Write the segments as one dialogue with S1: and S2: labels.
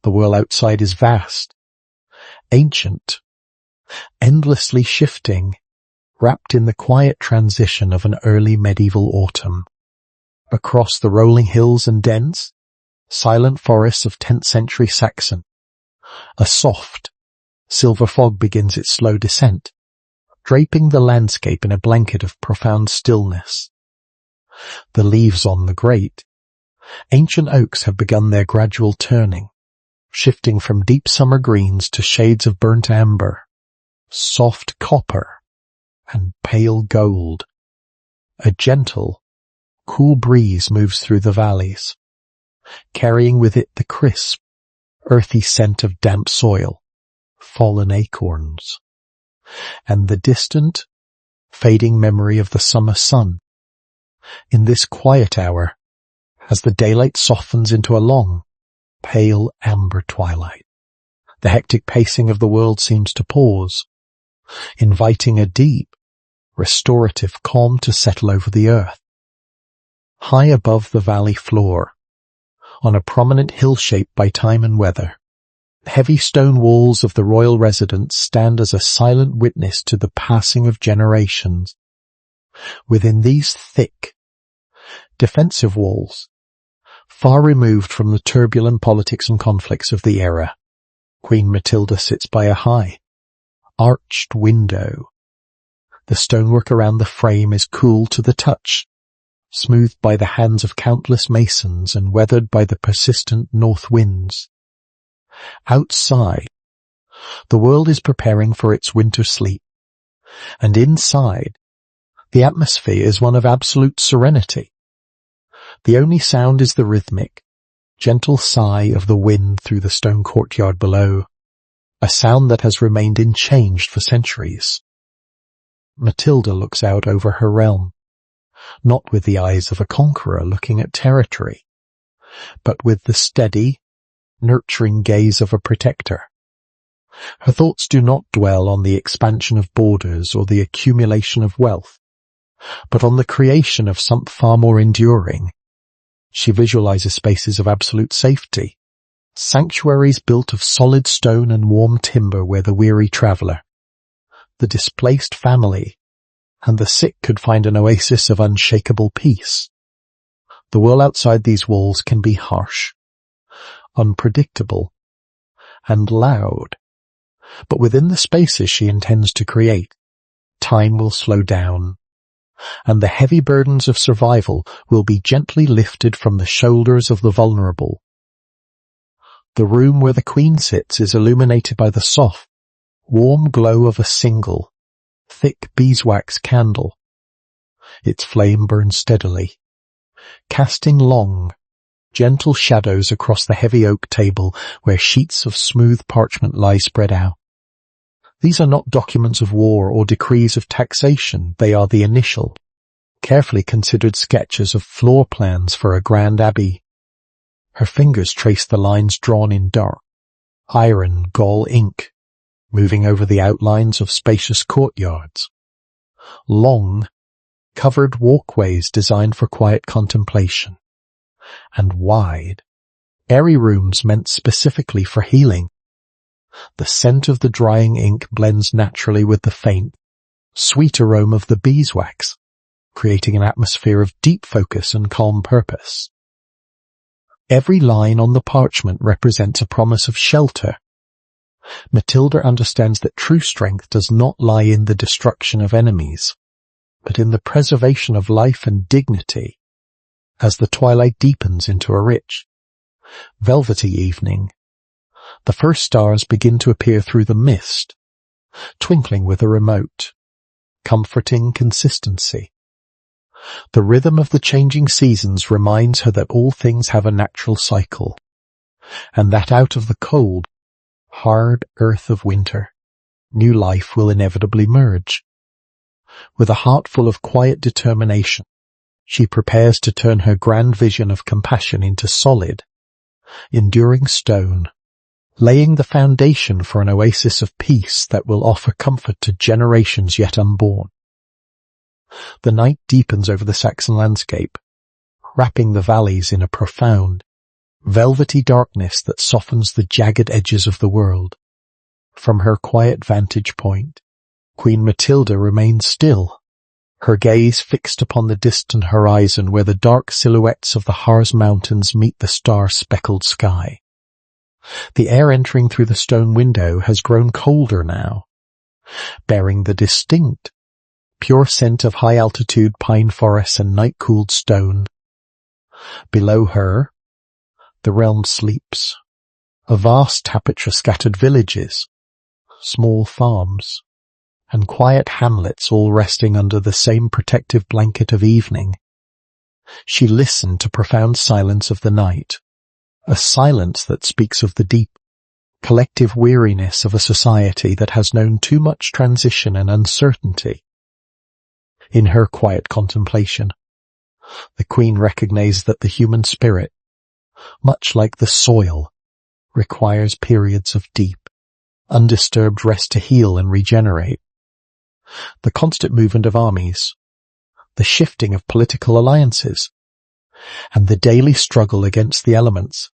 S1: The world outside is vast, ancient, endlessly shifting, wrapped in the quiet transition of an early medieval autumn. Across the rolling hills and dense, silent forests of 10th century Saxon, a soft, silver fog begins its slow descent, draping the landscape in a blanket of profound stillness. The leaves on the great, ancient oaks have begun their gradual turning, shifting from deep summer greens to shades of burnt amber, soft copper, and pale gold. A gentle, cool breeze moves through the valleys, carrying with it the crisp, earthy scent of damp soil, fallen acorns, and the distant, fading memory of the summer sun. In this quiet hour, as the daylight softens into a long, pale amber twilight, the hectic pacing of the world seems to pause, inviting a deep, restorative calm to settle over the earth. High above the valley floor, on a prominent hill shaped by time and weather, the heavy stone walls of the royal residence stand as a silent witness to the passing of generations. Within these thick, defensive walls, far removed from the turbulent politics and conflicts of the era, Queen Matilda sits by a high, arched window. The stonework around the frame is cool to the touch, smoothed by the hands of countless masons and weathered by the persistent north winds. Outside, the world is preparing for its winter sleep, and inside, the atmosphere is one of absolute serenity. The only sound is the rhythmic, gentle sigh of the wind through the stone courtyard below, a sound that has remained unchanged for centuries. Matilda looks out over her realm, not with the eyes of a conqueror looking at territory, but with the steady, nurturing gaze of a protector. Her thoughts do not dwell on the expansion of borders or the accumulation of wealth, but on the creation of something far more enduring. She visualizes spaces of absolute safety, sanctuaries built of solid stone and warm timber where the weary traveler, the displaced family, and the sick could find an oasis of unshakable peace. The world outside these walls can be harsh, unpredictable, and loud, but within the spaces she intends to create, time will slow down, and the heavy burdens of survival will be gently lifted from the shoulders of the vulnerable. The room where the Queen sits is illuminated by the soft, warm glow of a single, thick beeswax candle. Its flame burns steadily, casting long, gentle shadows across the heavy oak table where sheets of smooth parchment lie spread out. These are not documents of war or decrees of taxation. They are the initial, carefully considered sketches of floor plans for a grand abbey. Her fingers trace the lines drawn in dark, iron gall ink, moving over the outlines of spacious courtyards. Long, covered walkways designed for quiet contemplation, and wide, airy rooms meant specifically for healing. The scent of the drying ink blends naturally with the faint, sweet aroma of the beeswax, creating an atmosphere of deep focus and calm purpose. Every line on the parchment represents a promise of shelter. Matilda understands that true strength does not lie in the destruction of enemies, but in the preservation of life and dignity. As the twilight deepens into a rich, velvety evening, the first stars begin to appear through the mist, twinkling with a remote, comforting consistency. The rhythm of the changing seasons reminds her that all things have a natural cycle, and that out of the cold, hard earth of winter, new life will inevitably merge. With a heart full of quiet determination, she prepares to turn her grand vision of compassion into solid, enduring stone, laying the foundation for an oasis of peace that will offer comfort to generations yet unborn. The night deepens over the Saxon landscape, wrapping the valleys in a profound, velvety darkness that softens the jagged edges of the world. From her quiet vantage point, Queen Matilda remains still, her gaze fixed upon the distant horizon where the dark silhouettes of the Harz Mountains meet the star-speckled sky. The air entering through the stone window has grown colder now, bearing the distinct, pure scent of high-altitude pine forests and night-cooled stone. Below her, the realm sleeps, a vast tapestry-scattered villages, small farms, and quiet hamlets all resting under the same protective blanket of evening. She listened to profound silence of the night, a silence that speaks of the deep, collective weariness of a society that has known too much transition and uncertainty. In her quiet contemplation, the Queen recognized that the human spirit, much like the soil, requires periods of deep, undisturbed rest to heal and regenerate. The constant movement of armies, the shifting of political alliances, and the daily struggle against the elements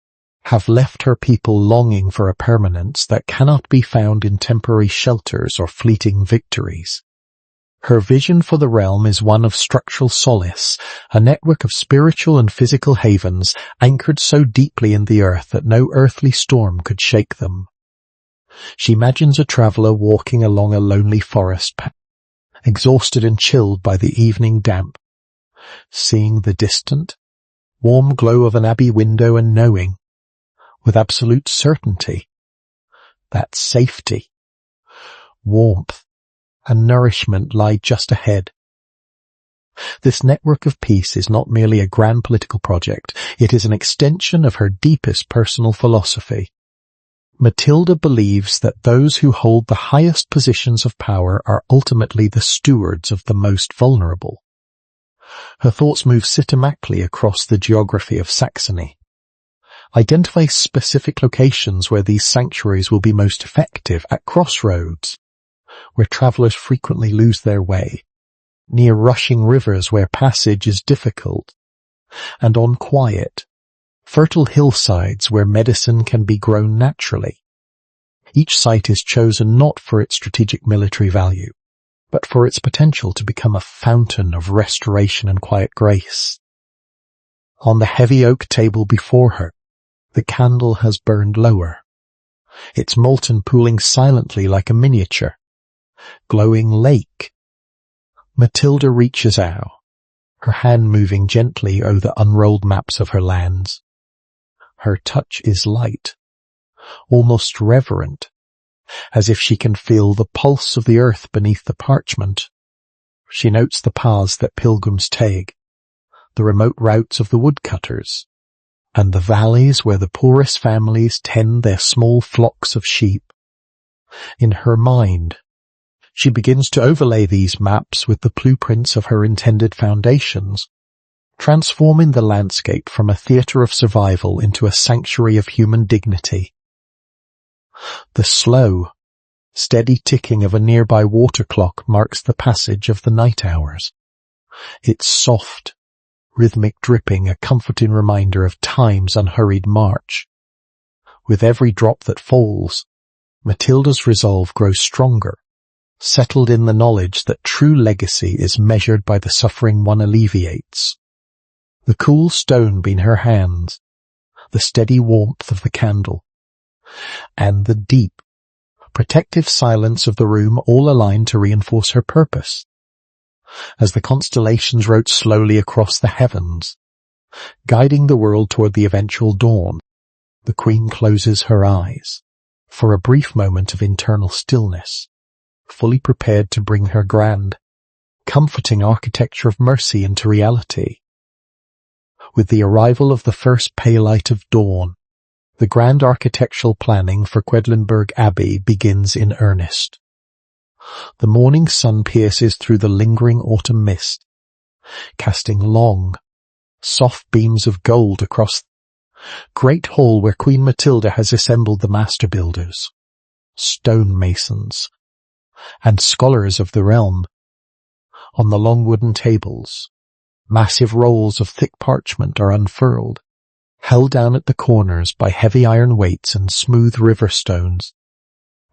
S1: have left her people longing for a permanence that cannot be found in temporary shelters or fleeting victories. Her vision for the realm is one of structural solace, a network of spiritual and physical havens anchored so deeply in the earth that no earthly storm could shake them. She imagines a traveller walking along a lonely forest path, exhausted and chilled by the evening damp, seeing the distant, warm glow of an abbey window and knowing, with absolute certainty, that safety, warmth, and nourishment lie just ahead. This network of peace is not merely a grand political project, it is an extension of her deepest personal philosophy. Matilda believes that those who hold the highest positions of power are ultimately the stewards of the most vulnerable. Her thoughts move systematically across the geography of Saxony. Identify specific locations where these sanctuaries will be most effective, at crossroads, where travellers frequently lose their way, near rushing rivers where passage is difficult, and on quiet, fertile hillsides where medicine can be grown naturally. Each site is chosen not for its strategic military value, but for its potential to become a fountain of restoration and quiet grace. On the heavy oak table before her, the candle has burned lower, its molten pooling silently like a miniature, glowing lake. Matilda reaches out, her hand moving gently over the unrolled maps of her lands. Her touch is light, almost reverent, as if she can feel the pulse of the earth beneath the parchment. She notes the paths that pilgrims take, the remote routes of the woodcutters, and the valleys where the poorest families tend their small flocks of sheep. In her mind, she begins to overlay these maps with the blueprints of her intended foundations, transforming the landscape from a theatre of survival into a sanctuary of human dignity. The slow, steady ticking of a nearby water clock marks the passage of the night hours, its soft, rhythmic dripping a comforting reminder of time's unhurried march. With every drop that falls, Matilda's resolve grows stronger, settled in the knowledge that true legacy is measured by the suffering one alleviates. The cool stone beneath her hands, the steady warmth of the candle, and the deep, protective silence of the room all align to reinforce her purpose. As the constellations rode slowly across the heavens, guiding the world toward the eventual dawn, the Queen closes her eyes for a brief moment of internal stillness, fully prepared to bring her grand, comforting architecture of mercy into reality. With the arrival of the first pale light of dawn, the grand architectural planning for Quedlinburg Abbey begins in earnest. The morning sun pierces through the lingering autumn mist, casting long, soft beams of gold across the great hall where Queen Matilda has assembled the master builders, stonemasons, and scholars of the realm. On the long wooden tables, massive rolls of thick parchment are unfurled, held down at the corners by heavy iron weights and smooth river stones.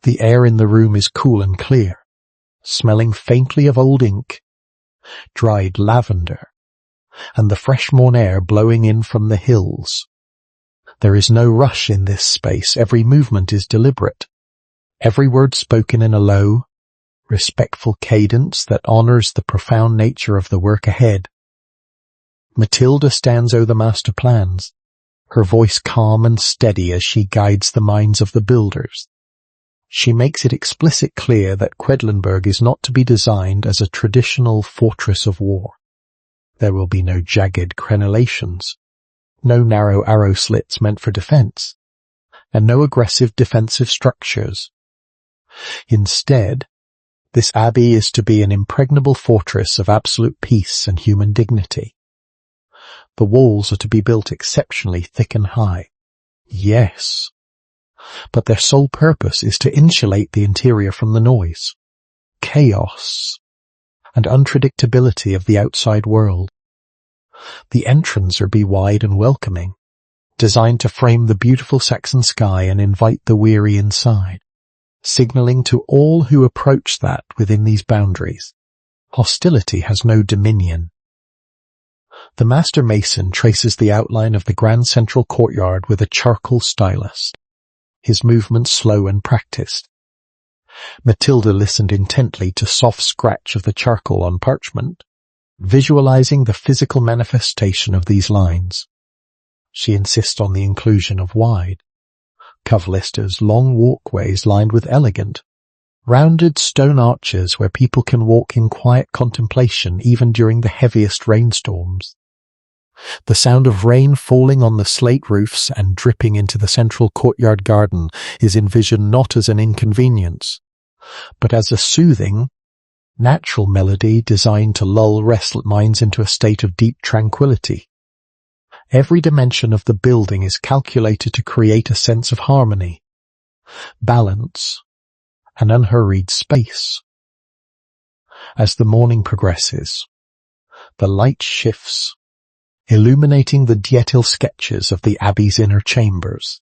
S1: The air in the room is cool and clear, smelling faintly of old ink, dried lavender, and the fresh morn air blowing in from the hills. There is no rush in this space. Every movement is deliberate, every word spoken in a low, respectful cadence that honors the profound nature of the work ahead. Matilda stands over the master plans, her voice calm and steady as she guides the minds of the builders. She makes it explicit clear that Quedlinburg is not to be designed as a traditional fortress of war. There will be no jagged crenellations, no narrow arrow slits meant for defense, and no aggressive defensive structures. Instead, this abbey is to be an impregnable fortress of absolute peace and human dignity. The walls are to be built exceptionally thick and high. Yes, but their sole purpose is to insulate the interior from the noise, chaos, and unpredictability of the outside world. The entrance are be wide and welcoming, designed to frame the beautiful Saxon sky and invite the weary inside, signaling to all who approach that within these boundaries, hostility has no dominion. The master mason traces the outline of the grand central courtyard with a charcoal stylus, his movements slow and practiced. Matilda listened intently to soft scratch of the charcoal on parchment, visualizing the physical manifestation of these lines. She insists on the inclusion of wide, coverlisters, long walkways lined with elegant, rounded stone arches where people can walk in quiet contemplation even during the heaviest rainstorms. The sound of rain falling on the slate roofs and dripping into the central courtyard garden is envisioned not as an inconvenience, but as a soothing, natural melody designed to lull restless minds into a state of deep tranquility. Every dimension of the building is calculated to create a sense of harmony, balance, and unhurried space. As the morning progresses, the light shifts, illuminating the detail sketches of the abbey's inner chambers.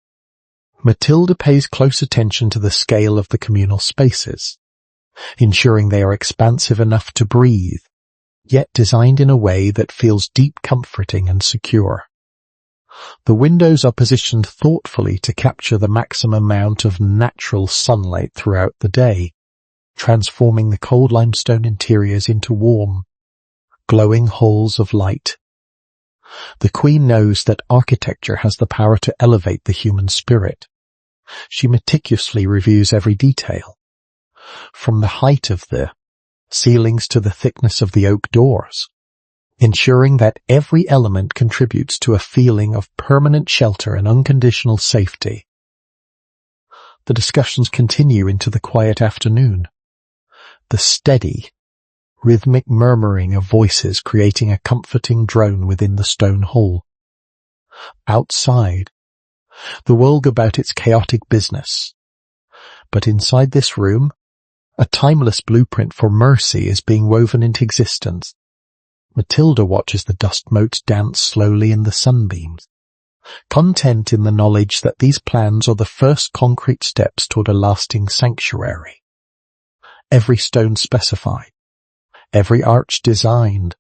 S1: Matilda pays close attention to the scale of the communal spaces, ensuring they are expansive enough to breathe, yet designed in a way that feels deep, comforting, and secure. The windows are positioned thoughtfully to capture the maximum amount of natural sunlight throughout the day, transforming the cold limestone interiors into warm, glowing halls of light. The Queen knows that architecture has the power to elevate the human spirit. She meticulously reviews every detail, from the height of the ceilings to the thickness of the oak doors, ensuring that every element contributes to a feeling of permanent shelter and unconditional safety. The discussions continue into the quiet afternoon, the steady, rhythmic murmuring of voices creating a comforting drone within the stone hall. Outside, the world go about its chaotic business, but inside this room, a timeless blueprint for mercy is being woven into existence. Matilda watches the dust motes dance slowly in the sunbeams, content in the knowledge that these plans are the first concrete steps toward a lasting sanctuary. Every stone specified, every arch designed,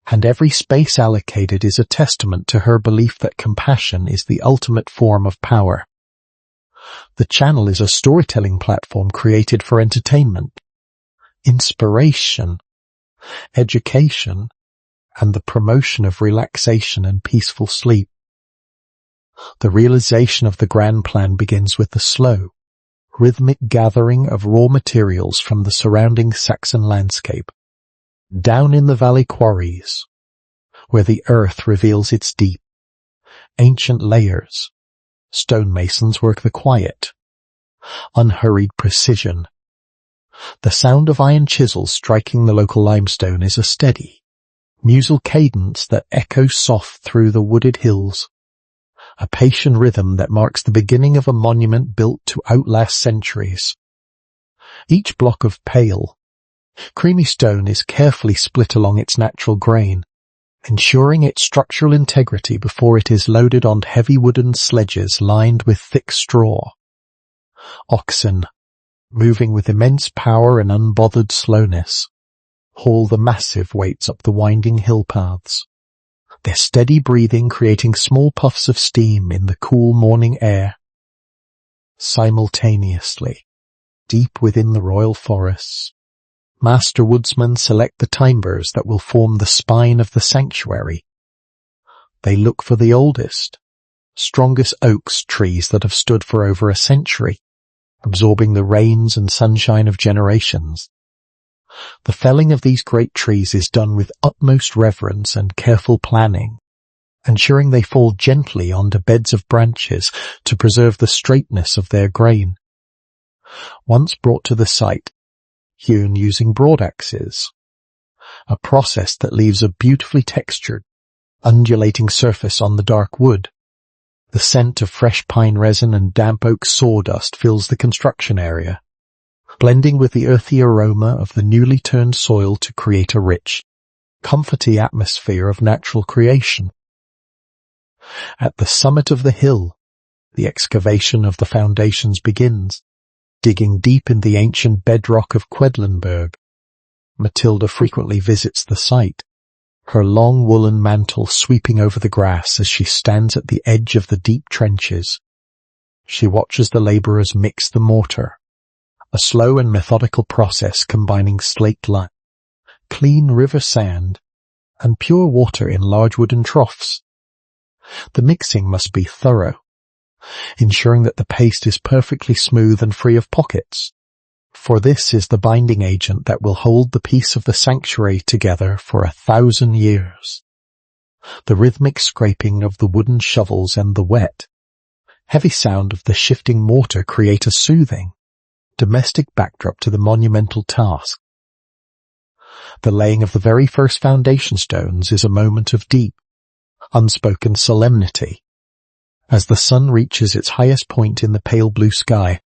S1: and every space allocated is a testament to her belief that compassion is the ultimate form of power. The channel is a storytelling platform created for entertainment, inspiration, education, and the promotion of relaxation and peaceful sleep. The realization of the grand plan begins with the slow, rhythmic gathering of raw materials from the surrounding Saxon landscape. Down in the valley quarries, where the earth reveals its deep, ancient layers, stonemasons work the quiet, unhurried precision. The sound of iron chisels striking the local limestone is a steady, musical cadence that echoes soft through the wooded hills, a patient rhythm that marks the beginning of a monument built to outlast centuries. Each block of pale, creamy stone is carefully split along its natural grain, ensuring its structural integrity before it is loaded on heavy wooden sledges lined with thick straw. Oxen, moving with immense power and unbothered slowness, haul the massive weights up the winding hill paths, their steady breathing creating small puffs of steam in the cool morning air. Simultaneously, deep within the royal forests, master woodsmen select the timbers that will form the spine of the sanctuary. They look for the oldest, strongest oaks trees that have stood for over a century, absorbing the rains and sunshine of generations. The felling of these great trees is done with utmost reverence and careful planning, ensuring they fall gently onto beds of branches to preserve the straightness of their grain. Once brought to the site, hewn using broadaxes, a process that leaves a beautifully textured, undulating surface on the dark wood. The scent of fresh pine resin and damp oak sawdust fills the construction area, blending with the earthy aroma of the newly turned soil to create a rich, comforting atmosphere of natural creation. At the summit of the hill, the excavation of the foundations begins, digging deep in the ancient bedrock of Quedlinburg. Matilda frequently visits the site, her long woolen mantle sweeping over the grass as she stands at the edge of the deep trenches. She watches the labourers mix the mortar, a slow and methodical process combining slaked lime, clean river sand, and pure water in large wooden troughs. The mixing must be thorough, ensuring that the paste is perfectly smooth and free of pockets, for this is the binding agent that will hold the piece of the sanctuary together for 1,000 years. The rhythmic scraping of the wooden shovels and the wet, heavy sound of the shifting mortar create a soothing, domestic backdrop to the monumental task. The laying of the very first foundation stones is a moment of deep, unspoken solemnity, as the sun reaches its highest point in the pale blue sky,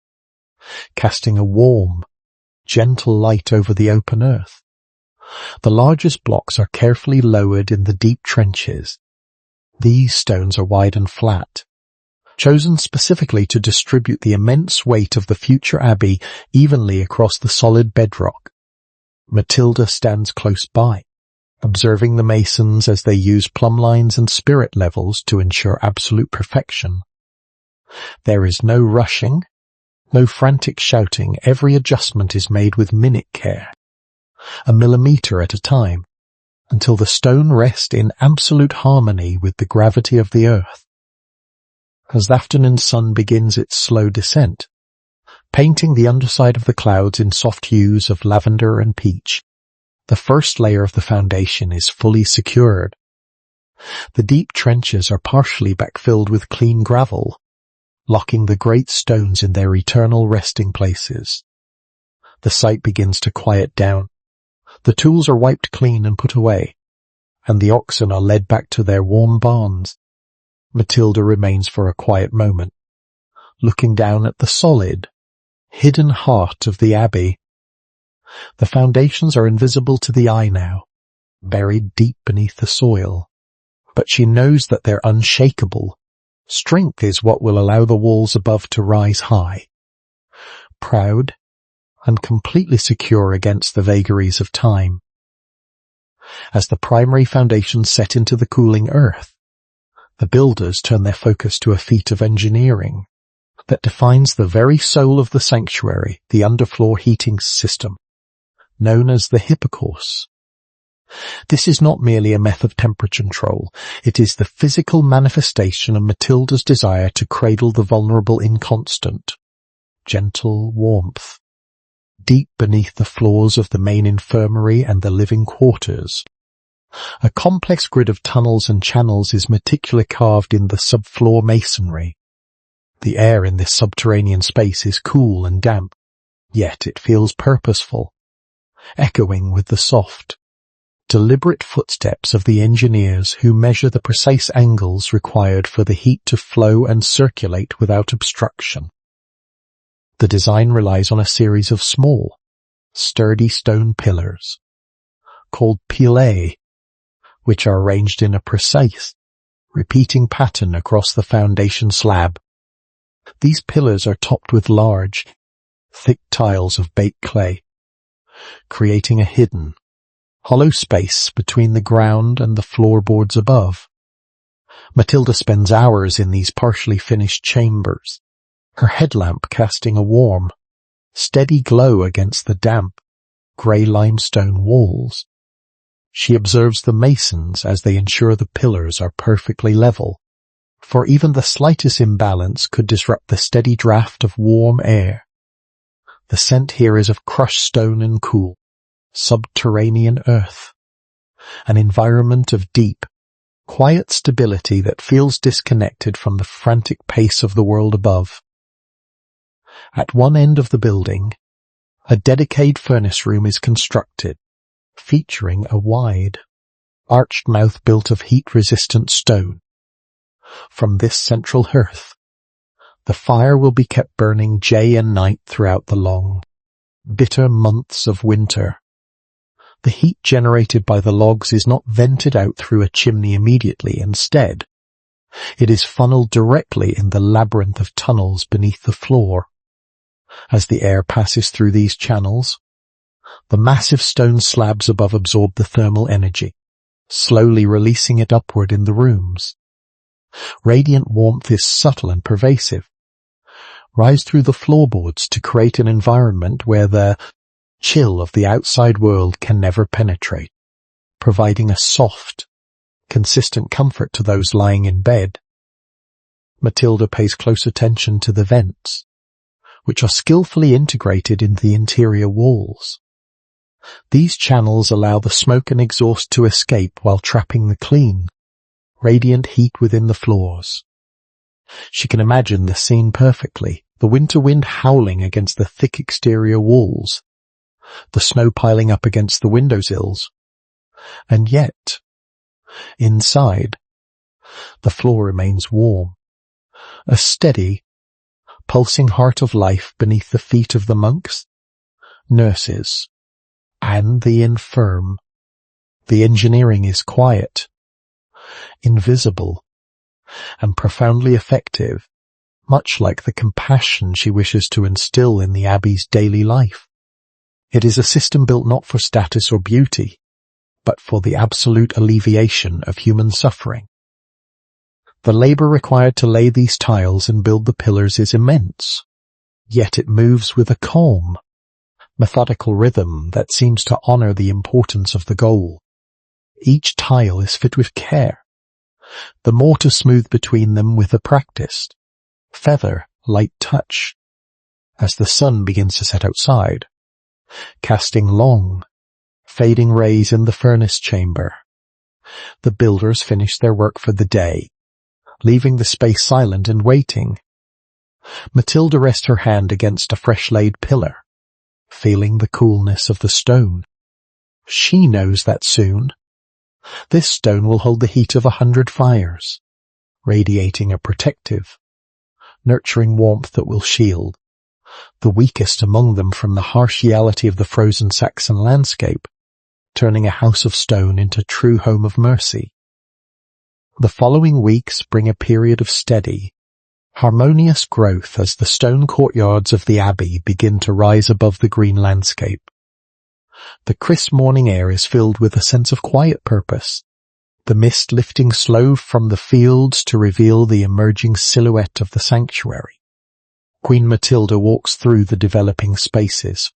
S1: casting a warm, gentle light over the open earth. The largest blocks are carefully lowered in the deep trenches. These stones are wide and flat, chosen specifically to distribute the immense weight of the future abbey evenly across the solid bedrock. Matilda stands close by, observing the masons as they use plumb lines and spirit levels to ensure absolute perfection. There is no rushing, no frantic shouting. Every adjustment is made with minute care, a millimetre at a time, until the stone rests in absolute harmony with the gravity of the earth. As the afternoon sun begins its slow descent, painting the underside of the clouds in soft hues of lavender and peach, the first layer of the foundation is fully secured. The deep trenches are partially backfilled with clean gravel, locking the great stones in their eternal resting places. The site begins to quiet down. The tools are wiped clean and put away, and the oxen are led back to their warm barns. Matilda remains for a quiet moment, looking down at the solid, hidden heart of the abbey. The foundations are invisible to the eye now, buried deep beneath the soil, but she knows that they're unshakable. Strength is what will allow the walls above to rise high, proud and completely secure against the vagaries of time. As the primary foundations set into the cooling earth, the builders turn their focus to a feat of engineering that defines the very soul of the sanctuary, the underfloor heating system, known as the hypocaust. This is not merely a method of temperature control, it is the physical manifestation of Matilda's desire to cradle the vulnerable in constant, gentle warmth. Deep beneath the floors of the main infirmary and the living quarters, a complex grid of tunnels and channels is meticulously carved in the subfloor masonry. The air in this subterranean space is cool and damp, yet it feels purposeful, echoing with the soft, deliberate footsteps of the engineers who measure the precise angles required for the heat to flow and circulate without obstruction. The design relies on a series of small, sturdy stone pillars, called piliers, which are arranged in a precise, repeating pattern across the foundation slab. These pillars are topped with large, thick tiles of baked clay, creating a hidden, hollow space between the ground and the floorboards above. Matilda spends hours in these partially finished chambers, her headlamp casting a warm, steady glow against the damp, grey limestone walls. She observes the masons as they ensure the pillars are perfectly level, for even the slightest imbalance could disrupt the steady draft of warm air. The scent here is of crushed stone and cool, subterranean earth, an environment of deep, quiet stability that feels disconnected from the frantic pace of the world above. At one end of the building, a dedicated furnace room is constructed, featuring a wide, arched mouth built of heat-resistant stone. From this central hearth, the fire will be kept burning day and night throughout the long, bitter months of winter. The heat generated by the logs is not vented out through a chimney immediately. Instead, it is funneled directly in the labyrinth of tunnels beneath the floor. As the air passes through these channels, the massive stone slabs above absorb the thermal energy, slowly releasing it upward in the rooms. Radiant warmth is subtle and pervasive, rise through the floorboards to create an environment where the chill of the outside world can never penetrate, providing a soft, consistent comfort to those lying in bed. Matilda pays close attention to the vents, which are skillfully integrated into the interior walls. These channels allow the smoke and exhaust to escape while trapping the clean, radiant heat within the floors. She can imagine the scene perfectly, the winter wind howling against the thick exterior walls, the snow piling up against the windowsills, and yet, inside, the floor remains warm, a steady, pulsing heart of life beneath the feet of the monks, nurses, and the infirm. The engineering is quiet, invisible, and profoundly effective, much like the compassion she wishes to instill in the Abbey's daily life. It is a system built not for status or beauty, but for the absolute alleviation of human suffering. The labour required to lay these tiles and build the pillars is immense, yet it moves with a calm, methodical rhythm that seems to honour the importance of the goal. Each tile is fit with care, the mortar smooth between them with a practiced, feather-light touch. As the sun begins to set outside, casting long, fading rays in the furnace chamber, the builders finish their work for the day, leaving the space silent and waiting. Matilda rests her hand against a fresh-laid pillar, feeling the coolness of the stone. She knows that soon, this stone will hold the heat of 100 fires, radiating a protective, nurturing warmth that will shield the weakest among them from the harsh reality of the frozen Saxon landscape, turning a house of stone into a true home of mercy. The following weeks bring a period of steady, harmonious growth as the stone courtyards of the Abbey begin to rise above the green landscape. The crisp morning air is filled with a sense of quiet purpose, the mist lifting slow from the fields to reveal the emerging silhouette of the sanctuary. Queen Matilda walks through the developing spaces,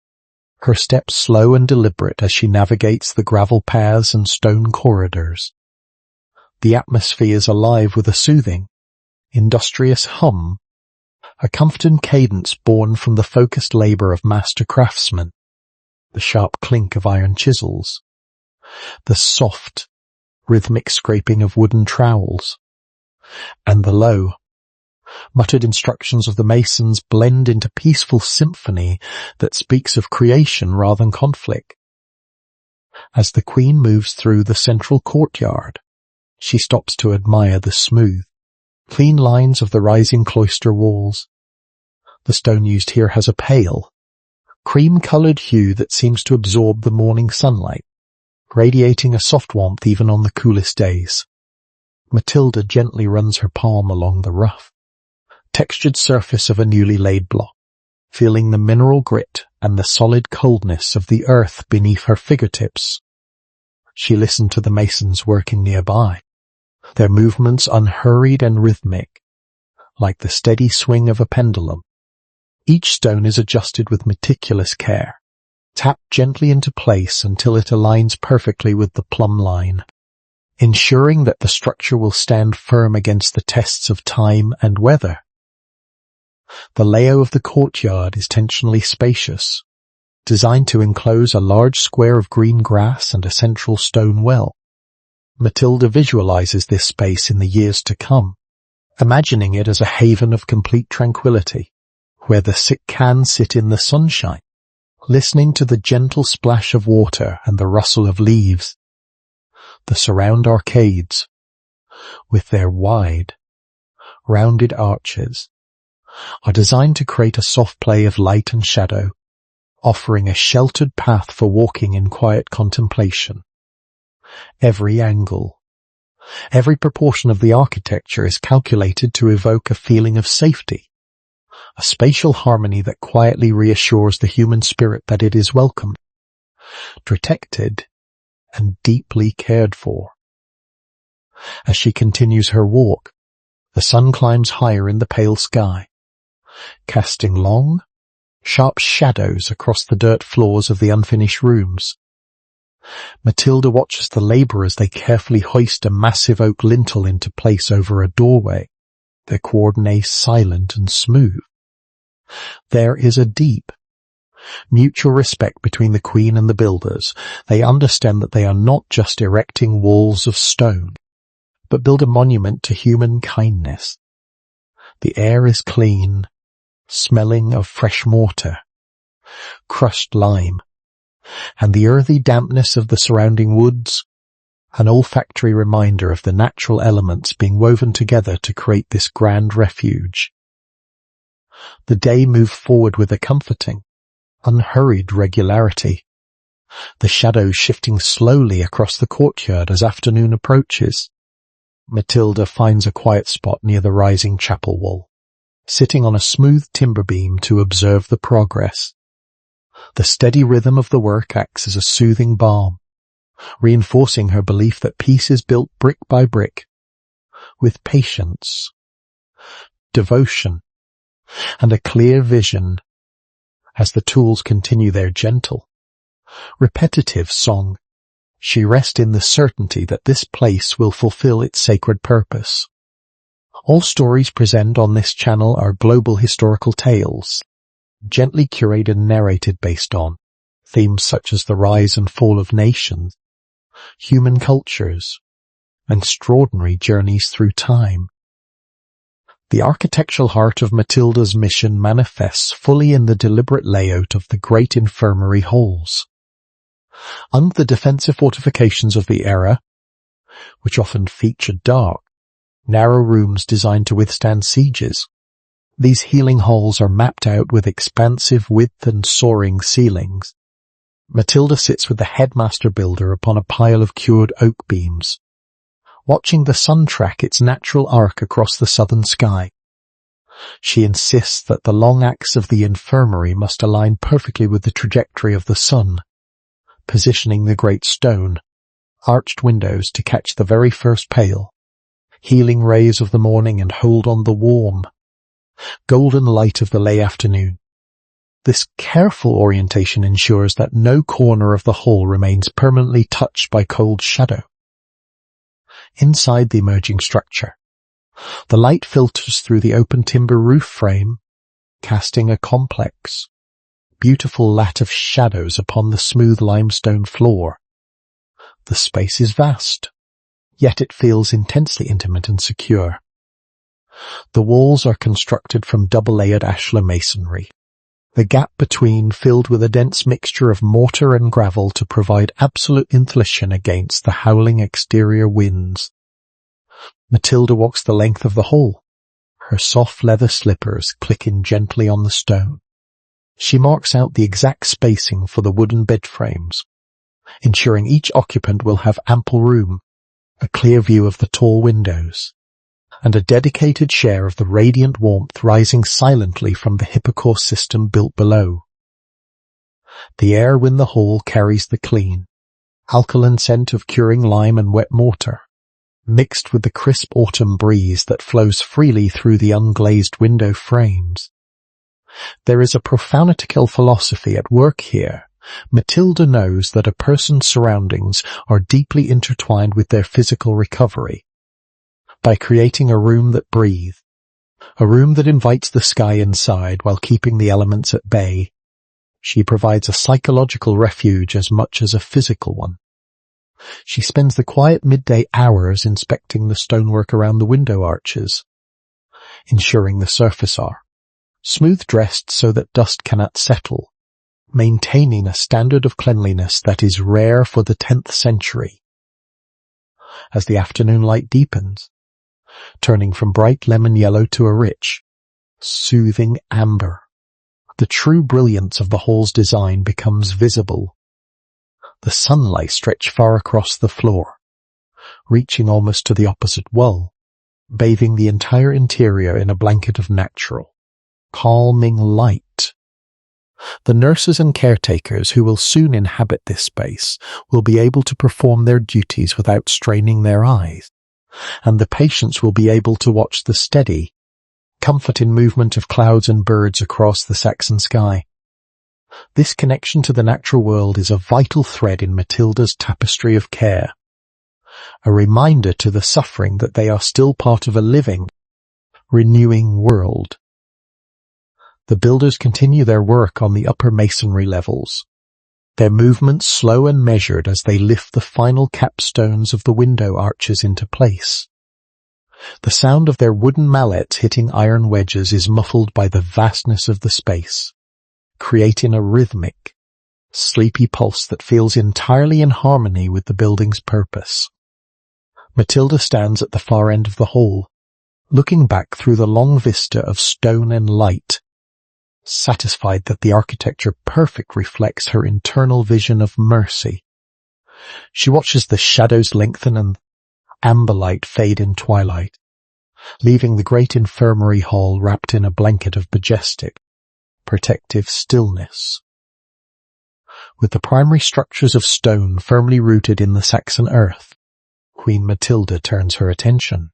S1: her steps slow and deliberate as she navigates the gravel paths and stone corridors. The atmosphere is alive with a soothing, industrious hum, a comforting cadence born from the focused labour of master craftsmen, the sharp clink of iron chisels, the soft, rhythmic scraping of wooden trowels, and the low, muttered instructions of the masons blend into peaceful symphony that speaks of creation rather than conflict. As the Queen moves through the central courtyard, she stops to admire the smooth, clean lines of the rising cloister walls. The stone used here has a pale, cream-coloured hue that seems to absorb the morning sunlight, radiating a soft warmth even on the coolest days. Matilda gently runs her palm along the rough, textured surface of a newly laid block, feeling the mineral grit and the solid coldness of the earth beneath her fingertips. She listened to the masons working nearby, their movements unhurried and rhythmic, like the steady swing of a pendulum. Each stone is adjusted with meticulous care, tapped gently into place until it aligns perfectly with the plumb line, ensuring that the structure will stand firm against the tests of time and weather. The layout of the courtyard is intentionally spacious, designed to enclose a large square of green grass and a central stone well. Matilda visualizes this space in the years to come, imagining it as a haven of complete tranquility, where the sick can sit in the sunshine, listening to the gentle splash of water and the rustle of leaves. The surround arcades, with their wide, rounded arches, are designed to create a soft play of light and shadow, offering a sheltered path for walking in quiet contemplation. Every angle, every proportion of the architecture is calculated to evoke a feeling of safety, a spatial harmony that quietly reassures the human spirit that it is welcome, protected, and deeply cared for. As she continues her walk, the sun climbs higher in the pale sky, casting long, sharp shadows across the dirt floors of the unfinished rooms. Matilda watches the labourers as they carefully hoist a massive oak lintel into place over a doorway, their coordinates silent and smooth. There is a deep, mutual respect between the Queen and the builders. They understand that they are not just erecting walls of stone, but build a monument to human kindness. The air is clean, smelling of fresh mortar, crushed lime, and the earthy dampness of the surrounding woods, an olfactory reminder of the natural elements being woven together to create this grand refuge. The day moved forward with a comforting, unhurried regularity, the shadows shifting slowly across the courtyard as afternoon approaches. Matilda finds a quiet spot near the rising chapel wall, sitting on a smooth timber beam to observe the progress. The steady rhythm of the work acts as a soothing balm, reinforcing her belief that peace is built brick by brick, with patience, devotion, and a clear vision. As the tools continue their gentle, repetitive song, she rests in the certainty that this place will fulfill its sacred purpose. All stories presented on this channel are global historical tales, gently curated and narrated based on themes such as the rise and fall of nations, human cultures, and extraordinary journeys through time. The architectural heart of Matilda's mission manifests fully in the deliberate layout of the great infirmary halls. Under the defensive fortifications of the era, which often featured dark, narrow rooms designed to withstand sieges, these healing halls are mapped out with expansive width and soaring ceilings. Matilda sits with the headmaster builder upon a pile of cured oak beams, watching the sun track its natural arc across the southern sky. She insists that the long axis of the infirmary must align perfectly with the trajectory of the sun, positioning the great stone, arched windows to catch the very first pale, healing rays of the morning and hold on the warm, golden light of the late afternoon. This careful orientation ensures that no corner of the hall remains permanently touched by cold shadow. Inside the emerging structure, the light filters through the open timber roof frame, casting a complex, beautiful lat of shadows upon the smooth limestone floor. The space is vast, yet it feels intensely intimate and secure. The walls are constructed from double-layered ashlar masonry, the gap between filled with a dense mixture of mortar and gravel to provide absolute insulation against the howling exterior winds. Matilda walks the length of the hall, her soft leather slippers clicking gently on the stone. She marks out the exact spacing for the wooden bed frames, ensuring each occupant will have ample room, a clear view of the tall windows, and a dedicated share of the radiant warmth rising silently from the hypocaust system built below. The air in the hall carries the clean, alkaline scent of curing lime and wet mortar, mixed with the crisp autumn breeze that flows freely through the unglazed window frames. There is a prophylactical philosophy at work here. Matilda knows that a person's surroundings are deeply intertwined with their physical recovery. By creating a room that breathes, a room that invites the sky inside while keeping the elements at bay, she provides a psychological refuge as much as a physical one. She spends the quiet midday hours inspecting the stonework around the window arches, ensuring the surface are smooth-dressed so that dust cannot settle, maintaining a standard of cleanliness that is rare for the 10th century. As the afternoon light deepens, turning from bright lemon yellow to a rich, soothing amber, the true brilliance of the hall's design becomes visible. The sunlight stretched far across the floor, reaching almost to the opposite wall, bathing the entire interior in a blanket of natural, calming light. The nurses and caretakers who will soon inhabit this space will be able to perform their duties without straining their eyes, and the patients will be able to watch the steady, comforting movement of clouds and birds across the Saxon sky. This connection to the natural world is a vital thread in Matilda's tapestry of care, a reminder to the suffering that they are still part of a living, renewing world. The builders continue their work on the upper masonry levels, their movements slow and measured as they lift the final capstones of the window arches into place. The sound of their wooden mallets hitting iron wedges is muffled by the vastness of the space, creating a rhythmic, sleepy pulse that feels entirely in harmony with the building's purpose. Matilda stands at the far end of the hall, looking back through the long vista of stone and light, satisfied that the architecture perfect reflects her internal vision of mercy. She watches the shadows lengthen and amber light fade in twilight, leaving the great infirmary hall wrapped in a blanket of majestic, protective stillness. With the primary structures of stone firmly rooted in the Saxon earth, Queen Matilda turns her attention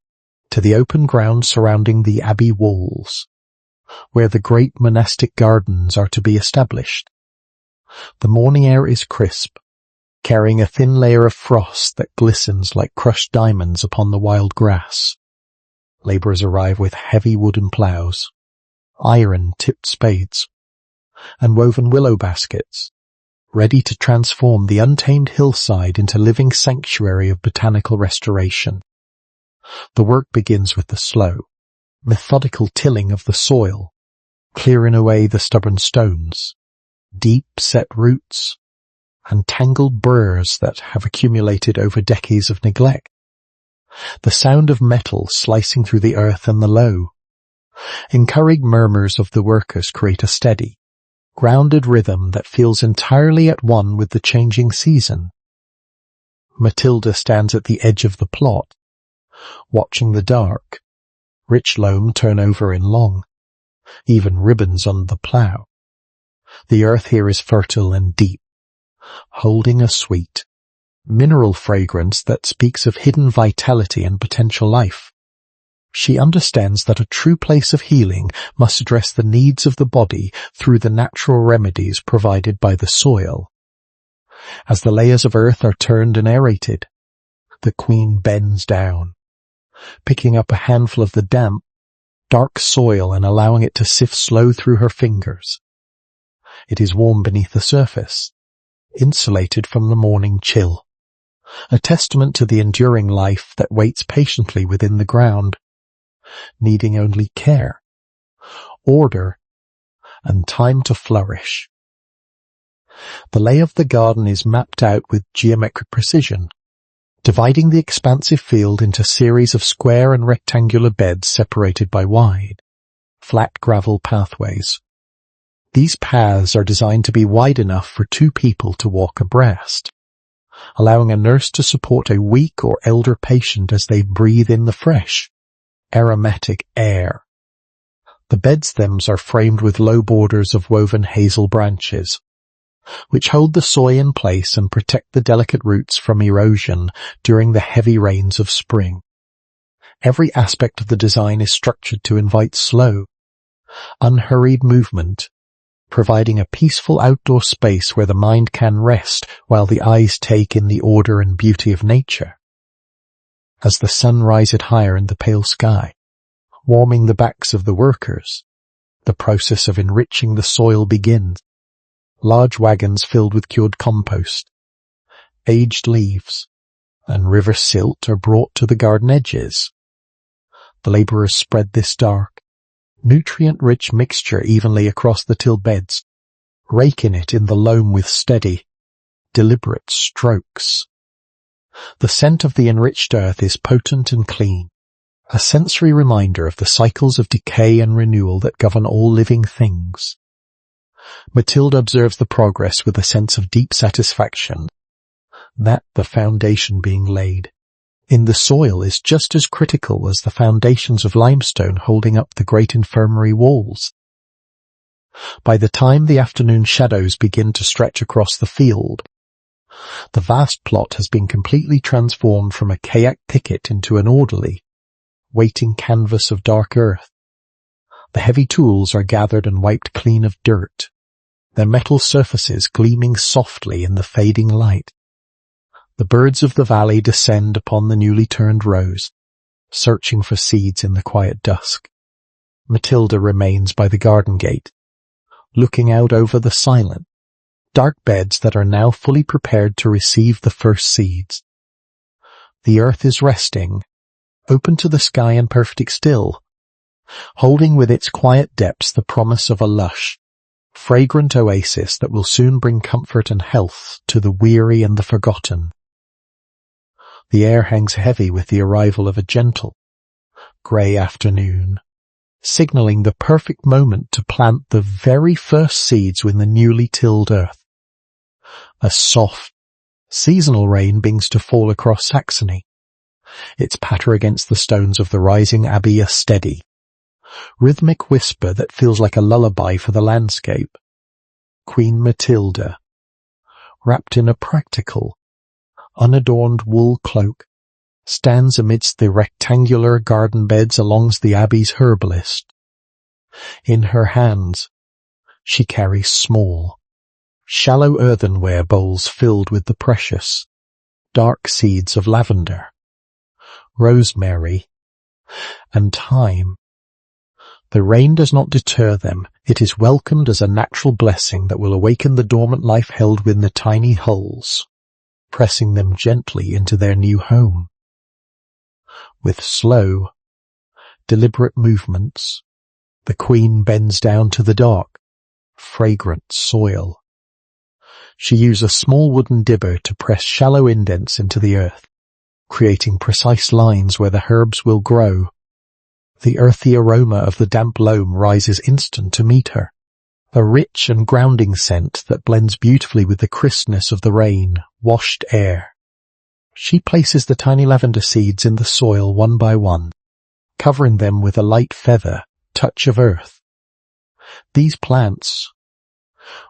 S1: to the open ground surrounding the abbey walls, where the great monastic gardens are to be established. The morning air is crisp, carrying a thin layer of frost that glistens like crushed diamonds upon the wild grass. Labourers arrive with heavy wooden ploughs, iron-tipped spades, and woven willow baskets, ready to transform the untamed hillside into living sanctuary of botanical restoration. The work begins with the slow, methodical tilling of the soil, clearing away the stubborn stones, deep-set roots, and tangled burrs that have accumulated over decades of neglect. The sound of metal slicing through the earth and the low, encouraging murmurs of the workers create a steady, grounded rhythm that feels entirely at one with the changing season. Matilda stands at the edge of the plot, watching the dark, rich loam turn over in long, even ribbons on the plough. The earth here is fertile and deep, holding a sweet, mineral fragrance that speaks of hidden vitality and potential life. She understands that a true place of healing must address the needs of the body through the natural remedies provided by the soil. As the layers of earth are turned and aerated, the queen bends down, picking up a handful of the damp, dark soil and allowing it to sift slow through her fingers. It is warm beneath the surface, insulated from the morning chill, a testament to the enduring life that waits patiently within the ground, needing only care, order, and time to flourish. The lay of the garden is mapped out with geometric precision, dividing the expansive field into series of square and rectangular beds separated by wide, flat gravel pathways. These paths are designed to be wide enough for two people to walk abreast, allowing a nurse to support a weak or elder patient as they breathe in the fresh, aromatic air. The bed stems are framed with low borders of woven hazel branches, which hold the soil in place and protect the delicate roots from erosion during the heavy rains of spring. Every aspect of the design is structured to invite slow, unhurried movement, providing a peaceful outdoor space where the mind can rest while the eyes take in the order and beauty of nature. As the sun rises higher in the pale sky, warming the backs of the workers, the process of enriching the soil begins. Large wagons filled with cured compost, aged leaves, and river silt are brought to the garden edges. The labourers spread this dark, nutrient-rich mixture evenly across the tilled beds, raking it in the loam with steady, deliberate strokes. The scent of the enriched earth is potent and clean, a sensory reminder of the cycles of decay and renewal that govern all living things. Matilda observes the progress with a sense of deep satisfaction, that the foundation being laid in the soil is just as critical as the foundations of limestone holding up the great infirmary walls. By the time the afternoon shadows begin to stretch across the field, the vast plot has been completely transformed from a kayak thicket into an orderly, waiting canvas of dark earth. The heavy tools are gathered and wiped clean of dirt, their metal surfaces gleaming softly in the fading light. The birds of the valley descend upon the newly turned rows, searching for seeds in the quiet dusk. Matilda remains by the garden gate, looking out over the silent, dark beds that are now fully prepared to receive the first seeds. The earth is resting, open to the sky and perfect still, holding with its quiet depths the promise of a lush, fragrant oasis that will soon bring comfort and health to the weary and the forgotten. The air hangs heavy with the arrival of a gentle, grey afternoon, signalling the perfect moment to plant the very first seeds in the newly tilled earth. A soft, seasonal rain begins to fall across Saxony, its patter against the stones of the rising abbey a steady, rhythmic whisper that feels like a lullaby for the landscape. Queen Matilda, wrapped in a practical, unadorned wool cloak, stands amidst the rectangular garden beds along the abbey's herbalist. In her hands, she carries small, shallow earthenware bowls filled with the precious, dark seeds of lavender, rosemary, and thyme. The rain does not deter them. It is welcomed as a natural blessing that will awaken the dormant life held within the tiny hulls, pressing them gently into their new home. With slow, deliberate movements, the queen bends down to the dark, fragrant soil. She uses a small wooden dibber to press shallow indents into the earth, creating precise lines where the herbs will grow. The earthy aroma of the damp loam rises instant to meet her, a rich and grounding scent that blends beautifully with the crispness of the rain-washed air. She places the tiny lavender seeds in the soil one by one, covering them with a light feather touch of earth. These plants,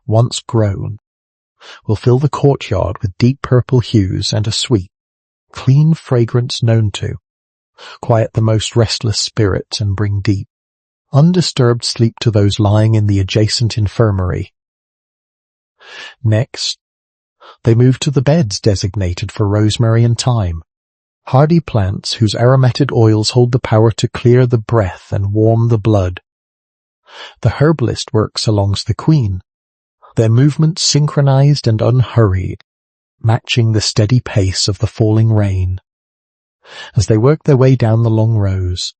S1: once grown, will fill the courtyard with deep purple hues and a sweet, clean fragrance known to quiet the most restless spirits and bring deep, undisturbed sleep to those lying in the adjacent infirmary. Next, they move to the beds designated for rosemary and thyme, hardy plants whose aromatic oils hold the power to clear the breath and warm the blood. The herbalist works alongs the queen, their movements synchronized and unhurried, matching the steady pace of the falling rain. As they work their way down the long rows,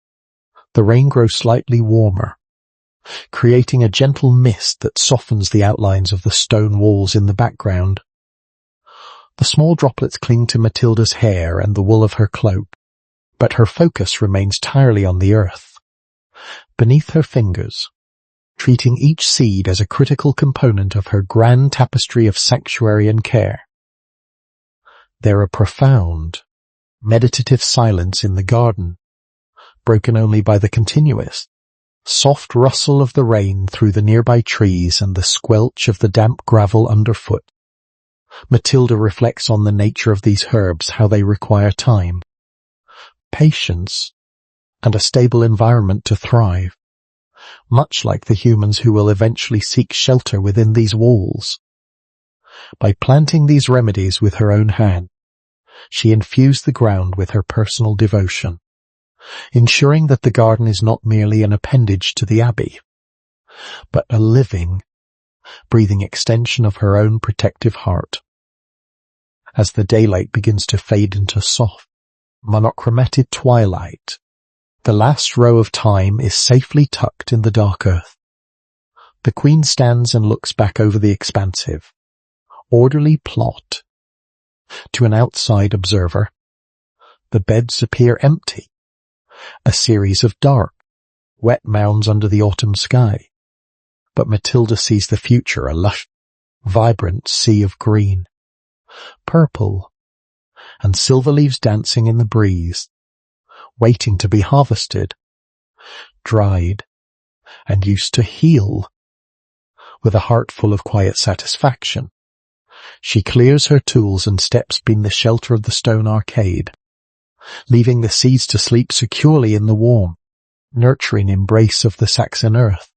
S1: the rain grows slightly warmer, creating a gentle mist that softens the outlines of the stone walls in the background. The small droplets cling to Matilda's hair and the wool of her cloak, but her focus remains entirely on the earth. Beneath her fingers, treating each seed as a critical component of her grand tapestry of sanctuary and care. There a profound, meditative silence in the garden, broken only by the continuous, soft rustle of the rain through the nearby trees and the squelch of the damp gravel underfoot. Matilda reflects on the nature of these herbs, how they require time, patience, and a stable environment to thrive, much like the humans who will eventually seek shelter within these walls. By planting these remedies with her own hand, she infused the ground with her personal devotion, ensuring that the garden is not merely an appendage to the abbey, but a living, breathing extension of her own protective heart. As the daylight begins to fade into soft, monochromatic twilight, the last row of time is safely tucked in the dark earth. The Queen stands and looks back over the expansive, orderly plot. To an outside observer, the beds appear empty, a series of dark, wet mounds under the autumn sky. But Matilda sees the future, a lush, vibrant sea of green, purple, and silver leaves dancing in the breeze, waiting to be harvested, dried, and used to heal. With a heart full of quiet satisfaction, she clears her tools and steps beneath the shelter of the stone arcade, leaving the seeds to sleep securely in the warm, nurturing embrace of the Saxon earth.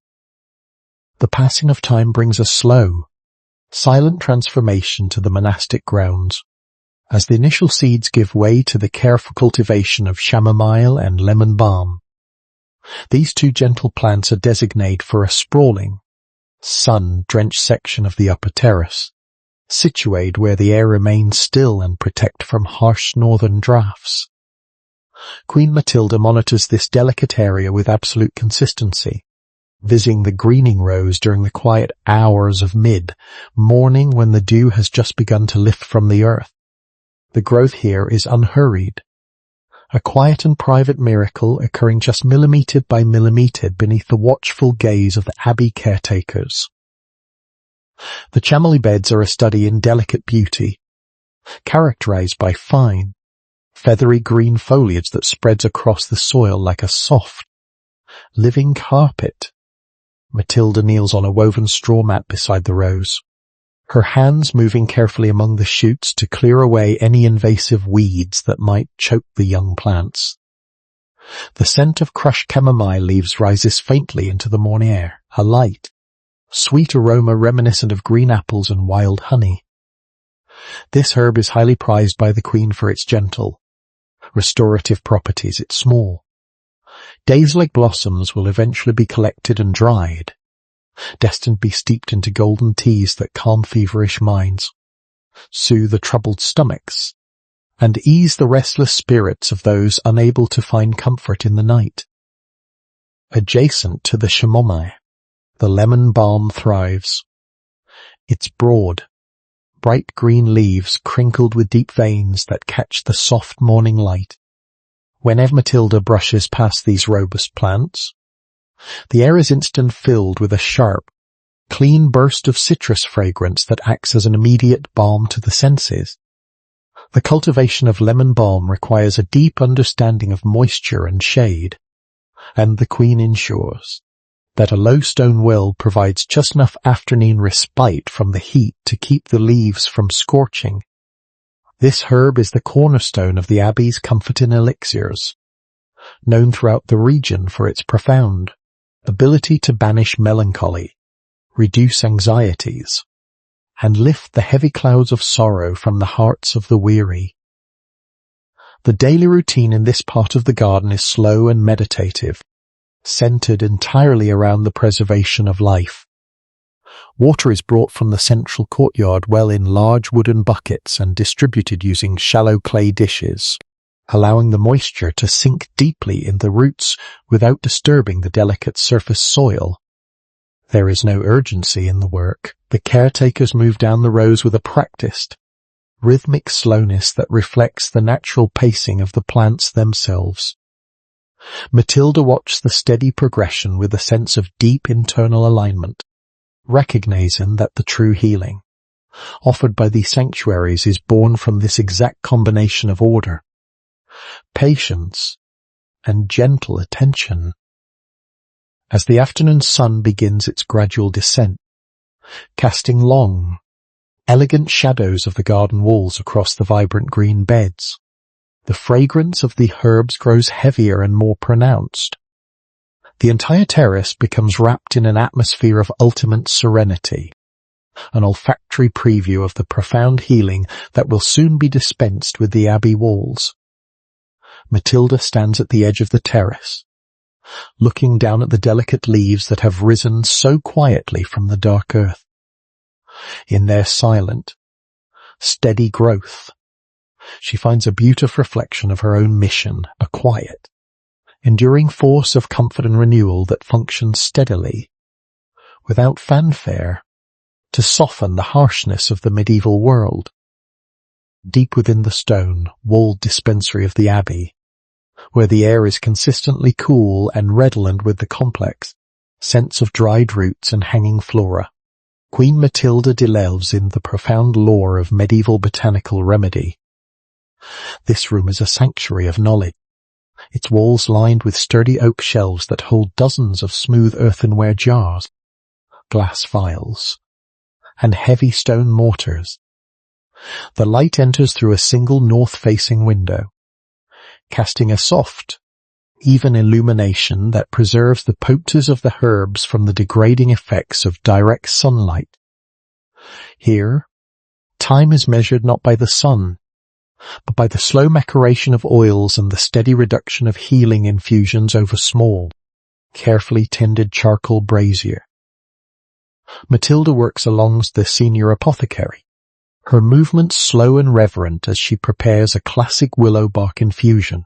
S1: The passing of time brings a slow, silent transformation to the monastic grounds, as the initial seeds give way to the careful cultivation of chamomile and lemon balm. These two gentle plants are designated for a sprawling, sun-drenched section of the upper terrace, situated where the air remains still and protect from harsh northern draughts. Queen Matilda monitors this delicate area with absolute consistency, visiting the greening rows during the quiet hours of mid-morning when the dew has just begun to lift from the earth. The growth here is unhurried, a quiet and private miracle occurring just millimetre by millimetre beneath the watchful gaze of the abbey caretakers. The chamomile beds are a study in delicate beauty, characterized by fine, feathery green foliage that spreads across the soil like a soft, living carpet. Matilda kneels on a woven straw mat beside the rows, her hands moving carefully among the shoots to clear away any invasive weeds that might choke the young plants. The scent of crushed chamomile leaves rises faintly into the morning air, a light, sweet aroma reminiscent of green apples and wild honey. This herb is highly prized by the Queen for its gentle, restorative properties. Its small, daisy-like blossoms will eventually be collected and dried, destined to be steeped into golden teas that calm feverish minds, soothe the troubled stomachs, and ease the restless spirits of those unable to find comfort in the night. Adjacent to the chamomile, the lemon balm thrives. Its broad, bright green leaves crinkled with deep veins that catch the soft morning light. Whenever Matilda brushes past these robust plants, the air is instantly filled with a sharp, clean burst of citrus fragrance that acts as an immediate balm to the senses. The cultivation of lemon balm requires a deep understanding of moisture and shade, and the Queen ensures that a low stone well provides just enough afternoon respite from the heat to keep the leaves from scorching. This herb is the cornerstone of the abbey's comforting elixirs, known throughout the region for its profound ability to banish melancholy, reduce anxieties, and lift the heavy clouds of sorrow from the hearts of the weary. The daily routine in this part of the garden is slow and meditative, centered entirely around the preservation of life. Water is brought from the central courtyard well in large wooden buckets and distributed using shallow clay dishes, allowing the moisture to sink deeply in the roots without disturbing the delicate surface soil. There is no urgency in the work. The caretakers move down the rows with a practiced, rhythmic slowness that reflects the natural pacing of the plants themselves. Matilda watched the steady progression with a sense of deep internal alignment, recognizing that the true healing, offered by these sanctuaries is born from this exact combination of order, patience, and gentle attention. As the afternoon sun begins its gradual descent, casting long, elegant shadows of the garden walls across the vibrant green beds, the fragrance of the herbs grows heavier and more pronounced. The entire terrace becomes wrapped in an atmosphere of ultimate serenity, an olfactory preview of the profound healing that will soon be dispensed with the abbey walls. Matilda stands at the edge of the terrace, looking down at the delicate leaves that have risen so quietly from the dark earth. In their silent, steady growth, she finds a beautiful reflection of her own mission, a quiet, enduring force of comfort and renewal that functions steadily, without fanfare, to soften the harshness of the medieval world. Deep within the stone-walled dispensary of the abbey, where the air is consistently cool and redolent with the complex scents of dried roots and hanging flora, Queen Matilda delves in the profound lore of medieval botanical remedy. This room is a sanctuary of knowledge, its walls lined with sturdy oak shelves that hold dozens of smooth earthenware jars, glass vials, and heavy stone mortars. The light enters through a single north-facing window, casting a soft, even illumination that preserves the potencies of the herbs from the degrading effects of direct sunlight. Here, time is measured not by the sun, but by the slow maceration of oils and the steady reduction of healing infusions over small, carefully tended charcoal brazier. Matilda works alongside the senior apothecary, her movements slow and reverent as she prepares a classic willow bark infusion.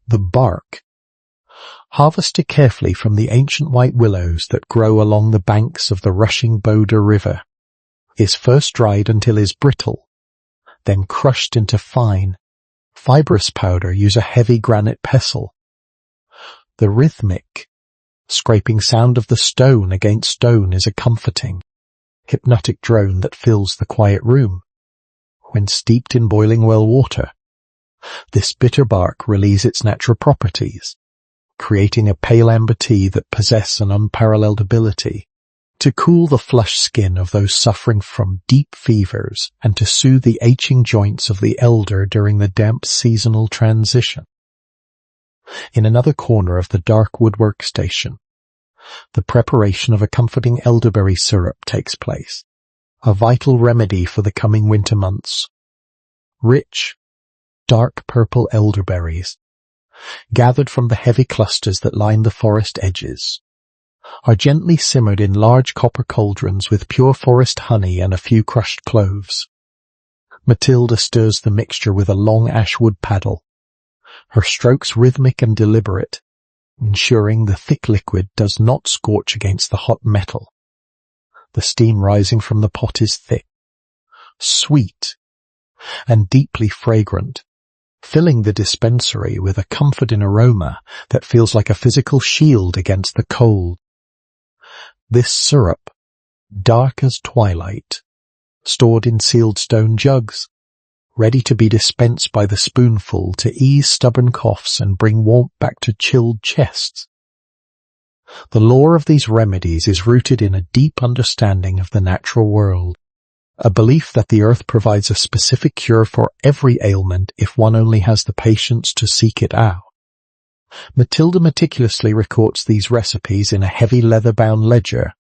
S1: The bark, harvested carefully from the ancient white willows that grow along the banks of the rushing Boda River, is first dried until it is brittle, then crushed into fine, fibrous powder. Use a heavy granite pestle. The rhythmic, scraping sound of the stone against stone is a comforting, hypnotic drone that fills the quiet room. When steeped in boiling well water, this bitter bark relieves its natural properties, creating a pale amber tea that possesses an unparalleled ability to cool the flushed skin of those suffering from deep fevers and to soothe the aching joints of the elder during the damp seasonal transition. In another corner of the dark wood workstation, the preparation of a comforting elderberry syrup takes place, a vital remedy for the coming winter months. Rich, dark purple elderberries, gathered from the heavy clusters that line the forest edges, are gently simmered in large copper cauldrons with pure forest honey and a few crushed cloves. Matilda stirs the mixture with a long ashwood paddle, her strokes rhythmic and deliberate, ensuring the thick liquid does not scorch against the hot metal. The steam rising from the pot is thick, sweet, and deeply fragrant, filling the dispensary with a comforting aroma that feels like a physical shield against the cold. This syrup, dark as twilight, stored in sealed stone jugs, ready to be dispensed by the spoonful to ease stubborn coughs and bring warmth back to chilled chests. The lore of these remedies is rooted in a deep understanding of the natural world, a belief that the earth provides a specific cure for every ailment if one only has the patience to seek it out. Matilda meticulously records these recipes in a heavy leather-bound ledger,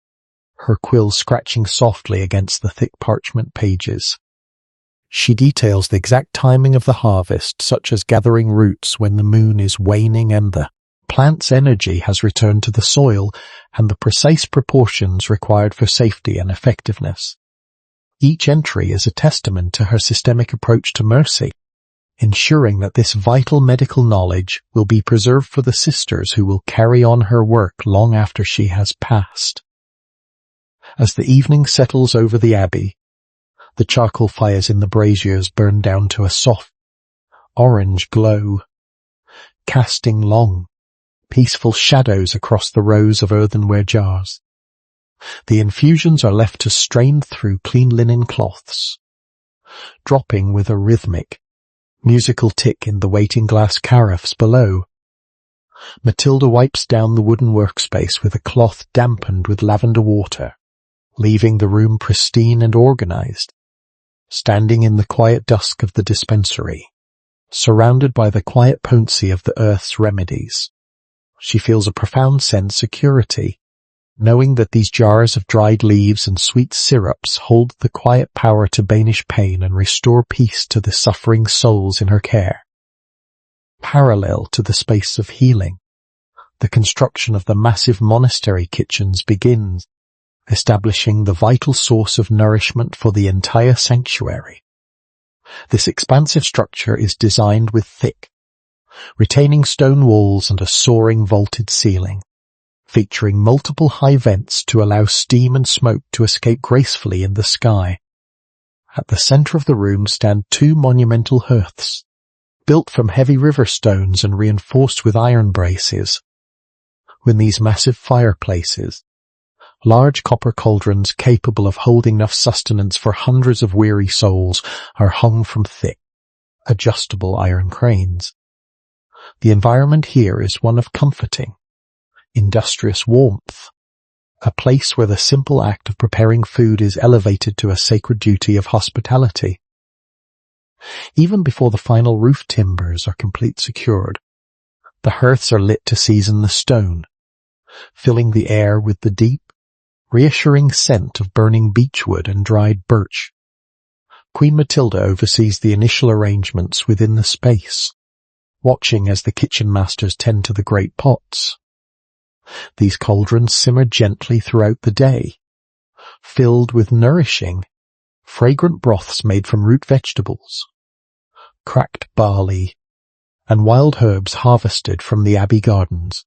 S1: her quill scratching softly against the thick parchment pages. She details the exact timing of the harvest, such as gathering roots when the moon is waning and the plant's energy has returned to the soil, and the precise proportions required for safety and effectiveness. Each entry is a testament to her systemic approach to mercy, ensuring that this vital medical knowledge will be preserved for the sisters who will carry on her work long after she has passed. As the evening settles over the abbey, the charcoal fires in the braziers burn down to a soft, orange glow, casting long, peaceful shadows across the rows of earthenware jars. The infusions are left to strain through clean linen cloths, dropping with a rhythmic, musical tick in the waiting glass carafes below. Matilda wipes down the wooden workspace with a cloth dampened with lavender water, leaving the room pristine and organized. Standing in the quiet dusk of the dispensary, surrounded by the quiet potency of the earth's remedies, she feels a profound sense of security, knowing that these jars of dried leaves and sweet syrups hold the quiet power to banish pain and restore peace to the suffering souls in her care. Parallel to the space of healing, the construction of the massive monastery kitchens begins, establishing the vital source of nourishment for the entire sanctuary. This expansive structure is designed with thick, retaining stone walls and a soaring vaulted ceiling, featuring multiple high vents to allow steam and smoke to escape gracefully in the sky. At the center of the room stand two monumental hearths, built from heavy river stones and reinforced with iron braces. Within these massive fireplaces, large copper cauldrons capable of holding enough sustenance for hundreds of weary souls are hung from thick, adjustable iron cranes. The environment here is one of comforting, industrious warmth, a place where the simple act of preparing food is elevated to a sacred duty of hospitality. Even before the final roof timbers are completely secured, the hearths are lit to season the stone, filling the air with the deep, reassuring scent of burning beechwood and dried birch. Queen Matilda oversees the initial arrangements within the space, watching as the kitchen masters tend to the great pots. These cauldrons simmer gently throughout the day, filled with nourishing, fragrant broths made from root vegetables, cracked barley, and wild herbs harvested from the abbey gardens.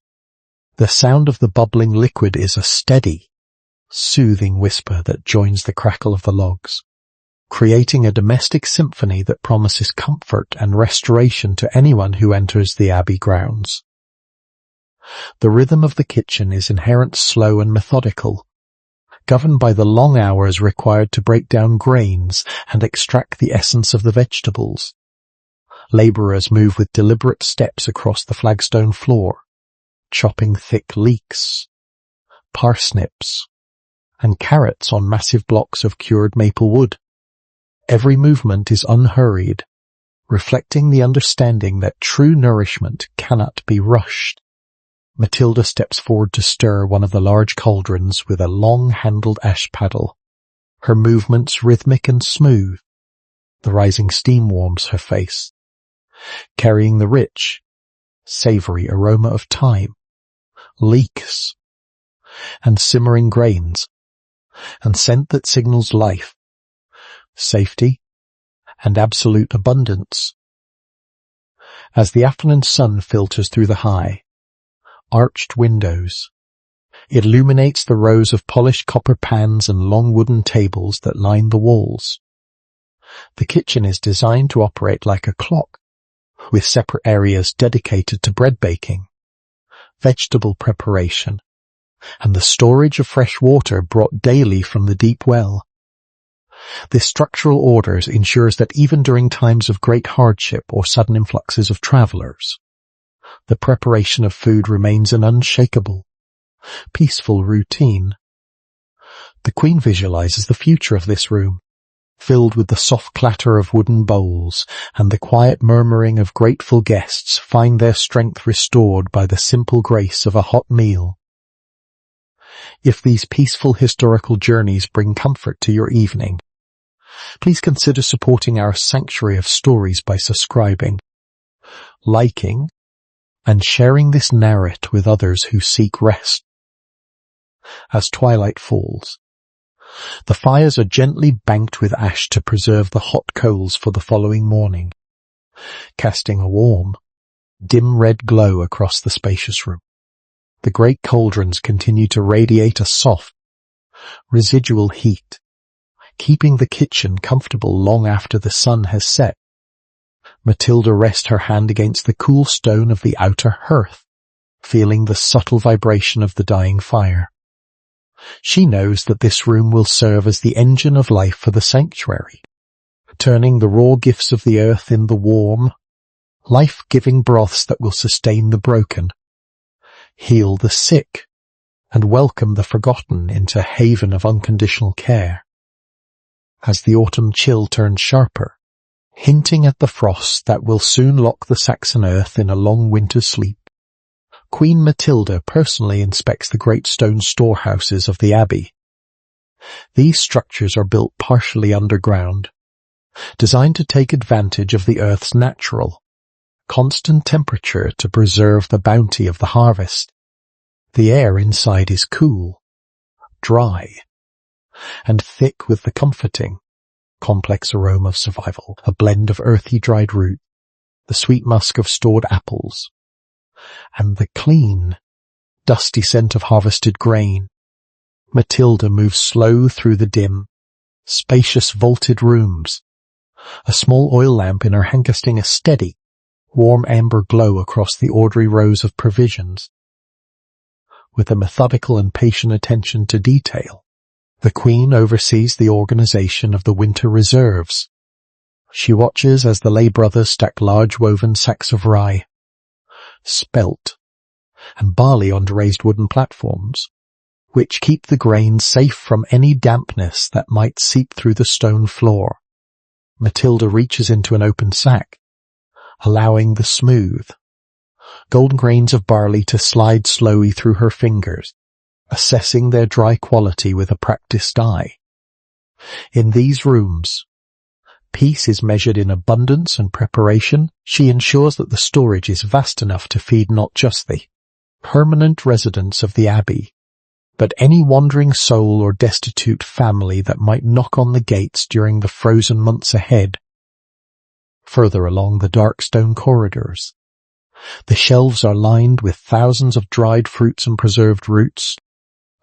S1: The sound of the bubbling liquid is a steady, soothing whisper that joins the crackle of the logs, creating a domestic symphony that promises comfort and restoration to anyone who enters the abbey grounds. The rhythm of the kitchen is inherently slow and methodical, governed by the long hours required to break down grains and extract the essence of the vegetables. Labourers move with deliberate steps across the flagstone floor, chopping thick leeks, parsnips, and carrots on massive blocks of cured maple wood. Every movement is unhurried, reflecting the understanding that true nourishment cannot be rushed. Matilda steps forward to stir one of the large cauldrons with a long-handled ash paddle, her movements rhythmic and smooth. The rising steam warms her face, carrying the rich, savoury aroma of thyme, leeks, and simmering grains, and scent that signals life, safety, and absolute abundance. As the afternoon sun filters through the high, arched windows, it illuminates the rows of polished copper pans and long wooden tables that line the walls. The kitchen is designed to operate like a clock, with separate areas dedicated to bread baking, vegetable preparation, and the storage of fresh water brought daily from the deep well. This structural order ensures that even during times of great hardship or sudden influxes of travellers, the preparation of food remains an unshakable, peaceful routine. The Queen visualizes the future of this room, filled with the soft clatter of wooden bowls and the quiet murmuring of grateful guests find their strength restored by the simple grace of a hot meal. If these peaceful historical journeys bring comfort to your evening, please consider supporting our Sanctuary of Stories by subscribing, liking, and sharing this narrative with others who seek rest. As twilight falls, the fires are gently banked with ash to preserve the hot coals for the following morning, casting a warm, dim red glow across the spacious room. The great cauldrons continue to radiate a soft, residual heat, keeping the kitchen comfortable long after the sun has set. Matilda rests her hand against the cool stone of the outer hearth, feeling the subtle vibration of the dying fire. She knows that this room will serve as the engine of life for the sanctuary, turning the raw gifts of the earth in the warm, life-giving broths that will sustain the broken, heal the sick, and welcome the forgotten into a haven of unconditional care. As the autumn chill turns sharper, hinting at the frost that will soon lock the Saxon earth in a long winter's sleep, Queen Matilda personally inspects the great stone storehouses of the abbey. These structures are built partially underground, designed to take advantage of the earth's natural, constant temperature to preserve the bounty of the harvest. The air inside is cool, dry, and thick with the comforting, complex aroma of survival, a blend of earthy dried root, the sweet musk of stored apples, and the clean, dusty scent of harvested grain. Matilda moves slow through the dim, spacious vaulted rooms, a small oil lamp in her hand casting a steady, warm amber glow across the orderly rows of provisions. With a methodical and patient attention to detail, the Queen oversees the organization of the winter reserves. She watches as the lay brothers stack large woven sacks of rye, spelt, and barley onto raised wooden platforms, which keep the grain safe from any dampness that might seep through the stone floor. Matilda reaches into an open sack, allowing the smooth, golden grains of barley to slide slowly through her fingers, assessing their dry quality with a practiced eye. In these rooms, peace is measured in abundance and preparation. She ensures that the storage is vast enough to feed not just the permanent residents of the abbey, but any wandering soul or destitute family that might knock on the gates during the frozen months ahead. Further along the dark stone corridors, the shelves are lined with thousands of dried fruits and preserved roots,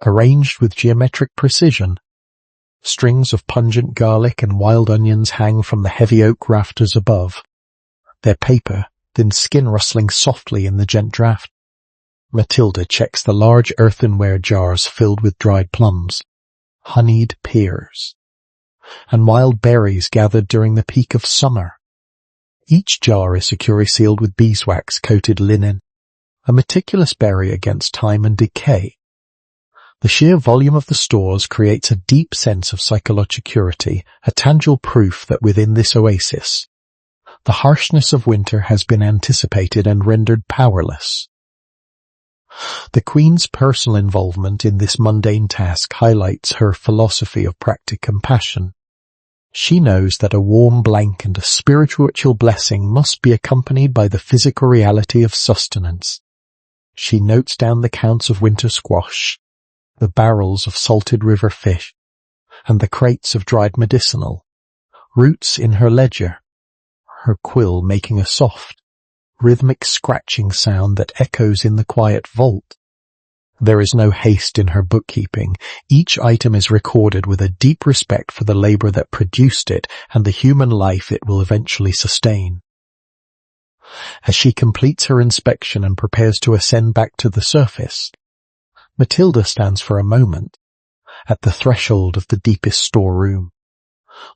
S1: arranged with geometric precision. Strings of pungent garlic and wild onions hang from the heavy oak rafters above, their paper, thin skin rustling softly in the gent draught. Matilda checks the large earthenware jars filled with dried plums, honeyed pears, and wild berries gathered during the peak of summer. Each jar is securely sealed with beeswax-coated linen, a meticulous barrier against time and decay. The sheer volume of the stores creates a deep sense of psychological security, a tangible proof that within this oasis, the harshness of winter has been anticipated and rendered powerless. The Queen's personal involvement in this mundane task highlights her philosophy of practical compassion. She knows that a warm blanket and a spiritual blessing must be accompanied by the physical reality of sustenance. She notes down the counts of winter squash, the barrels of salted river fish, and the crates of dried medicinal roots in her ledger, her quill making a soft, rhythmic scratching sound that echoes in the quiet vault. There is no haste in her bookkeeping. Each item is recorded with a deep respect for the labor that produced it and the human life it will eventually sustain. As she completes her inspection and prepares to ascend back to the surface, Matilda stands for a moment at the threshold of the deepest storeroom,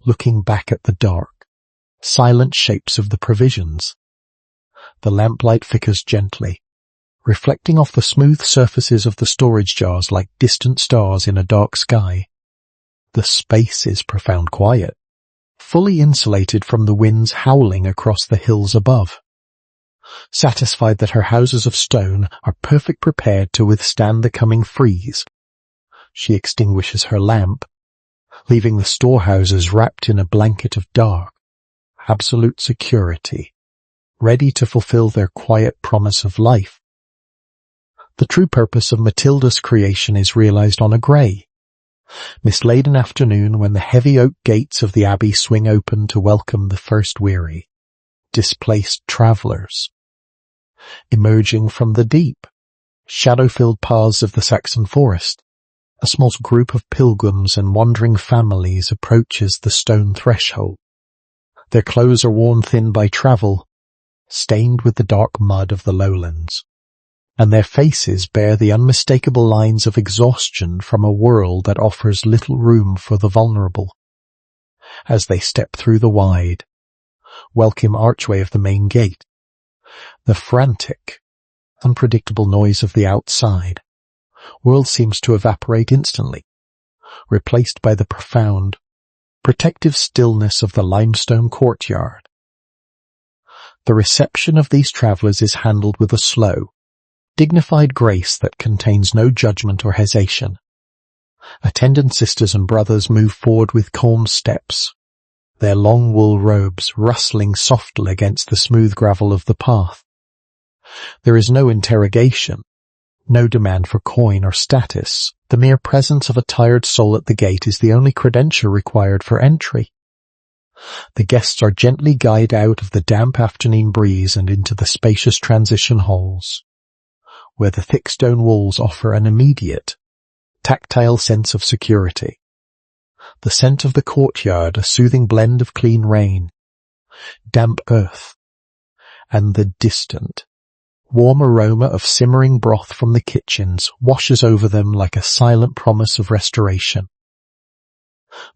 S1: looking back at the dark, silent shapes of the provisions. The lamplight flickers gently, reflecting off the smooth surfaces of the storage jars like distant stars in a dark sky. The space is profound quiet, fully insulated from the winds howling across the hills above. Satisfied that her houses of stone are perfectly prepared to withstand the coming freeze, she extinguishes her lamp, leaving the storehouses wrapped in a blanket of dark, absolute security, ready to fulfill their quiet promise of life. The true purpose of Matilda's creation is realized on a grey, mist-laden afternoon when the heavy oak gates of the abbey swing open to welcome the first weary, displaced travellers. Emerging from the deep, shadow-filled paths of the Saxon forest, a small group of pilgrims and wandering families approaches the stone threshold. Their clothes are worn thin by travel, stained with the dark mud of the lowlands. and their faces bear the unmistakable lines of exhaustion from a world that offers little room for the vulnerable. As they step through the wide, welcome archway of the main gate, the frantic, unpredictable noise of the outside world seems to evaporate instantly, replaced by the profound, protective stillness of the limestone courtyard. The reception of these travellers is handled with a slow, dignified grace that contains no judgment or hesitation. Attendant sisters and brothers move forward with calm steps, their long wool robes rustling softly against the smooth gravel of the path. There is no interrogation, no demand for coin or status. The mere presence of a tired soul at the gate is the only credential required for entry. The guests are gently guided out of the damp afternoon breeze and into the spacious transition halls, where the thick stone walls offer an immediate, tactile sense of security. The scent of the courtyard, a soothing blend of clean rain, damp earth, and the distant, warm aroma of simmering broth from the kitchens washes over them like a silent promise of restoration.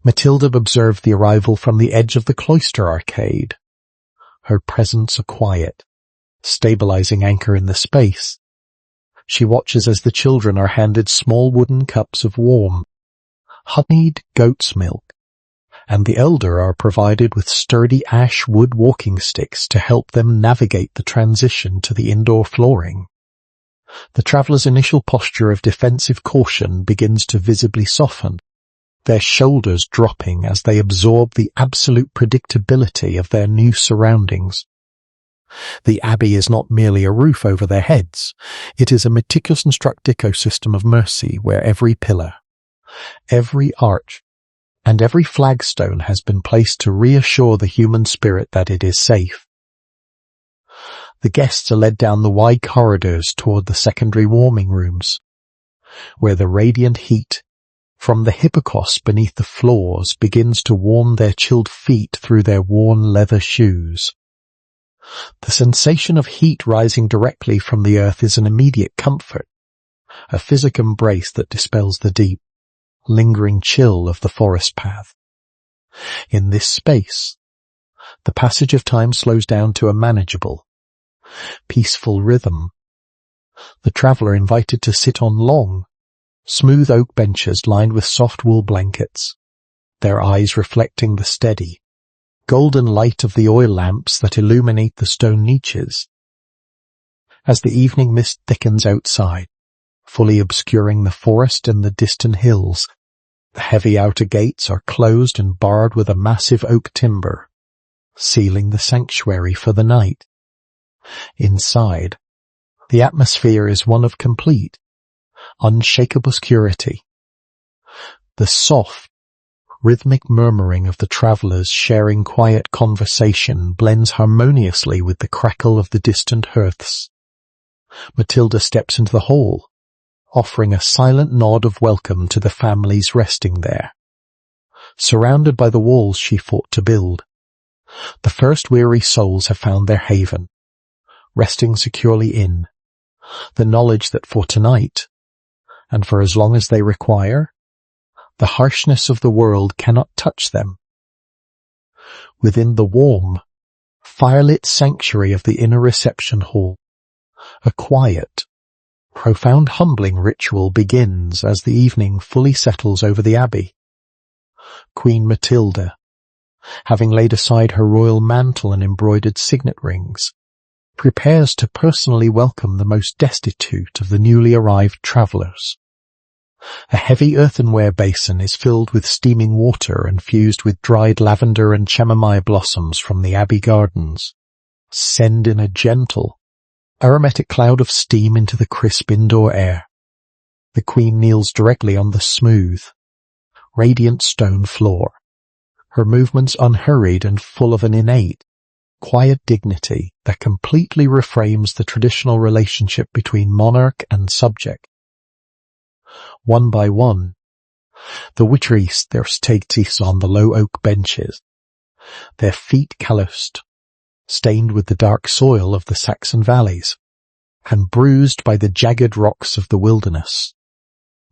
S1: Matilda observed the arrival from the edge of the cloister arcade, her presence a quiet, stabilizing anchor in the space. She watches as the children are handed small wooden cups of warm, honeyed goat's milk, and the elder are provided with sturdy ash wood walking sticks to help them navigate the transition to the indoor flooring. The traveller's initial posture of defensive caution begins to visibly soften, their shoulders dropping as they absorb the absolute predictability of their new surroundings. The abbey is not merely a roof over their heads, it is a meticulously constructed ecosystem of mercy where every pillar, every arch, and every flagstone has been placed to reassure the human spirit that it is safe. The guests are led down the wide corridors toward the secondary warming rooms, where the radiant heat from the hypocauste beneath the floors begins to warm their chilled feet through their worn leather shoes. The sensation of heat rising directly from the earth is an immediate comfort, a physical embrace that dispels the deep, lingering chill of the forest path. In this space, the passage of time slows down to a manageable, peaceful rhythm. The traveller invited to sit on long, smooth oak benches lined with soft wool blankets, their eyes reflecting the steady, golden light of the oil lamps that illuminate the stone niches. As the evening mist thickens outside, fully obscuring the forest and the distant hills, the heavy outer gates are closed and barred with a massive oak timber, sealing the sanctuary for the night. Inside, the atmosphere is one of complete, unshakable security. The soft, rhythmic murmuring of the travellers sharing quiet conversation blends harmoniously with the crackle of the distant hearths. Matilda steps into the hall, offering a silent nod of welcome to the families resting there. Surrounded by the walls she fought to build, the first weary souls have found their haven, resting securely in the knowledge that for tonight, and for as long as they require, the harshness of the world cannot touch them. Within the warm, firelit sanctuary of the inner reception hall, a quiet, profound humbling ritual begins as the evening fully settles over the abbey. Queen Matilda, having laid aside her royal mantle and embroidered signet rings, prepares to personally welcome the most destitute of the newly arrived travellers. A heavy earthenware basin is filled with steaming water infused with dried lavender and chamomile blossoms from the abbey gardens, send in a gentle, aromatic cloud of steam into the crisp indoor air. The Queen kneels directly on the smooth, radiant stone floor, her movements unhurried and full of an innate, quiet dignity that completely reframes the traditional relationship between monarch and subject. One by one, the witcheries their takes on the low oak benches, their feet calloused, stained with the dark soil of the Saxon valleys. and bruised by the jagged rocks of the wilderness.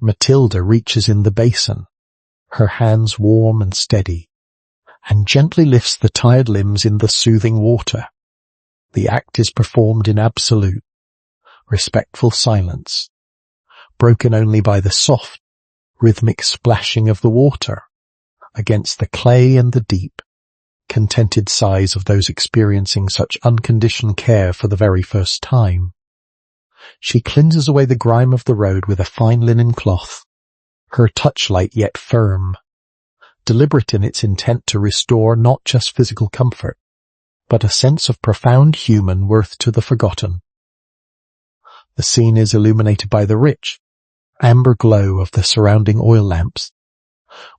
S1: Matilda reaches in the basin, her hands warm and steady, and gently lifts the tired limbs in the soothing water. The act is performed in absolute, respectful silence, broken only by the soft, rhythmic splashing of the water against the clay and the deep, contented sighs of those experiencing such unconditioned care for the very first time. She cleanses away the grime of the road with a fine linen cloth, her touch light yet firm, deliberate in its intent to restore not just physical comfort, but a sense of profound human worth to the forgotten. The scene is illuminated by the rich, amber glow of the surrounding oil lamps,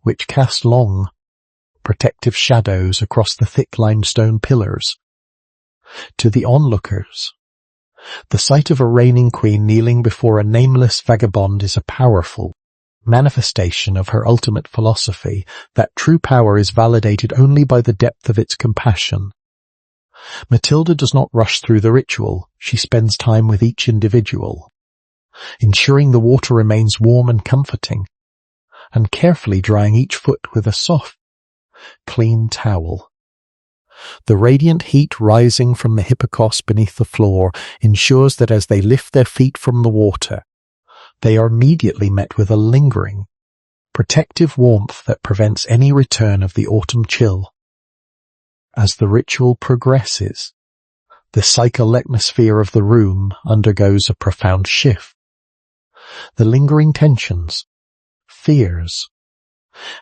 S1: which cast long, protective shadows across the thick limestone pillars. To the onlookers, the sight of a reigning queen kneeling before a nameless vagabond is a powerful manifestation of her ultimate philosophy that true power is validated only by the depth of its compassion. Matilda does not rush through the ritual. She spends time with each individual, ensuring the water remains warm and comforting, and carefully drying each foot with a soft, clean towel. The radiant heat rising from the hypocauste beneath the floor ensures that as they lift their feet from the water, they are immediately met with a lingering, protective warmth that prevents any return of the autumn chill. As the ritual progresses, the psycholetmosphere of the room undergoes a profound shift. The lingering tensions, fears,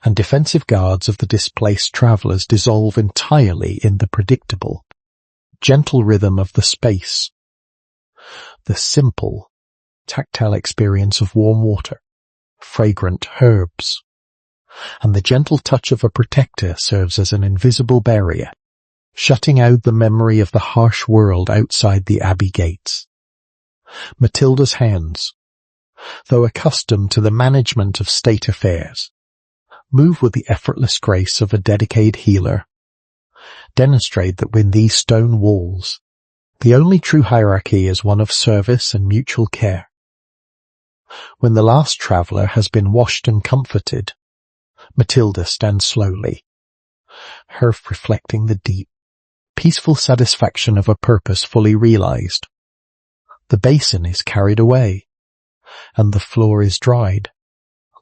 S1: and defensive guards of the displaced travelers dissolve entirely in the predictable, gentle rhythm of the space. The simple, tactile experience of warm water, fragrant herbs, and the gentle touch of a protector serves as an invisible barrier, shutting out the memory of the harsh world outside the abbey gates. Matilda's hands, though accustomed to the management of state affairs, move with the effortless grace of a dedicated healer, demonstrate that within these stone walls, the only true hierarchy is one of service and mutual care. When the last traveller has been washed and comforted, Matilda stands slowly, her reflecting the deep, peaceful satisfaction of a purpose fully realized. The basin is carried away, and the floor is dried,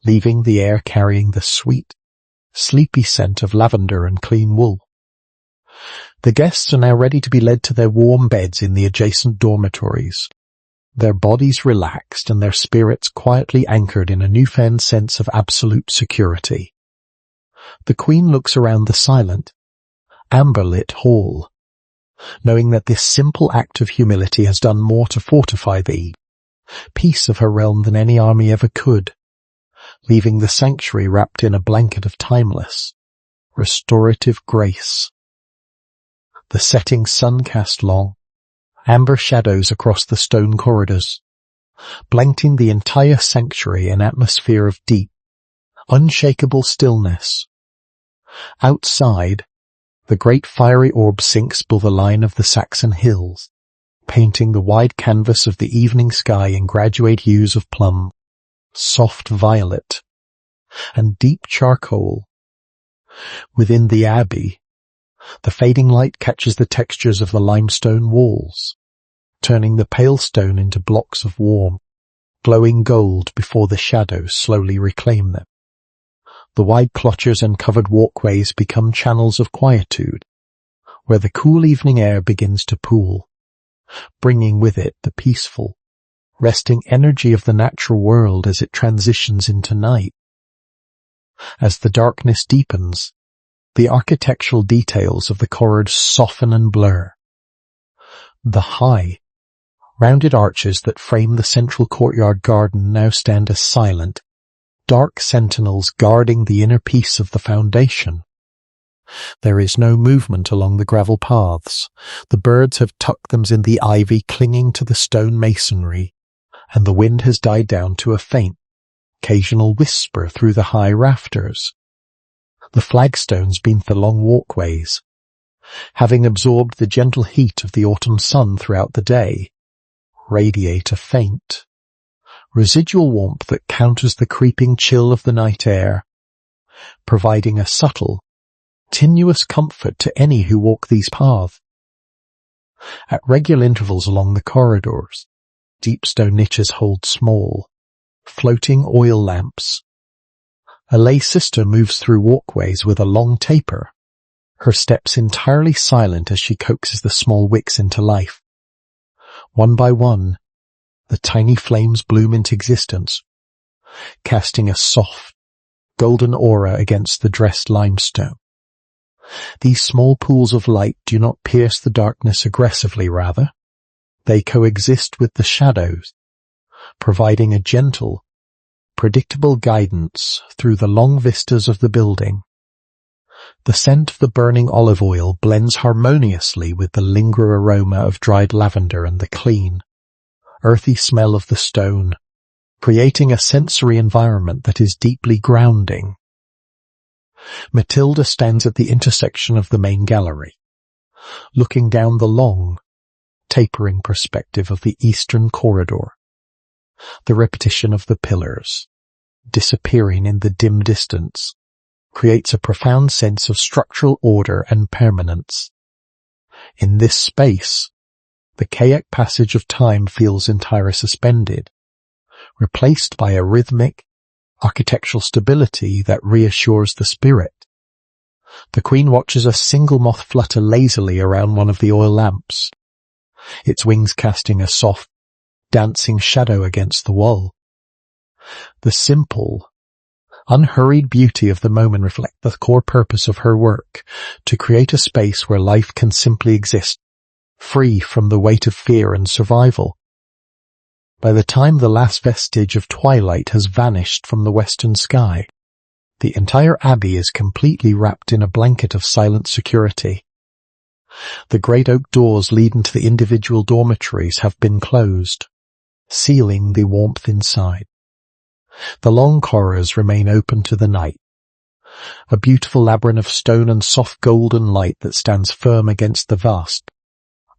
S1: leaving the air carrying the sweet, sleepy scent of lavender and clean wool. The guests are now ready to be led to their warm beds in the adjacent dormitories, their bodies relaxed and their spirits quietly anchored in a newfound sense of absolute security. The Queen looks around the silent, amber-lit hall, knowing that this simple act of humility has done more to fortify the peace of her realm than any army ever could, leaving the sanctuary wrapped in a blanket of timeless, restorative grace. The setting sun cast long, amber shadows across the stone corridors, blanketing the entire sanctuary in an atmosphere of deep, unshakable stillness. Outside, the great fiery orb sinks below the line of the Saxon hills, painting the wide canvas of the evening sky in graduate hues of plum, soft violet, and deep charcoal. Within the abbey, the fading light catches the textures of the limestone walls, turning the pale stone into blocks of warm, glowing gold before the shadows slowly reclaim them. The wide cloisters and covered walkways become channels of quietude, where the cool evening air begins to pool, bringing with it the peaceful, resting energy of the natural world as it transitions into night. As the darkness deepens, the architectural details of the corridors soften and blur. The high, rounded arches that frame the central courtyard garden now stand as silent, dark sentinels guarding the inner peace of the foundation. There is no movement along the gravel paths. The birds have tucked them in the ivy clinging to the stone masonry, and the wind has died down to a faint, occasional whisper through the high rafters. The flagstones beneath the long walkways, having absorbed the gentle heat of the autumn sun throughout the day, radiate a faint, residual warmth that counters the creeping chill of the night air, providing a subtle, tenuous comfort to any who walk these paths. At regular intervals along the corridors, deep stone niches hold small, floating oil lamps. A lay sister moves through walkways with a long taper, her steps entirely silent as she coaxes the small wicks into life. One by one, the tiny flames bloom into existence, casting a soft, golden aura against the dressed limestone. These small pools of light do not pierce the darkness aggressively, rather. They coexist with the shadows, providing a gentle, predictable guidance through the long vistas of the building. The scent of the burning olive oil blends harmoniously with the lingering aroma of dried lavender and the clean, earthy smell of the stone, creating a sensory environment that is deeply grounding. Matilda stands at the intersection of the main gallery, looking down the long, tapering perspective of the eastern corridor. The repetition of the pillars, disappearing in the dim distance, creates a profound sense of structural order and permanence. In this space, the chaotic passage of time feels entirely suspended, replaced by a rhythmic, architectural stability that reassures the spirit. The Queen watches a single moth flutter lazily around one of the oil lamps, its wings casting a soft, dancing shadow against the wall. The simple, unhurried beauty of the moment reflects the core purpose of her work, to create a space where life can simply exist, free from the weight of fear and survival. By the time the last vestige of twilight has vanished from the western sky, the entire abbey is completely wrapped in a blanket of silent security. The great oak doors leading to the individual dormitories have been closed, sealing the warmth inside. The long corridors remain open to the night, a beautiful labyrinth of stone and soft golden light that stands firm against the vast,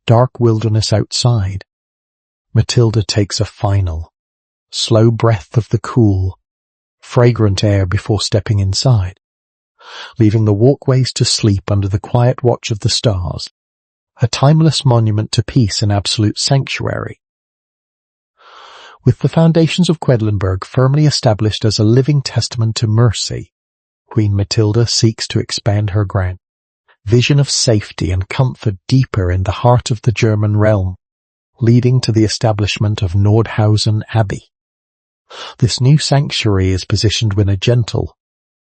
S1: dark wilderness outside. Matilda takes a final, slow breath of the cool, fragrant air before stepping inside, leaving the walkways to sleep under the quiet watch of the stars, a timeless monument to peace and absolute sanctuary. With the foundations of Quedlinburg firmly established as a living testament to mercy, Queen Matilda seeks to expand her grand vision of safety and comfort deeper in the heart of the German realm, leading to the establishment of Nordhausen Abbey. This new sanctuary is positioned within a gentle,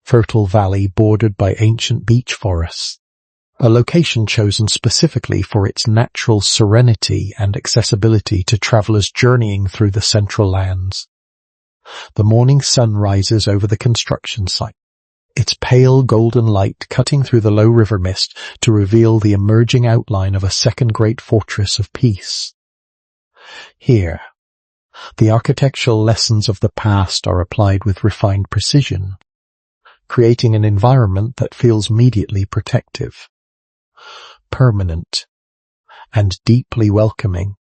S1: fertile valley bordered by ancient beech forests, a location chosen specifically for its natural serenity and accessibility to travelers journeying through the central lands. The morning sun rises over the construction site, its pale golden light cutting through the low river mist to reveal the emerging outline of a second great fortress of peace. Here, the architectural lessons of the past are applied with refined precision, creating an environment that feels immediately protective, permanent, and deeply welcoming.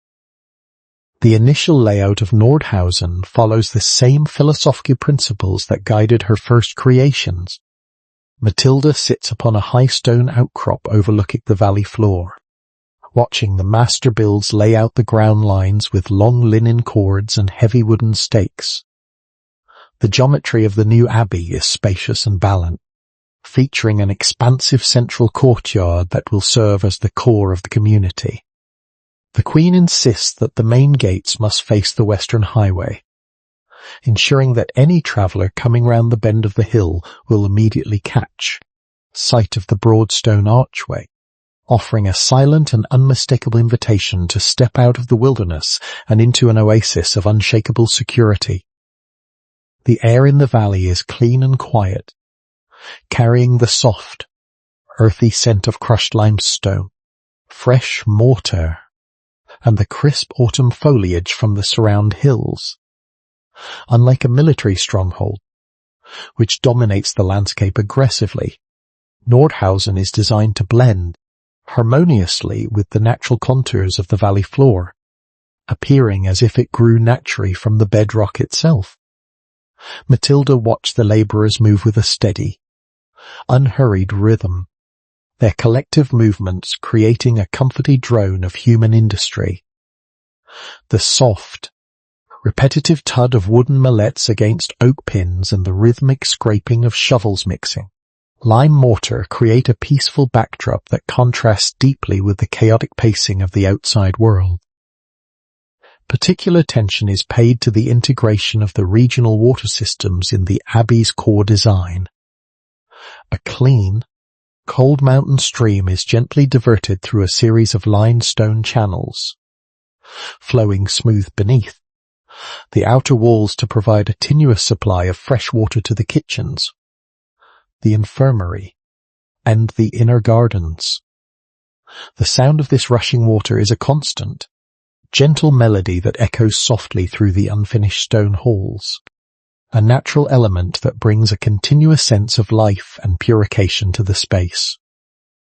S1: The initial layout of Nordhausen follows the same philosophical principles that guided her first creations. Matilda sits upon a high stone outcrop overlooking the valley floor, watching the master builds lay out the ground lines with long linen cords and heavy wooden stakes. The geometry of the new abbey is spacious and balanced, featuring an expansive central courtyard that will serve as the core of the community. The Queen insists that the main gates must face the Western Highway, ensuring that any traveller coming round the bend of the hill will immediately catch sight of the broad stone archway, offering a silent and unmistakable invitation to step out of the wilderness and into an oasis of unshakable security. The air in the valley is clean and quiet, carrying the soft, earthy scent of crushed limestone, fresh mortar, and the crisp autumn foliage from the surround hills. Unlike a military stronghold, which dominates the landscape aggressively, Nordhausen is designed to blend harmoniously with the natural contours of the valley floor, appearing as if it grew naturally from the bedrock itself. Matilda watched the labourers move with a steady, unhurried rhythm, their collective movements creating a comforting drone of human industry. The soft, repetitive thud of wooden mallets against oak pins and the rhythmic scraping of shovels mixing lime mortar create a peaceful backdrop that contrasts deeply with the chaotic pacing of the outside world. Particular attention is paid to the integration of the regional water systems in the Abbey's core design. A clean, cold mountain stream is gently diverted through a series of limestone channels, flowing smooth beneath the outer walls to provide a tenuous supply of fresh water to the kitchens, the infirmary, and the inner gardens. The sound of this rushing water is a constant, gentle melody that echoes softly through the unfinished stone halls, a natural element that brings a continuous sense of life and purification to the space.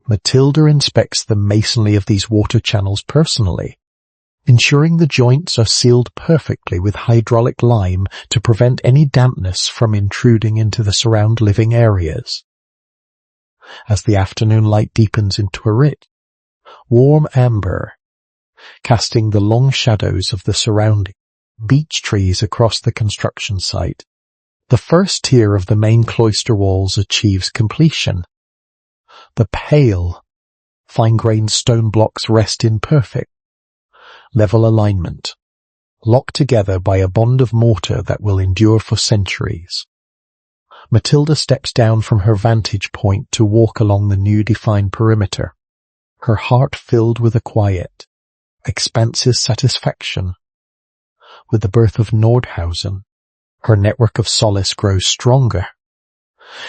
S1: Matilda inspects the masonry of these water channels personally, ensuring the joints are sealed perfectly with hydraulic lime to prevent any dampness from intruding into the surrounding living areas. As the afternoon light deepens into a rich, warm amber, casting the long shadows of the surrounding beech trees across the construction site, the first tier of the main cloister walls achieves completion. The pale, fine-grained stone blocks rest in perfect, level alignment, locked together by a bond of mortar that will endure for centuries. Matilda steps down from her vantage point to walk along the new defined perimeter, her heart filled with a quiet, expansive satisfaction. With the birth of Nordhausen, her network of solace grows stronger,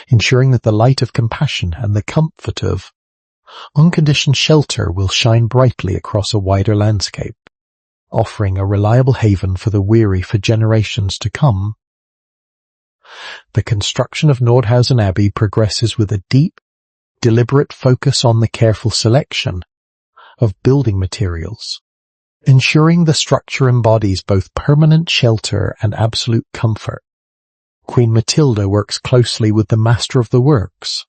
S1: ensuring that the light of compassion and the comfort of unconditioned shelter will shine brightly across a wider landscape, offering a reliable haven for the weary for generations to come. The construction of Nordhausen Abbey progresses with a deep, deliberate focus on the careful selection of building materials, ensuring the structure embodies both permanent shelter and absolute comfort. Queen Matilda works closely with the master of the works,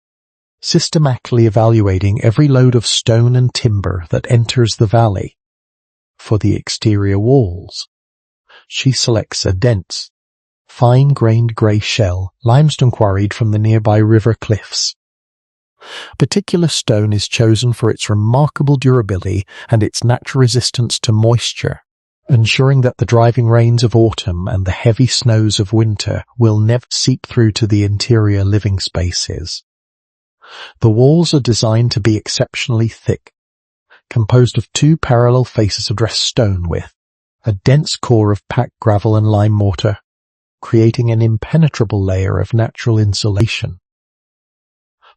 S1: systematically evaluating every load of stone and timber that enters the valley. For the exterior walls, she selects a dense, fine-grained grey shell, limestone quarried from the nearby river cliffs. A particular stone is chosen for its remarkable durability and its natural resistance to moisture, ensuring that the driving rains of autumn and the heavy snows of winter will never seep through to the interior living spaces. The walls are designed to be exceptionally thick, composed of two parallel faces of dressed stone with a dense core of packed gravel and lime mortar, creating an impenetrable layer of natural insulation.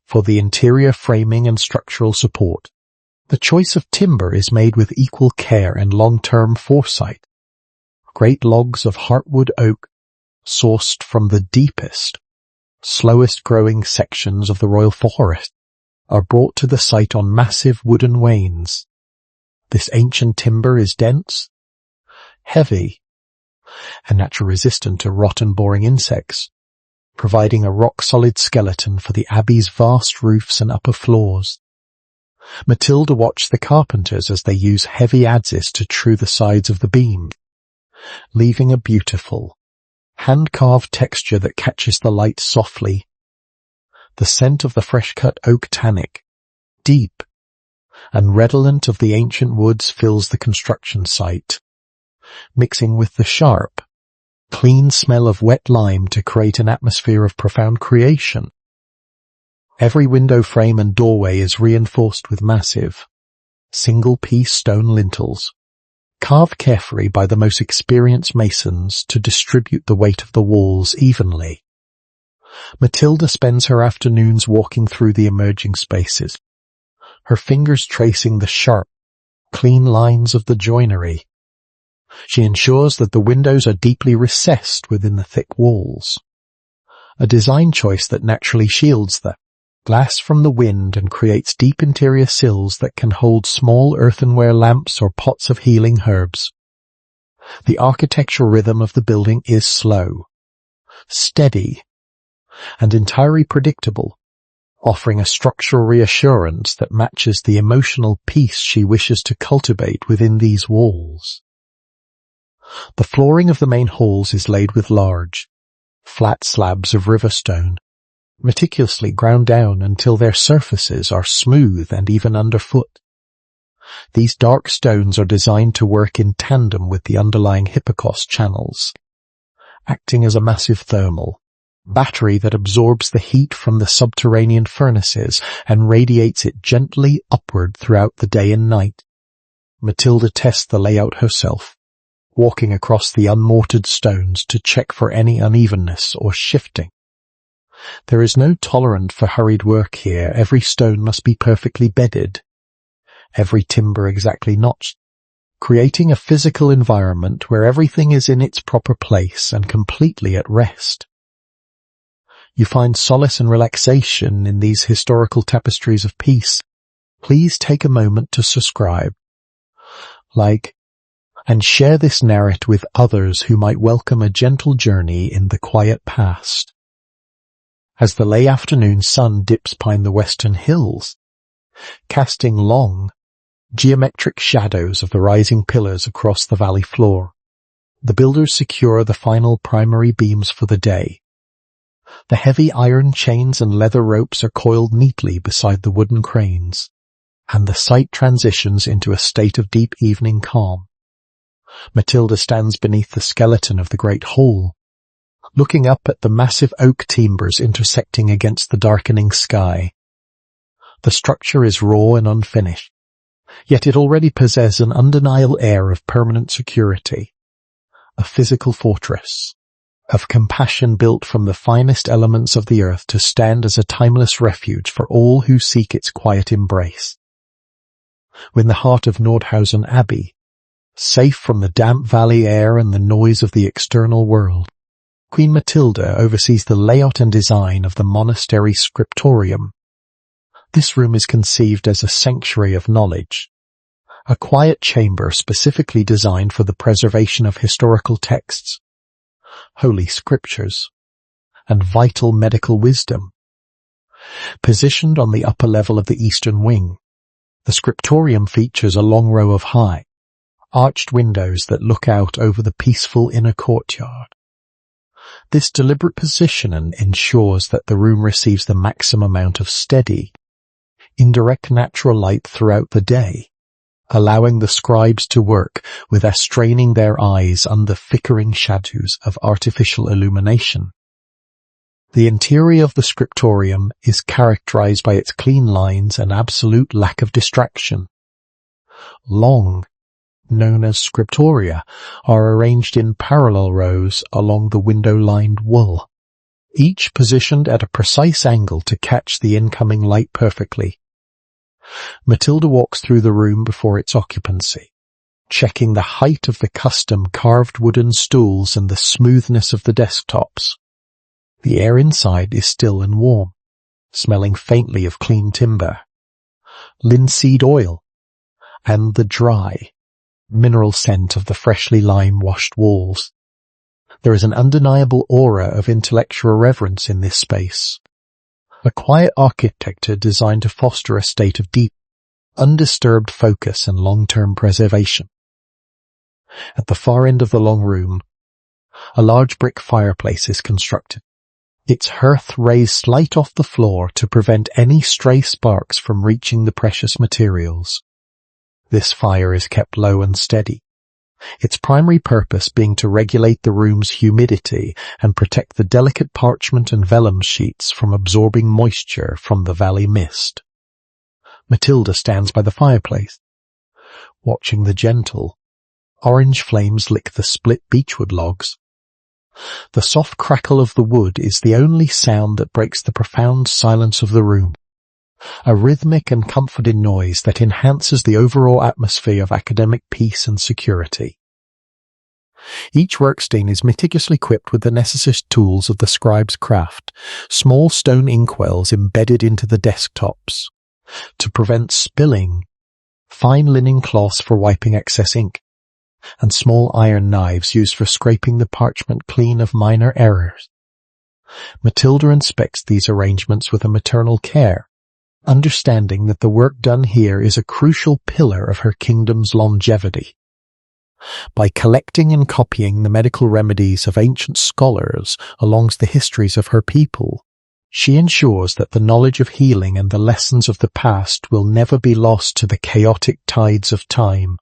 S1: For the interior framing and structural support, the choice of timber is made with equal care and long-term foresight. Great logs of heartwood oak, sourced from the deepest, slowest-growing sections of the royal forest, are brought to the site on massive wooden wains. This ancient timber is dense, heavy, and naturally resistant to rot and boring insects, providing a rock-solid skeleton for the abbey's vast roofs and upper floors. Matilda watched the carpenters as they use heavy adzes to true the sides of the beam, leaving a beautiful, hand-carved texture that catches the light softly. The scent of the fresh-cut oak tannic, deep and redolent of the ancient woods, fills the construction site, mixing with the sharp, clean smell of wet lime to create an atmosphere of profound creation. Every window frame and doorway is reinforced with massive, single-piece stone lintels, carved carefully by the most experienced masons to distribute the weight of the walls evenly. Matilda spends her afternoons walking through the emerging spaces, her fingers tracing the sharp, clean lines of the joinery. She ensures that the windows are deeply recessed within the thick walls, a design choice that naturally shields the glass from the wind and creates deep interior sills that can hold small earthenware lamps or pots of healing herbs. The architectural rhythm of the building is slow, steady, and entirely predictable, offering a structural reassurance that matches the emotional peace she wishes to cultivate within these walls. The flooring of the main halls is laid with large, flat slabs of river stone, meticulously ground down until their surfaces are smooth and even underfoot. These dark stones are designed to work in tandem with the underlying hypocaust channels, acting as a massive thermal battery that absorbs the heat from the subterranean furnaces and radiates it gently upward throughout the day and night. Matilda tests the layout herself, walking across the unmortared stones to check for any unevenness or shifting. There is no tolerance for hurried work here. Every stone must be perfectly bedded, every timber exactly notched, creating a physical environment where everything is in its proper place and completely at rest. You find solace and relaxation in these historical tapestries of peace. Please take a moment to subscribe, like, and share this narrative with others who might welcome a gentle journey in the quiet past. As the late afternoon sun dips behind the western hills, casting long, geometric shadows of the rising pillars across the valley floor, the builders secure the final primary beams for the day. The heavy iron chains and leather ropes are coiled neatly beside the wooden cranes, and the site transitions into a state of deep evening calm. Matilda stands beneath the skeleton of the great hall, looking up at the massive oak timbers intersecting against the darkening sky. The structure is raw and unfinished, yet it already possesses an undeniable air of permanent security, a physical fortress of compassion built from the finest elements of the earth to stand as a timeless refuge for all who seek its quiet embrace. In the heart of Nordhausen Abbey, safe from the damp valley air and the noise of the external world, Queen Matilda oversees the layout and design of the monastery scriptorium. This room is conceived as a sanctuary of knowledge, a quiet chamber specifically designed for the preservation of historical texts, holy scriptures, and vital medical wisdom. Positioned on the upper level of the eastern wing, the scriptorium features a long row of high, arched windows that look out over the peaceful inner courtyard. This deliberate positioning ensures that the room receives the maximum amount of steady, indirect natural light throughout the day, allowing the scribes to work without straining their eyes under flickering shadows of artificial illumination. The interior of the scriptorium is characterized by its clean lines and absolute lack of distraction. Long, known as scriptoria, are arranged in parallel rows along the window-lined wall, each positioned at a precise angle to catch the incoming light perfectly. Matilda walks through the room before its occupancy, checking the height of the custom carved wooden stools and the smoothness of the desktops. The air inside is still and warm, smelling faintly of clean timber, linseed oil, and the dry, mineral scent of the freshly lime-washed walls. There is an undeniable aura of intellectual reverence in this space, a quiet architecture designed to foster a state of deep, undisturbed focus and long-term preservation. At the far end of the long room, a large brick fireplace is constructed, its hearth raised slight off the floor to prevent any stray sparks from reaching the precious materials. This fire is kept low and steady, its primary purpose being to regulate the room's humidity and protect the delicate parchment and vellum sheets from absorbing moisture from the valley mist. Matilda stands by the fireplace, watching the gentle, orange flames lick the split beechwood logs. The soft crackle of the wood is the only sound that breaks the profound silence of the room, a rhythmic and comforting noise that enhances the overall atmosphere of academic peace and security. Each workstation is meticulously equipped with the necessary tools of the scribe's craft, small stone inkwells embedded into the desktops, to prevent spilling, fine linen cloths for wiping excess ink, and small iron knives used for scraping the parchment clean of minor errors. Matilda inspects these arrangements with a maternal care, understanding that the work done here is a crucial pillar of her kingdom's longevity. By collecting and copying the medical remedies of ancient scholars along the histories of her people, she ensures that the knowledge of healing and the lessons of the past will never be lost to the chaotic tides of time.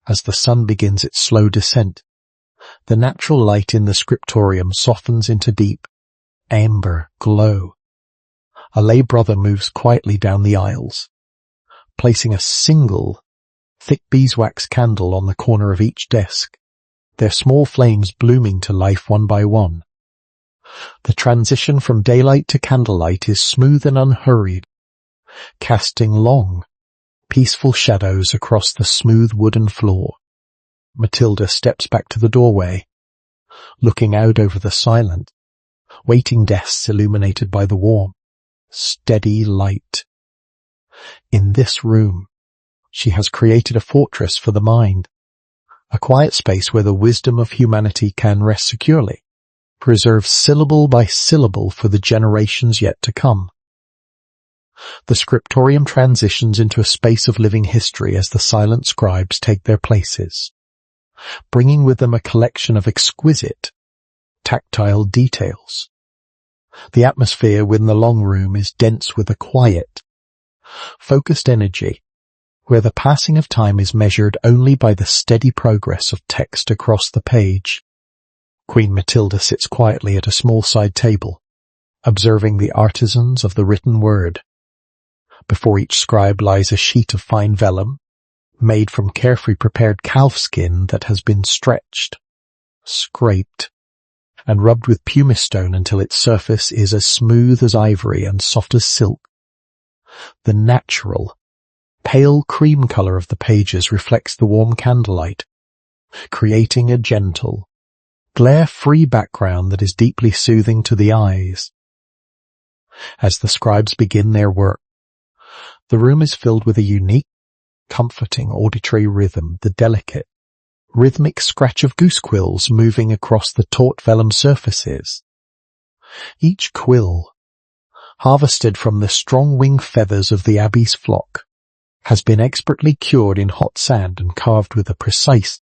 S1: As the sun begins its slow descent, the natural light in the scriptorium softens into deep, amber glow. A lay brother moves quietly down the aisles, placing a single thick beeswax candle on the corner of each desk, their small flames blooming to life one by one. The transition from daylight to candlelight is smooth and unhurried, casting long, peaceful shadows across the smooth wooden floor. Matilda steps back to the doorway, looking out over the silent, waiting desks illuminated by the warm, steady light. In this room, she has created a fortress for the mind, a quiet space where the wisdom of humanity can rest securely, preserved syllable by syllable for the generations yet to come. The scriptorium transitions into a space of living history as the silent scribes take their places, bringing with them a collection of exquisite, tactile details. The atmosphere within the long room is dense with a quiet, focused energy, where the passing of time is measured only by the steady progress of text across the page. Queen Matilda sits quietly at a small side table, observing the artisans of the written word. Before each scribe lies a sheet of fine vellum, made from carefully prepared calf skin that has been stretched, scraped, and rubbed with pumice stone until its surface is as smooth as ivory and soft as silk. The natural, pale cream color of the pages reflects the warm candlelight, creating a gentle, glare-free background that is deeply soothing to the eyes. As the scribes begin their work, the room is filled with a unique, comforting auditory rhythm, the delicate, rhythmic scratch of goose quills moving across the taut vellum surfaces. Each quill, harvested from the strong wing feathers of the abbey's flock, has been expertly cured in hot sand and carved with a precise,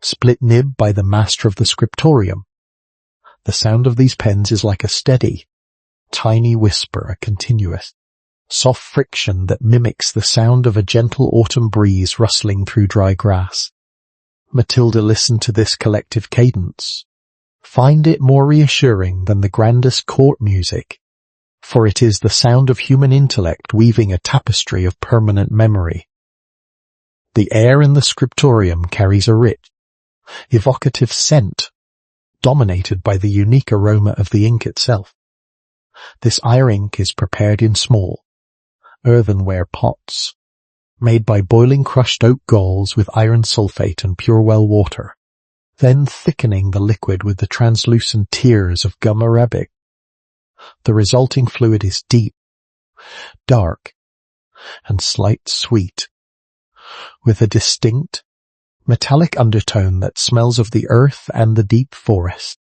S1: split nib by the master of the scriptorium. The sound of these pens is like a steady, tiny whisper, a continuous, soft friction that mimics the sound of a gentle autumn breeze rustling through dry grass. Matilda listened to this collective cadence. Find it more reassuring than the grandest court music, for it is the sound of human intellect weaving a tapestry of permanent memory. The air in the scriptorium carries a rich, evocative scent, dominated by the unique aroma of the ink itself. This ire ink is prepared in small, earthenware pots, made by boiling crushed oak galls with iron sulfate and pure well water, then thickening the liquid with the translucent tears of gum arabic. The resulting fluid is deep, dark, and slight sweet, with a distinct, metallic undertone that smells of the earth and the deep forest.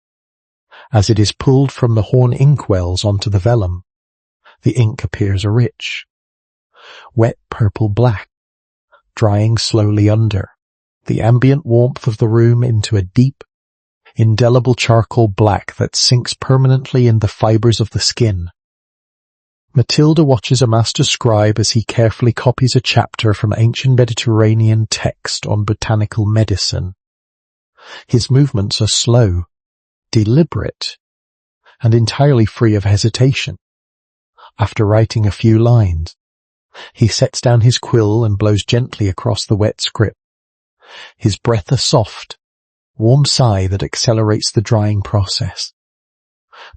S1: As it is pulled from the horn inkwells onto the vellum, the ink appears a rich, wet purple-black, drying slowly under the ambient warmth of the room into a deep, indelible charcoal black that sinks permanently in the fibers of the skin. Matilda watches a master scribe as he carefully copies a chapter from ancient Mediterranean text on botanical medicine. His movements are slow, deliberate, and entirely free of hesitation. After writing a few lines, he sets down his quill and blows gently across the wet script, his breath a soft, warm sigh that accelerates the drying process.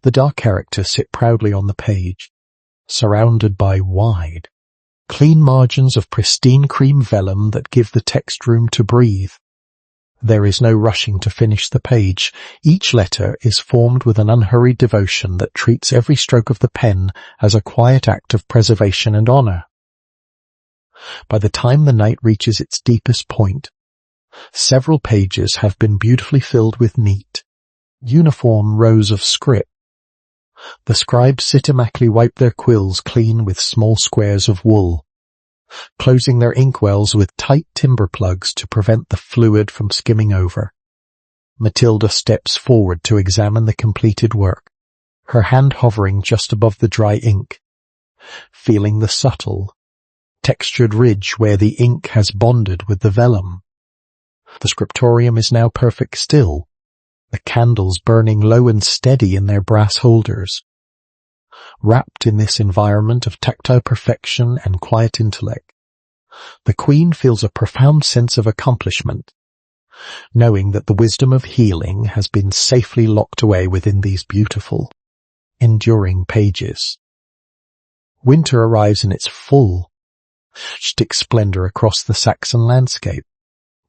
S1: The dark characters sit proudly on the page, surrounded by wide, clean margins of pristine cream vellum that give the text room to breathe. There is no rushing to finish the page. Each letter is formed with an unhurried devotion that treats every stroke of the pen as a quiet act of preservation and honor. By the time the night reaches its deepest point, Several pages have been beautifully filled with neat, uniform rows of script. The scribes systematically wipe their quills clean with small squares of wool, closing their inkwells with tight timber plugs to prevent the fluid from skimming over. Matilda steps forward to examine the completed work, her hand hovering just above the dry ink, feeling the subtle, textured ridge where the ink has bonded with the vellum. The scriptorium is now perfect still, the candles burning low and steady in their brass holders. Wrapped in this environment of tactile perfection and quiet intellect, the Queen feels a profound sense of accomplishment, knowing that the wisdom of healing has been safely locked away within these beautiful, enduring pages. Winter arrives in its full, majestic splendor across the Saxon landscape,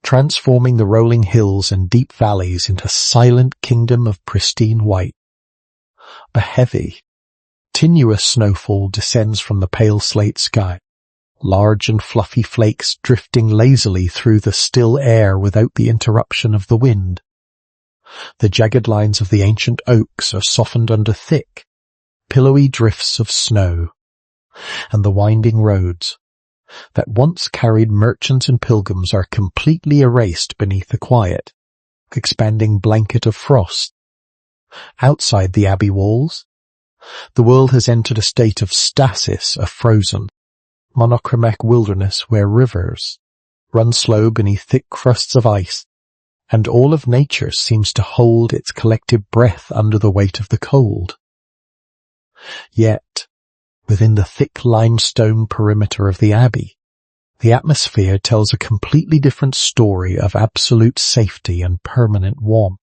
S1: transforming the rolling hills and deep valleys into a silent kingdom of pristine white. A heavy, tenuous snowfall descends from the pale slate sky, large and fluffy flakes drifting lazily through the still air without the interruption of the wind. The jagged lines of the ancient oaks are softened under thick, pillowy drifts of snow, and the winding roads that once carried merchants and pilgrims are completely erased beneath the quiet, expanding blanket of frost. Outside the abbey walls, the world has entered a state of stasis, a frozen, monochromatic wilderness where rivers run slow beneath thick crusts of ice, and all of nature seems to hold its collective breath under the weight of the cold. Yet, within the thick limestone perimeter of the abbey, the atmosphere tells a completely different story of absolute safety and permanent warmth.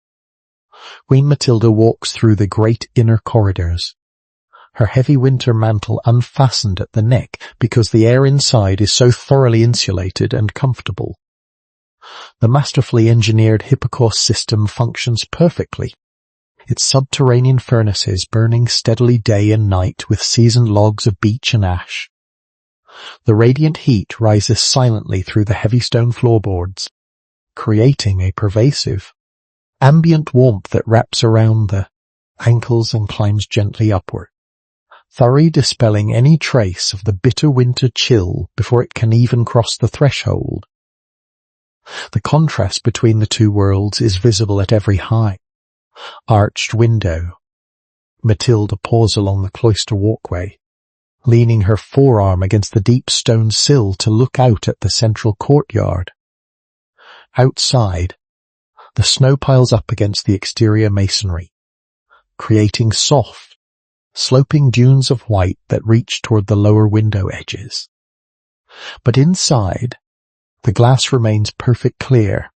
S1: Queen Matilda walks through the great inner corridors, her heavy winter mantle unfastened at the neck because the air inside is so thoroughly insulated and comfortable. The masterfully engineered Hipparcos system functions perfectly, its subterranean furnaces burning steadily day and night with seasoned logs of beech and ash. The radiant heat rises silently through the heavy stone floorboards, creating a pervasive, ambient warmth that wraps around the ankles and climbs gently upward, thoroughly dispelling any trace of the bitter winter chill before it can even cross the threshold. The contrast between the two worlds is visible at every high, arched window. Matilda paused along the cloister walkway, leaning her forearm against the deep stone sill to look out at the central courtyard. Outside, the snow piles up against the exterior masonry, creating soft, sloping dunes of white that reach toward the lower window edges. But inside, the glass remains perfect clear,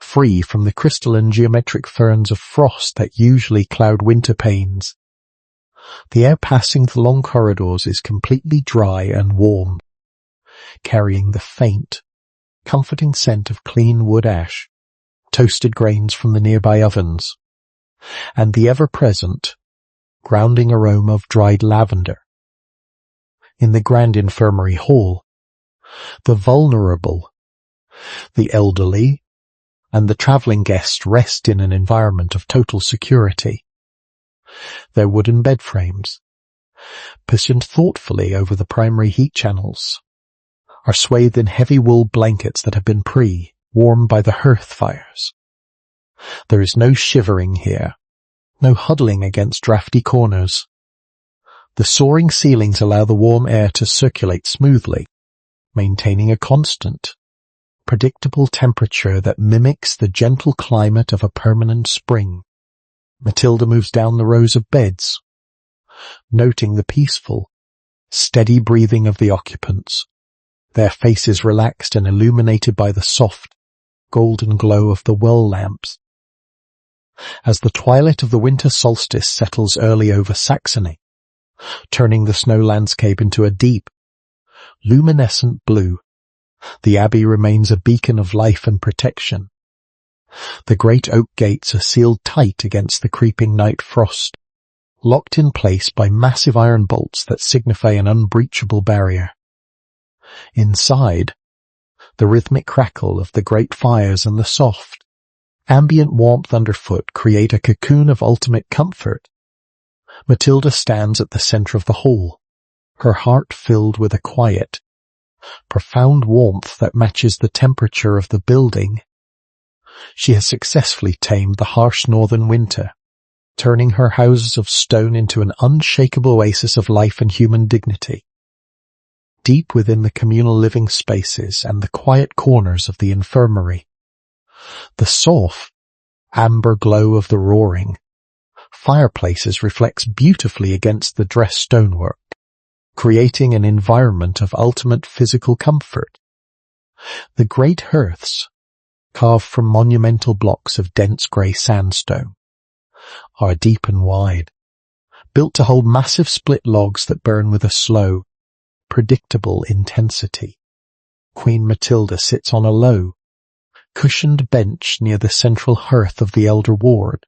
S1: free from the crystalline geometric ferns of frost that usually cloud winter panes. The air passing the long corridors is completely dry and warm, carrying the faint, comforting scent of clean wood ash, toasted grains from the nearby ovens, and the ever-present, grounding aroma of dried lavender. In the grand infirmary hall, the vulnerable, the elderly, and the travelling guests rest in an environment of total security. Their wooden bed frames, positioned thoughtfully over the primary heat channels, are swathed in heavy wool blankets that have been warmed by the hearth fires. There is no shivering here, no huddling against drafty corners. The soaring ceilings allow the warm air to circulate smoothly, maintaining a constant, predictable temperature that mimics the gentle climate of a permanent spring. Matilda moves down the rows of beds, noting the peaceful, steady breathing of the occupants, their faces relaxed and illuminated by the soft, golden glow of the well lamps. As the twilight of the winter solstice settles early over Saxony, turning the snow landscape into a deep, luminescent blue, the abbey remains a beacon of life and protection. The great oak gates are sealed tight against the creeping night frost, locked in place by massive iron bolts that signify an unbreachable barrier. Inside, the rhythmic crackle of the great fires and the soft, ambient warmth underfoot create a cocoon of ultimate comfort. Matilda stands at the center of the hall, her heart filled with a quiet, profound warmth that matches the temperature of the building. She has successfully tamed the harsh northern winter, turning her houses of stone into an unshakable oasis of life and human dignity. Deep within the communal living spaces and the quiet corners of the infirmary, the soft, amber glow of the roaring fireplaces reflects beautifully against the dressed stonework, creating an environment of ultimate physical comfort. The great hearths, carved from monumental blocks of dense grey sandstone, are deep and wide, built to hold massive split logs that burn with a slow, predictable intensity. Queen Matilda sits on a low, cushioned bench near the central hearth of the elder ward,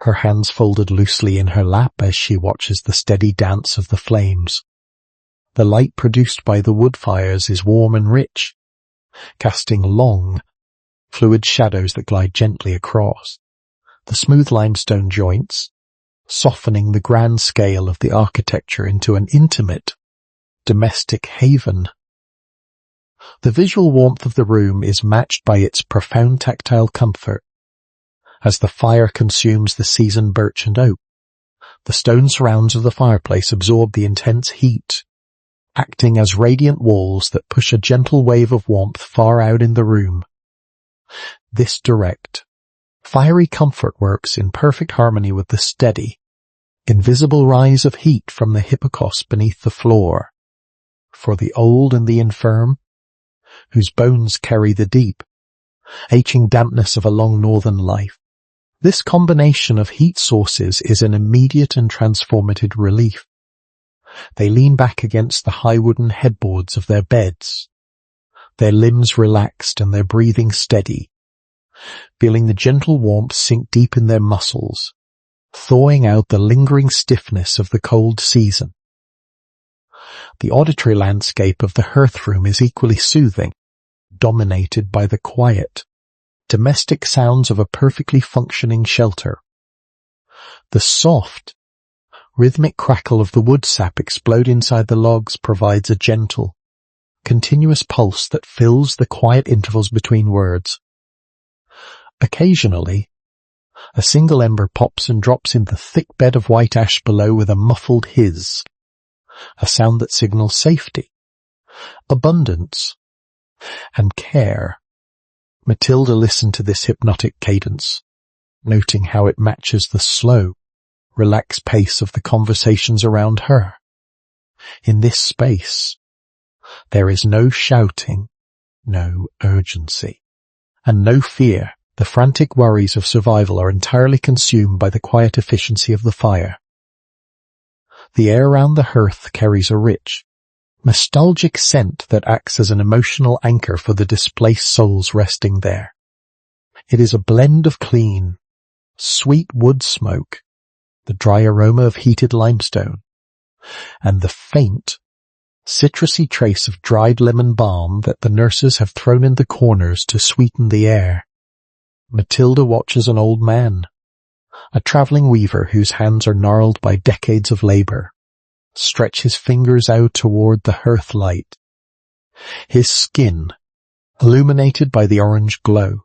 S1: her hands folded loosely in her lap as she watches the steady dance of the flames. The light produced by the wood fires is warm and rich, casting long, fluid shadows that glide gently across the smooth limestone joints, softening the grand scale of the architecture into an intimate, domestic haven. The visual warmth of the room is matched by its profound tactile comfort. As the fire consumes the seasoned birch and oak, the stone surrounds of the fireplace absorb the intense heat, acting as radiant walls that push a gentle wave of warmth far out in the room. This direct, fiery comfort works in perfect harmony with the steady, invisible rise of heat from the hypocauste beneath the floor. For the old and the infirm, whose bones carry the deep, aching dampness of a long northern life, this combination of heat sources is an immediate and transformative relief. They lean back against the high wooden headboards of their beds, their limbs relaxed and their breathing steady, feeling the gentle warmth sink deep in their muscles, thawing out the lingering stiffness of the cold season. The auditory landscape of the hearth room is equally soothing, dominated by the quiet, domestic sounds of a perfectly functioning shelter. The soft, rhythmic crackle of the wood sap explode inside the logs provides a gentle, continuous pulse that fills the quiet intervals between words. Occasionally, a single ember pops and drops in the thick bed of white ash below with a muffled hiss, a sound that signals safety, abundance, and care. Matilda listened to this hypnotic cadence, noting how it matches the slow, relaxed pace of the conversations around her. In this space, there is no shouting, no urgency, and no fear. The frantic worries of survival are entirely consumed by the quiet efficiency of the fire. The air around the hearth carries a rich, nostalgic scent that acts as an emotional anchor for the displaced souls resting there. It is a blend of clean, sweet wood smoke, the dry aroma of heated limestone, and the faint, citrusy trace of dried lemon balm that the nurses have thrown in the corners to sweeten the air. Matilda watches an old man, a travelling weaver whose hands are gnarled by decades of labour, stretch his fingers out toward the hearth light. His skin, illuminated by the orange glow,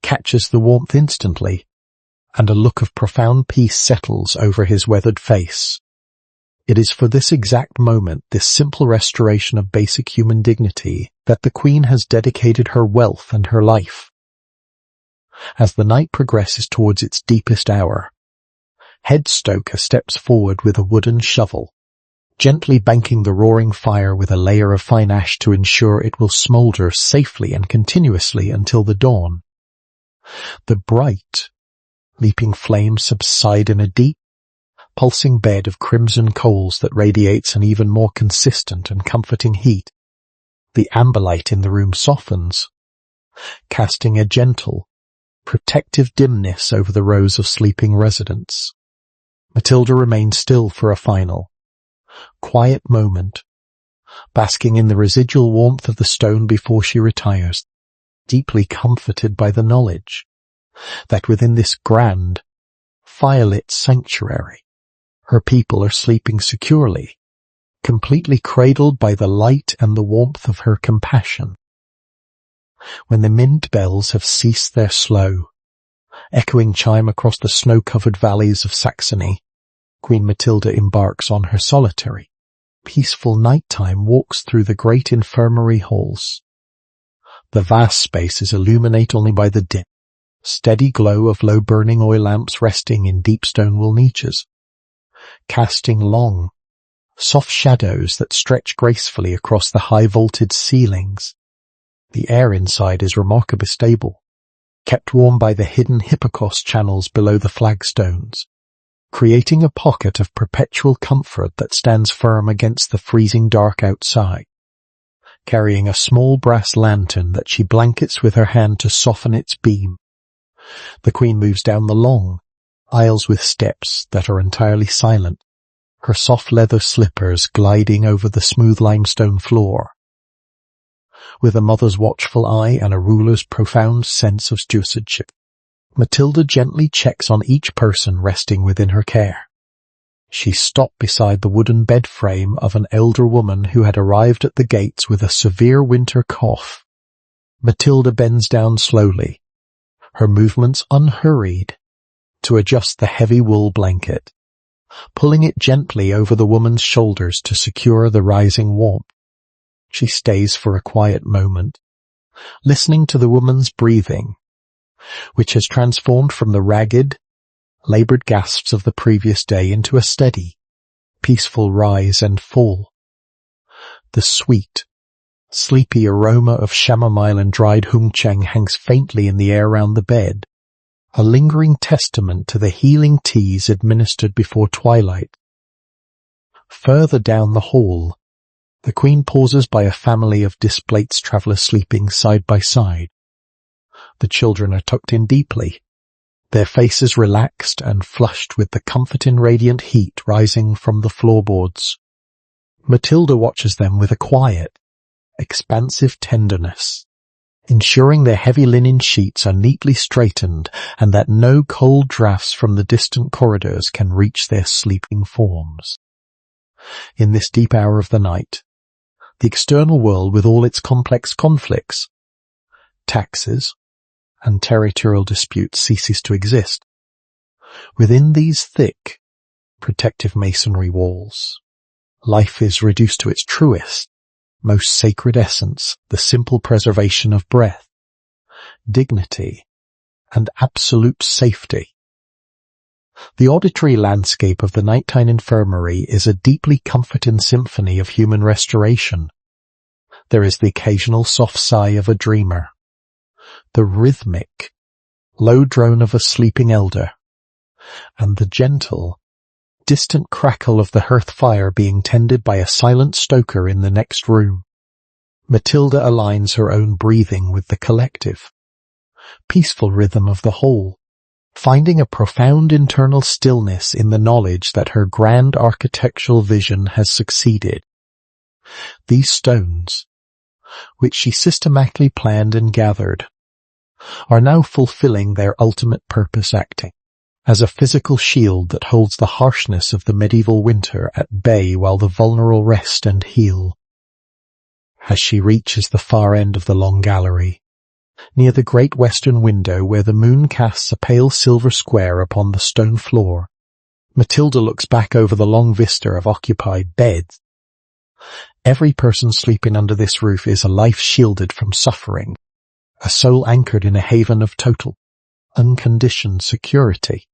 S1: catches the warmth instantly, and a look of profound peace settles over his weathered face. It is for this exact moment, this simple restoration of basic human dignity, that the Queen has dedicated her wealth and her life. As the night progresses towards its deepest hour, Head Stoker steps forward with a wooden shovel, gently banking the roaring fire with a layer of fine ash to ensure it will smoulder safely and continuously until the dawn. The bright, leaping flames subside in a deep, pulsing bed of crimson coals that radiates an even more consistent and comforting heat. The amber light in the room softens, casting a gentle, protective dimness over the rows of sleeping residents. Matilda remains still for a final, quiet moment, basking in the residual warmth of the stone before she retires, deeply comforted by the knowledge that within this grand, firelit sanctuary, her people are sleeping securely, completely cradled by the light and the warmth of her compassion. When the mint bells have ceased their slow, echoing chime across the snow-covered valleys of Saxony, Queen Matilda embarks on her solitary, peaceful nighttime walks through the great infirmary halls. The vast spaces illuminate only by the dim, steady glow of low-burning oil lamps resting in deep stone-wall niches, casting long, soft shadows that stretch gracefully across the high-vaulted ceilings. The air inside is remarkably stable, kept warm by the hidden hypocaust channels below the flagstones, creating a pocket of perpetual comfort that stands firm against the freezing dark outside. Carrying a small brass lantern that she blankets with her hand to soften its beam, the Queen moves down the long aisles with steps that are entirely silent, her soft leather slippers gliding over the smooth limestone floor. With a mother's watchful eye and a ruler's profound sense of stewardship, Matilda gently checks on each person resting within her care. She stopped beside the wooden bed frame of an elder woman who had arrived at the gates with a severe winter cough. Matilda bends down slowly, her movements unhurried, to adjust the heavy wool blanket, pulling it gently over the woman's shoulders to secure the rising warmth. She stays for a quiet moment, listening to the woman's breathing, which has transformed from the ragged, laboured gasps of the previous day into a steady, peaceful rise and fall. The sweet, sleepy aroma of chamomile and dried hungcheng hangs faintly in the air round the bed, a lingering testament to the healing teas administered before twilight. Further down the hall, the Queen pauses by a family of displaced travellers sleeping side by side. The children are tucked in deeply, their faces relaxed and flushed with the comforting radiant heat rising from the floorboards. Matilda watches them with a quiet, expansive tenderness, ensuring their heavy linen sheets are neatly straightened and that no cold draughts from the distant corridors can reach their sleeping forms. In this deep hour of the night, the external world with all its complex conflicts, taxes, and territorial disputes ceases to exist. Within these thick, protective masonry walls, life is reduced to its truest, most sacred essence, the simple preservation of breath, dignity, and absolute safety. The auditory landscape of the nighttime infirmary is a deeply comforting symphony of human restoration. There is the occasional soft sigh of a dreamer, the rhythmic, low drone of a sleeping elder, and the gentle, distant crackle of the hearth fire being tended by a silent stoker in the next room. Matilda aligns her own breathing with the collective, peaceful rhythm of the whole, finding a profound internal stillness in the knowledge that her grand architectural vision has succeeded. These stones, which she systematically planned and gathered, are now fulfilling their ultimate purpose, acting as a physical shield that holds the harshness of the medieval winter at bay while the vulnerable rest and heal. As she reaches the far end of the long gallery, near the great western window where the moon casts a pale silver square upon the stone floor, Matilda looks back over the long vista of occupied beds. Every person sleeping under this roof is a life shielded from suffering, a soul anchored in a haven of total, unconditioned security.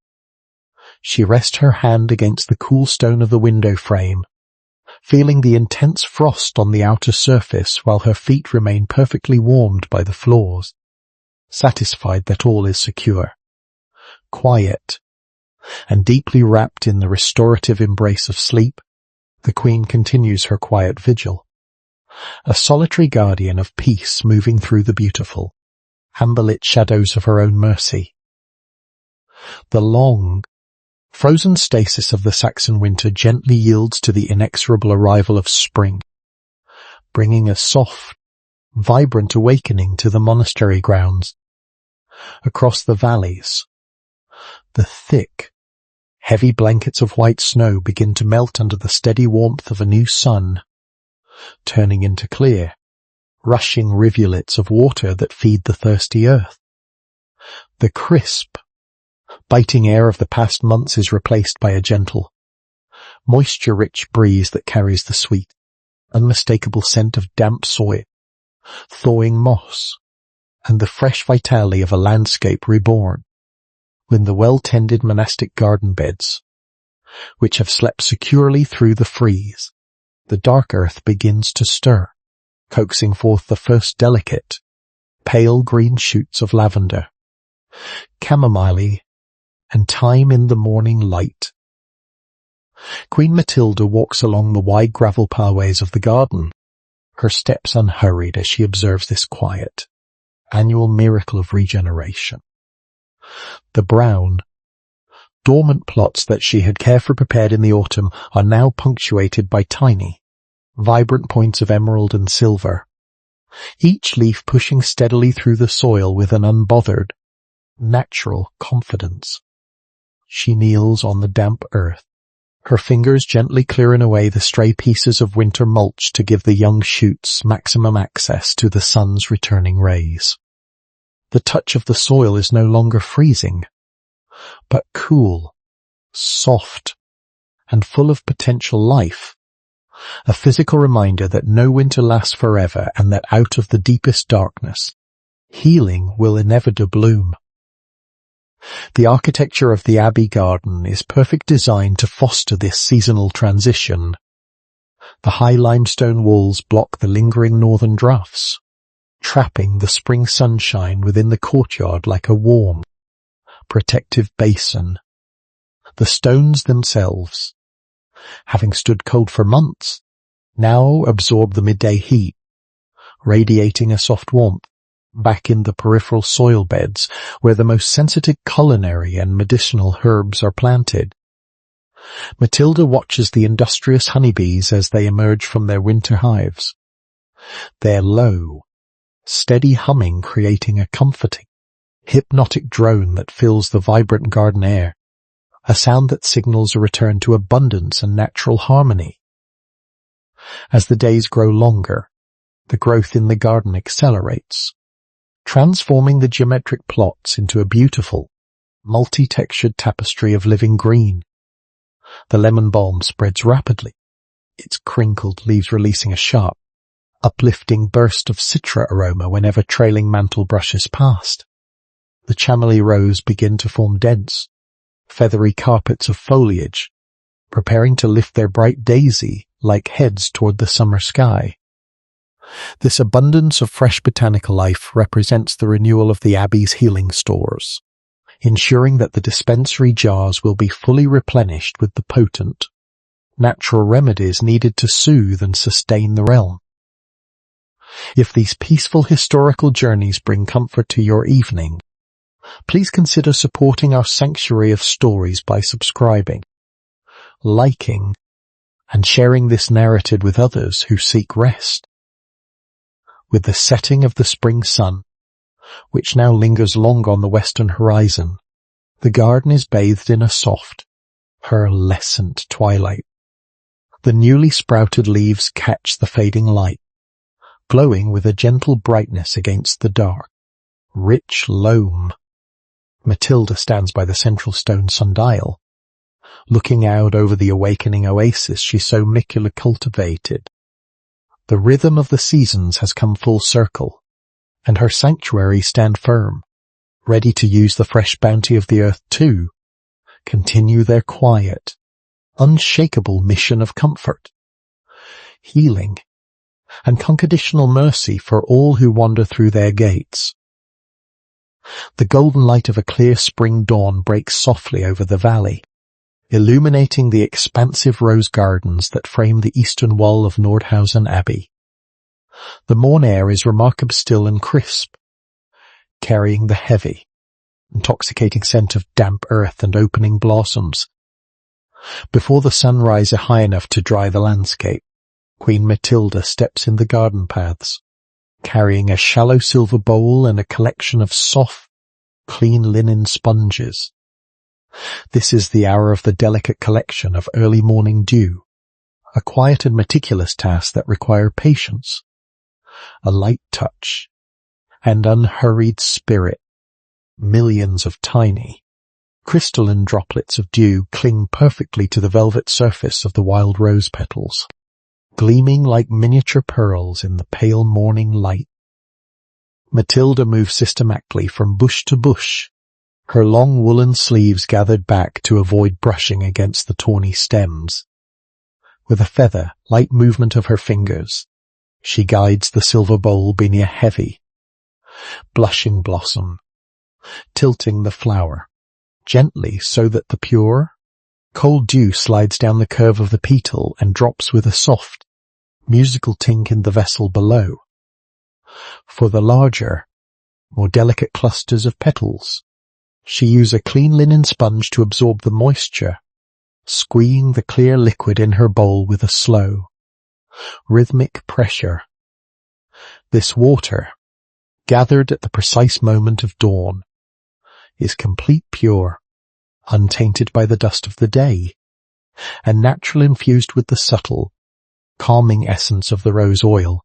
S1: She rests her hand against the cool stone of the window frame, feeling the intense frost on the outer surface while her feet remain perfectly warmed by the floors, satisfied that all is secure, quiet, and deeply wrapped in the restorative embrace of sleep. The Queen continues her quiet vigil, a solitary guardian of peace moving through the beautiful, amber-lit shadows of her own mercy. The long, frozen stasis of the Saxon winter gently yields to the inexorable arrival of spring. bringing a soft, vibrant awakening to the monastery grounds. Across the valleys, the thick, heavy blankets of white snow begin to melt under the steady warmth of a new sun, turning into clear, rushing rivulets of water that feed the thirsty earth. The crisp, biting air of the past months is replaced by a gentle, moisture-rich breeze that carries the sweet, unmistakable scent of damp soil, thawing moss, and the fresh vitality of a landscape reborn, when the well-tended monastic garden beds, which have slept securely through the freeze, the dark earth begins to stir, coaxing forth the first delicate, pale green shoots of lavender, chamomile, and thyme in the morning light. Queen Matilda walks along the wide gravel pathways of the garden, her steps unhurried as she observes this quiet, annual miracle of regeneration. The brown, dormant plots that she had carefully prepared in the autumn are now punctuated by tiny, vibrant points of emerald and silver, each leaf pushing steadily through the soil with an unbothered, natural confidence. She kneels on the damp earth, her fingers gently clearing away the stray pieces of winter mulch to give the young shoots maximum access to the sun's returning rays. The touch of the soil is no longer freezing, but cool, soft, and full of potential life, a physical reminder that no winter lasts forever and that out of the deepest darkness, healing will inevitably bloom. The architecture of the Abbey garden is perfect design to foster this seasonal transition. The high limestone walls block the lingering northern draughts, trapping the spring sunshine within the courtyard like a warm, protective basin. The stones themselves, having stood cold for months, now absorb the midday heat, radiating a soft warmth back in the peripheral soil beds where the most sensitive culinary and medicinal herbs are planted. Matilda watches the industrious honeybees as they emerge from their winter hives, their low, steady humming creating a comforting, hypnotic drone that fills the vibrant garden air, a sound that signals a return to abundance and natural harmony. As the days grow longer, the growth in the garden accelerates, transforming the geometric plots into a beautiful, multi-textured tapestry of living green. The lemon balm spreads rapidly, its crinkled leaves releasing a sharp, uplifting burst of citra aroma whenever trailing mantle brushes past. The chamomile rose begin to form dense, feathery carpets of foliage, preparing to lift their bright daisy-like heads toward the summer sky. This abundance of fresh botanical life represents the renewal of the Abbey's healing stores, ensuring that the dispensary jars will be fully replenished with the potent, natural remedies needed to soothe and sustain the realm. If these peaceful historical journeys bring comfort to your evening, please consider supporting our sanctuary of stories by subscribing, liking, and sharing this narrative with others who seek rest. With the setting of the spring sun, which now lingers long on the western horizon, the garden is bathed in a soft, pearlescent twilight. The newly sprouted leaves catch the fading light, glowing with a gentle brightness against the dark, rich loam. Matilda stands by the central stone sundial, looking out over the awakening oasis she so meticulously cultivated. The rhythm of the seasons has come full circle, and her sanctuary stand firm, ready to use the fresh bounty of the earth to continue their quiet, unshakable mission of comfort, healing, and unconditional mercy for all who wander through their gates. The golden light of a clear spring dawn breaks softly over the valley, illuminating the expansive rose gardens that frame the eastern wall of Nordhausen Abbey. The morn air is remarkably still and crisp, carrying the heavy, intoxicating scent of damp earth and opening blossoms. Before the sun rises high enough to dry the landscape, Queen Matilda steps in the garden paths, carrying a shallow silver bowl and a collection of soft, clean linen sponges. This is the hour of the delicate collection of early morning dew, a quiet and meticulous task that requires patience, a light touch, and unhurried spirit. Millions of tiny, crystalline droplets of dew cling perfectly to the velvet surface of the wild rose petals, gleaming like miniature pearls in the pale morning light. Matilda moves systematically from bush to bush, her long woolen sleeves gathered back to avoid brushing against the tawny stems. With a feather, light movement of her fingers, she guides the silver bowl beneath a heavy, blushing blossom, tilting the flower gently so that the pure, cold dew slides down the curve of the petal and drops with a soft, musical tink in the vessel below. For the larger, more delicate clusters of petals, she uses a clean linen sponge to absorb the moisture, squeezing the clear liquid in her bowl with a slow, rhythmic pressure. This water, gathered at the precise moment of dawn, is complete pure, untainted by the dust of the day, and naturally infused with the subtle, calming essence of the rose oil.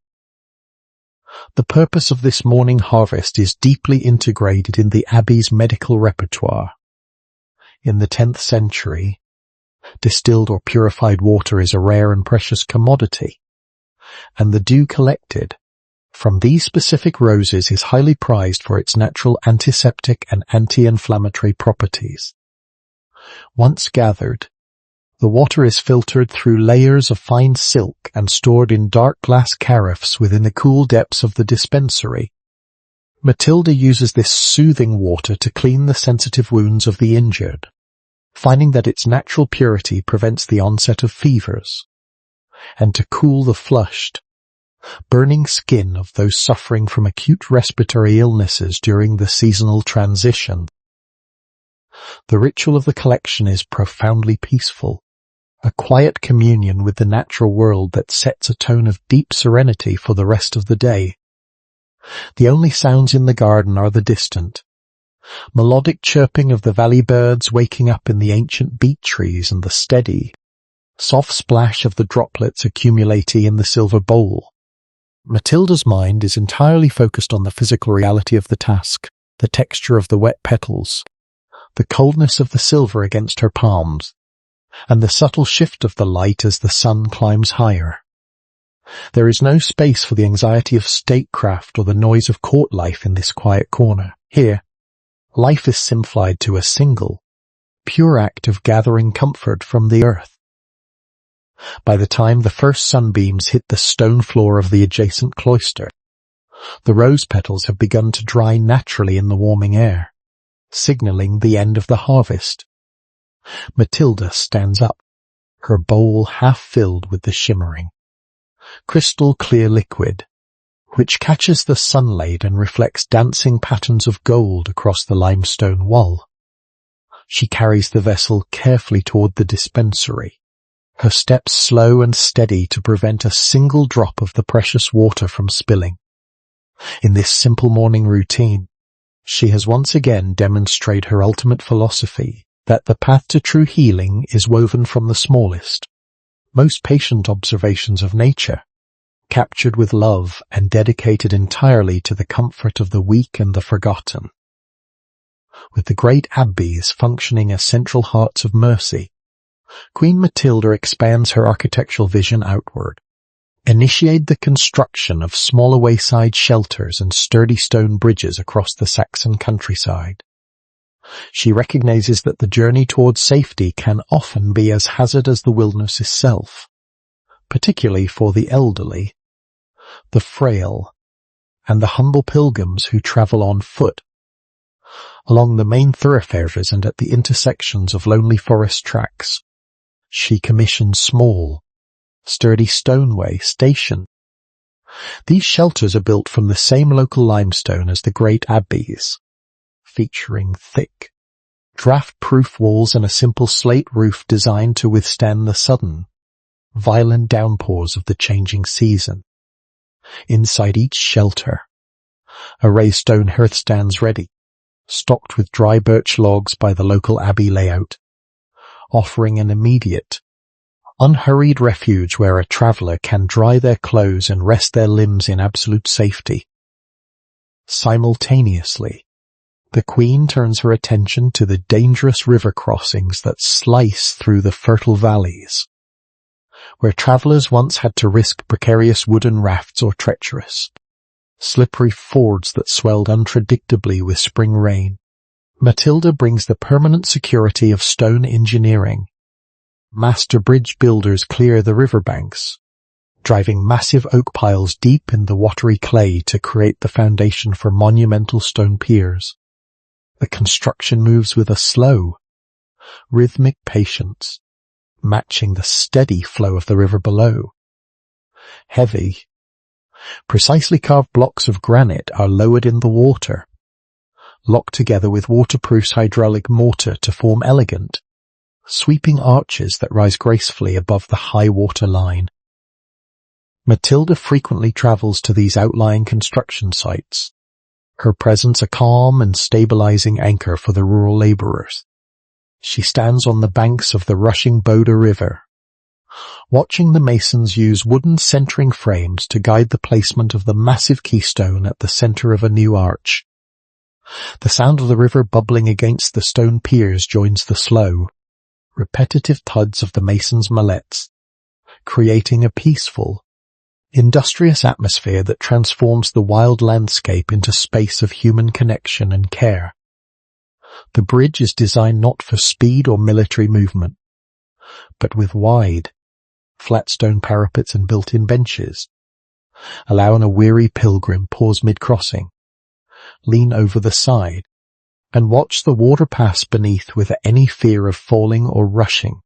S1: The purpose of this morning harvest is deeply integrated in the Abbey's medical repertoire. In the 10th century, distilled or purified water is a rare and precious commodity, and the dew collected from these specific roses is highly prized for its natural antiseptic and anti-inflammatory properties. Once gathered, the water is filtered through layers of fine silk and stored in dark glass carafes within the cool depths of the dispensary. Matilda uses this soothing water to clean the sensitive wounds of the injured, finding that its natural purity prevents the onset of fevers, and to cool the flushed, burning skin of those suffering from acute respiratory illnesses during the seasonal transition. The ritual of the collection is profoundly peaceful, a quiet communion with the natural world that sets a tone of deep serenity for the rest of the day. The only sounds in the garden are the distant, melodic chirping of the valley birds waking up in the ancient beech trees and the steady, soft splash of the droplets accumulating in the silver bowl. Matilda's mind is entirely focused on the physical reality of the task, the texture of the wet petals, the coldness of the silver against her palms, and the subtle shift of the light as the sun climbs higher. There is no space for the anxiety of statecraft or the noise of court life in this quiet corner. Here, life is simplified to a single, pure act of gathering comfort from the earth. By the time the first sunbeams hit the stone floor of the adjacent cloister, the rose petals have begun to dry naturally in the warming air, signaling the end of the harvest. Matilda stands up, her bowl half filled with the shimmering, crystal clear liquid, which catches the sunlight and reflects dancing patterns of gold across the limestone wall. She carries the vessel carefully toward the dispensary, her steps slow and steady to prevent a single drop of the precious water from spilling. In this simple morning routine, she has once again demonstrated her ultimate philosophy that the path to true healing is woven from the smallest, most patient observations of nature, captured with love and dedicated entirely to the comfort of the weak and the forgotten. With the great abbeys functioning as central hearts of mercy, Queen Matilda expands her architectural vision outward, initiate the construction of smaller wayside shelters and sturdy stone bridges across the Saxon countryside. She recognizes that the journey towards safety can often be as hazardous as the wilderness itself, particularly for the elderly, the frail, and the humble pilgrims who travel on foot. Along the main thoroughfares and at the intersections of lonely forest tracks, she commissioned small, sturdy stoneway stations. These shelters are built from the same local limestone as the great abbeys, featuring thick, draft-proof walls and a simple slate roof designed to withstand the sudden, violent downpours of the changing season. Inside each shelter, a raised stone hearth stands ready, stocked with dry birch logs by the local abbey layout, offering an immediate, unhurried refuge where a traveller can dry their clothes and rest their limbs in absolute safety. Simultaneously, the Queen turns her attention to the dangerous river crossings that slice through the fertile valleys, where travellers once had to risk precarious wooden rafts or treacherous, slippery fords that swelled unpredictably with spring rain. Matilda brings the permanent security of stone engineering. Master bridge builders clear the riverbanks, driving massive oak piles deep in the watery clay to create the foundation for monumental stone piers. The construction moves with a slow, rhythmic patience, matching the steady flow of the river below. Heavy, precisely carved blocks of granite are lowered in the water, locked together with waterproof hydraulic mortar to form elegant, sweeping arches that rise gracefully above the high water line. Matilda frequently travels to these outlying construction sites, her presence a calm and stabilizing anchor for the rural labourers. She stands on the banks of the rushing Boda River, watching the masons use wooden centering frames to guide the placement of the massive keystone at the centre of a new arch. The sound of the river bubbling against the stone piers joins the slow, repetitive thuds of the masons' mallets, creating a peaceful, industrious atmosphere that transforms the wild landscape into space of human connection and care. The bridge is designed not for speed or military movement, but with wide, flat stone parapets and built-in benches, allowing a weary pilgrim pause mid-crossing, lean over the side, and watch the water pass beneath without any fear of falling or rushing.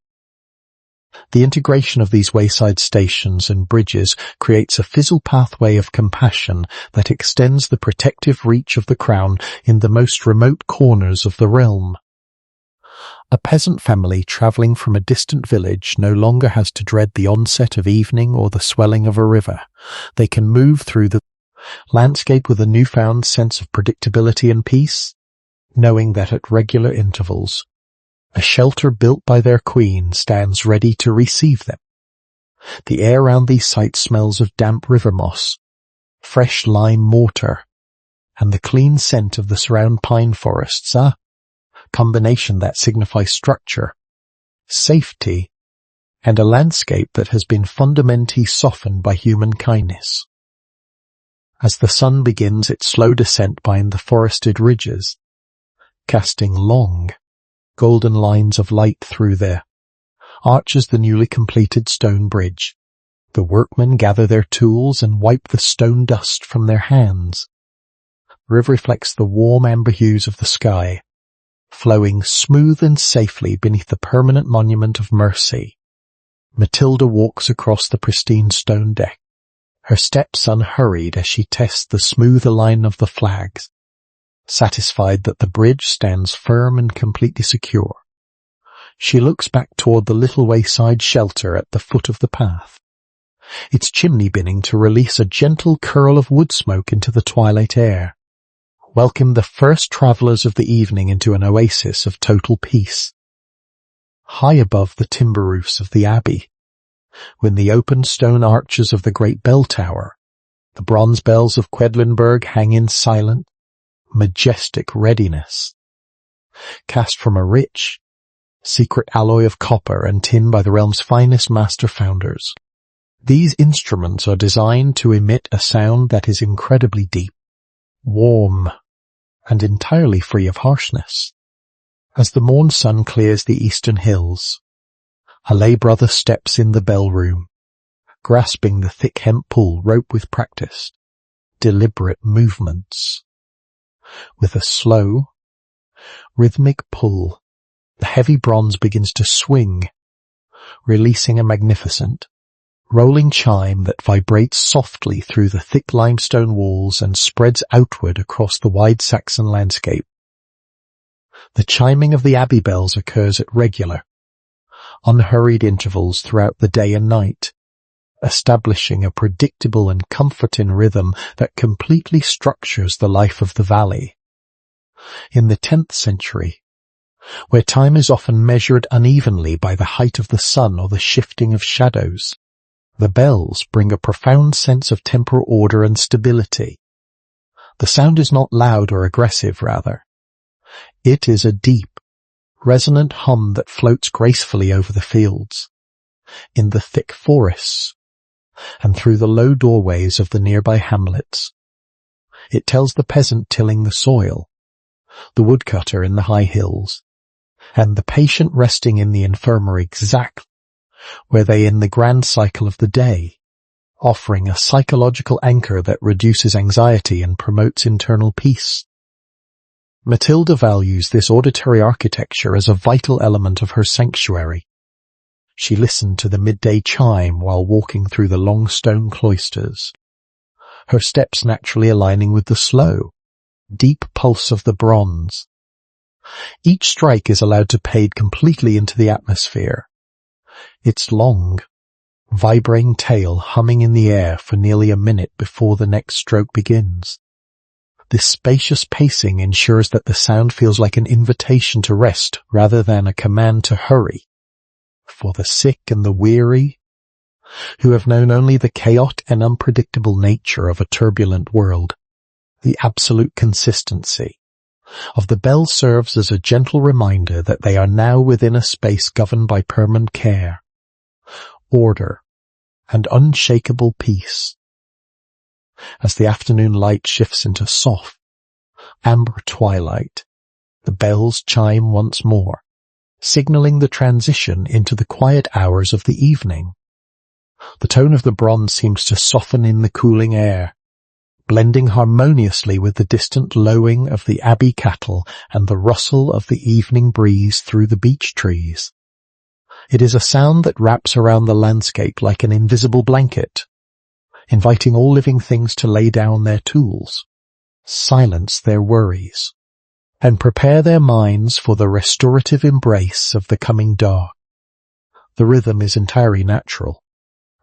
S1: The integration of these wayside stations and bridges creates a fizzle pathway of compassion that extends the protective reach of the crown in the most remote corners of the realm. A peasant family travelling from a distant village no longer has to dread the onset of evening or the swelling of a river. They can move through the landscape with a newfound sense of predictability and peace, knowing that at regular intervals, a shelter built by their queen stands ready to receive them. The air around these sites smells of damp river moss, fresh lime mortar, and the clean scent of the surround pine forests, a combination that signifies structure, safety, and a landscape that has been fundamentally softened by human kindness. As the sun begins its slow descent behind the forested ridges, casting long, golden lines of light through there, arches the newly completed stone bridge. The workmen gather their tools and wipe the stone dust from their hands. The river reflects the warm amber hues of the sky, flowing smooth and safely beneath the permanent monument of mercy. Matilda walks across the pristine stone deck, her steps unhurried as she tests the smooth line of the flags, satisfied that the bridge stands firm and completely secure. She looks back toward the little wayside shelter at the foot of the path, its chimney beginning to release a gentle curl of wood smoke into the twilight air, welcome the first travellers of the evening into an oasis of total peace. High above the timber roofs of the abbey, when the open stone arches of the great bell tower, the bronze bells of Quedlinburg hang in silent, majestic readiness, cast from a rich, secret alloy of copper and tin by the realm's finest master founders. These instruments are designed to emit a sound that is incredibly deep, warm, and entirely free of harshness. As the morn sun clears the eastern hills, a lay brother steps in the bell room, grasping the thick hemp pole rope with practiced, deliberate movements. With a slow, rhythmic pull, the heavy bronze begins to swing, releasing a magnificent, rolling chime that vibrates softly through the thick limestone walls and spreads outward across the wide Saxon landscape. The chiming of the abbey bells occurs at regular, unhurried intervals throughout the day and night, establishing a predictable and comforting rhythm that completely structures the life of the valley. In the 10th century, where time is often measured unevenly by the height of the sun or the shifting of shadows, the bells bring a profound sense of temporal order and stability. The sound is not loud or aggressive, rather. It is a deep, resonant hum that floats gracefully over the fields, in the thick forests, and through the low doorways of the nearby hamlets. It tells the peasant tilling the soil, the woodcutter in the high hills, and the patient resting in the infirmary exactly where they in the grand cycle of the day, offering a psychological anchor that reduces anxiety and promotes internal peace. Matilda values this auditory architecture as a vital element of her sanctuary. She listened to the midday chime while walking through the long stone cloisters, her steps naturally aligning with the slow, deep pulse of the bronze. Each strike is allowed to fade completely into the atmosphere, its long, vibrating tail humming in the air for nearly a minute before the next stroke begins. This spacious pacing ensures that the sound feels like an invitation to rest rather than a command to hurry. For the sick and the weary, who have known only the chaotic and unpredictable nature of a turbulent world, the absolute consistency of the bell serves as a gentle reminder that they are now within a space governed by permanent care, order, and unshakable peace. As the afternoon light shifts into soft, amber twilight, the bells chime once more, signaling the transition into the quiet hours of the evening. The tone of the bronze seems to soften in the cooling air, blending harmoniously with the distant lowing of the abbey cattle and the rustle of the evening breeze through the beech trees. It is a sound that wraps around the landscape like an invisible blanket, inviting all living things to lay down their tools, silence their worries, and prepare their minds for the restorative embrace of the coming dark. The rhythm is entirely natural,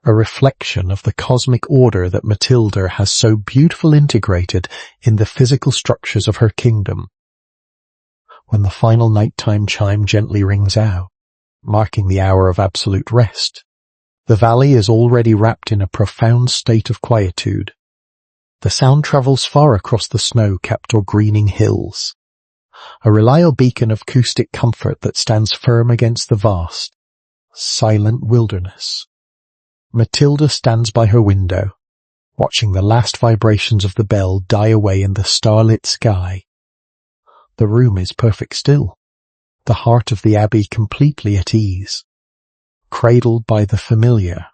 S1: a reflection of the cosmic order that Matilda has so beautifully integrated in the physical structures of her kingdom. When the final nighttime chime gently rings out, marking the hour of absolute rest, the valley is already wrapped in a profound state of quietude. The sound travels far across the snow-capped or greening hills, a reliable beacon of acoustic comfort that stands firm against the vast, silent wilderness. Matilda stands by her window, watching the last vibrations of the bell die away in the starlit sky. The room is perfect still, the heart of the abbey completely at ease, cradled by the familiar,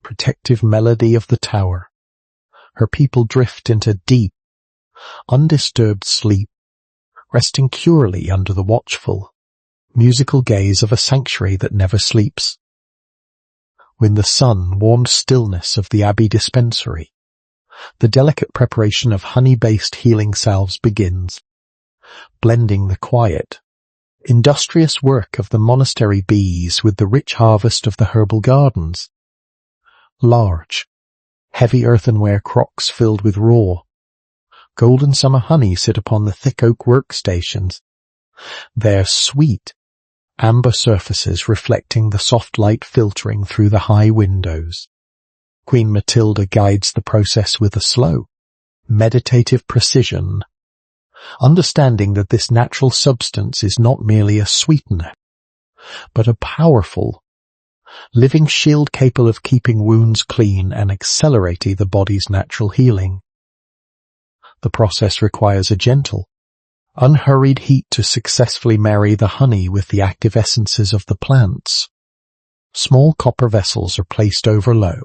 S1: protective melody of the tower. Her people drift into deep, undisturbed sleep, resting securely under the watchful, musical gaze of a sanctuary that never sleeps. When the sun-warmed stillness of the abbey dispensary, the delicate preparation of honey-based healing salves begins, blending the quiet, industrious work of the monastery bees with the rich harvest of the herbal gardens. Large, heavy earthenware crocks filled with raw, golden summer honey sit upon the thick oak workstations, their sweet, amber surfaces reflecting the soft light filtering through the high windows. Queen Matilda guides the process with a slow, meditative precision, understanding that this natural substance is not merely a sweetener, but a powerful, living shield capable of keeping wounds clean and accelerating the body's natural healing. The process requires a gentle, unhurried heat to successfully marry the honey with the active essences of the plants. Small copper vessels are placed over low,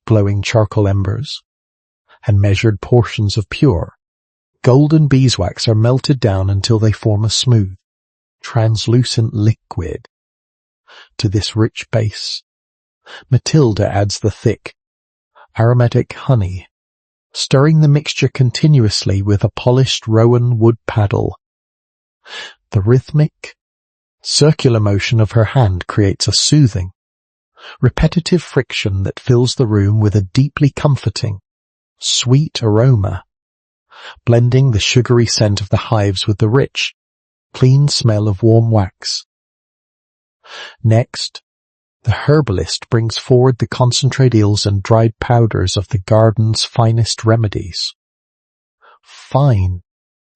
S1: glowing charcoal embers, and measured portions of pure, golden beeswax are melted down until they form a smooth, translucent liquid. To this rich base, Matilda adds the thick, aromatic honey, stirring the mixture continuously with a polished rowan wood paddle. The rhythmic, Circular motion of her hand creates a soothing, repetitive friction that fills the room with a deeply comforting, sweet aroma, blending the sugary scent of the hives with the rich, clean smell of warm wax. Next, the herbalist brings forward the concentrate oils and dried powders of the garden's finest remedies. Fine,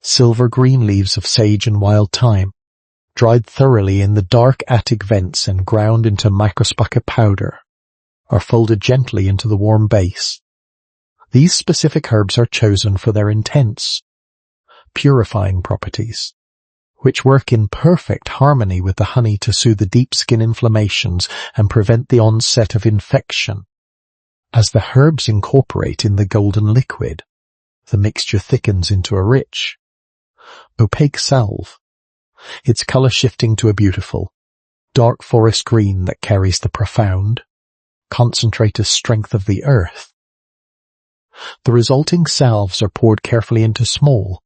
S1: silver-green leaves of sage and wild thyme, dried thoroughly in the dark attic vents and ground into microscopic powder, are folded gently into the warm base. These specific herbs are chosen for their intense, purifying properties, which work in perfect harmony with the honey to soothe the deep skin inflammations and prevent the onset of infection. As the herbs incorporate in the golden liquid, the mixture thickens into a rich, opaque salve, its color shifting to a beautiful, dark forest green that carries the profound, concentrated strength of the earth. The resulting salves are poured carefully into small,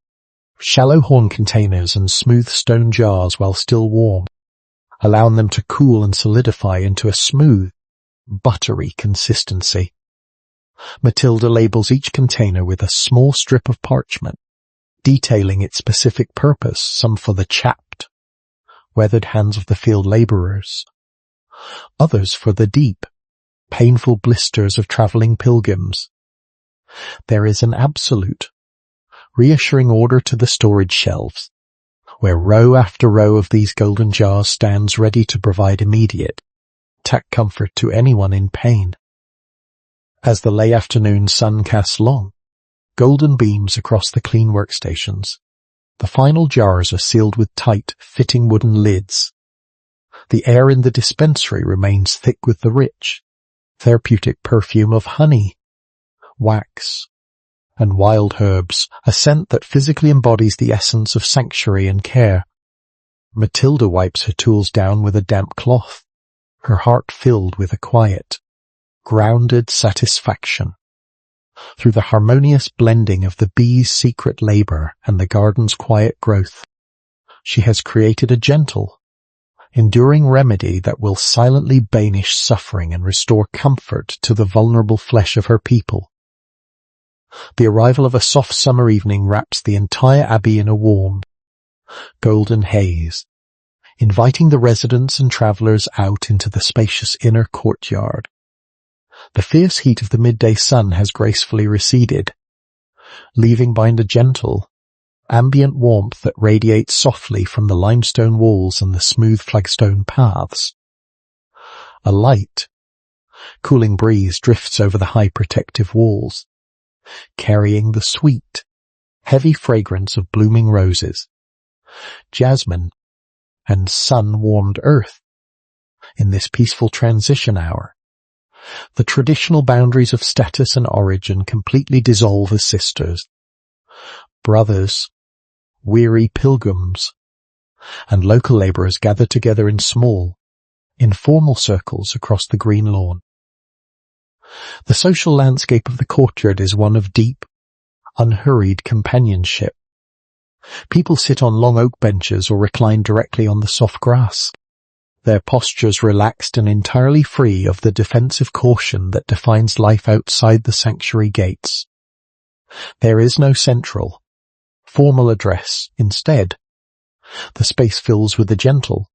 S1: shallow horn containers and smooth stone jars while still warm, allowing them to cool and solidify into a smooth, buttery consistency. Matilda labels each container with a small strip of parchment, detailing its specific purpose, some for the chapped, weathered hands of the field labourers, others for the deep, painful blisters of travelling pilgrims. There is an absolute, reassuring order to the storage shelves, where row after row of these golden jars stands ready to provide immediate, tact comfort to anyone in pain. As the late afternoon sun casts long, golden beams across the clean workstations, the final jars are sealed with tight, fitting wooden lids. The air in the dispensary remains thick with the rich, therapeutic perfume of honey, wax, and wild herbs, a scent that physically embodies the essence of sanctuary and care. Matilda wipes her tools down with a damp cloth, her heart filled with a quiet, grounded satisfaction. Through the harmonious blending of the bee's secret labor and the garden's quiet growth, she has created a gentle, enduring remedy that will silently banish suffering and restore comfort to the vulnerable flesh of her people. The arrival of a soft summer evening wraps the entire abbey in a warm, golden haze, inviting the residents and travellers out into the spacious inner courtyard. The fierce heat of the midday sun has gracefully receded, leaving behind a gentle, ambient warmth that radiates softly from the limestone walls and the smooth flagstone paths. A light, cooling breeze drifts over the high protective walls, carrying the sweet, heavy fragrance of blooming roses, jasmine, and sun-warmed earth. In this peaceful transition hour, the traditional boundaries of status and origin completely dissolve as sisters, brothers, weary pilgrims, and local labourers gather together in small, informal circles across the green lawn. The social landscape of the courtyard is one of deep, unhurried companionship. People sit on long oak benches or recline directly on the soft grass, their postures relaxed and entirely free of the defensive caution that defines life outside the sanctuary gates. There is no central, formal address. Instead, the space fills with a gentle,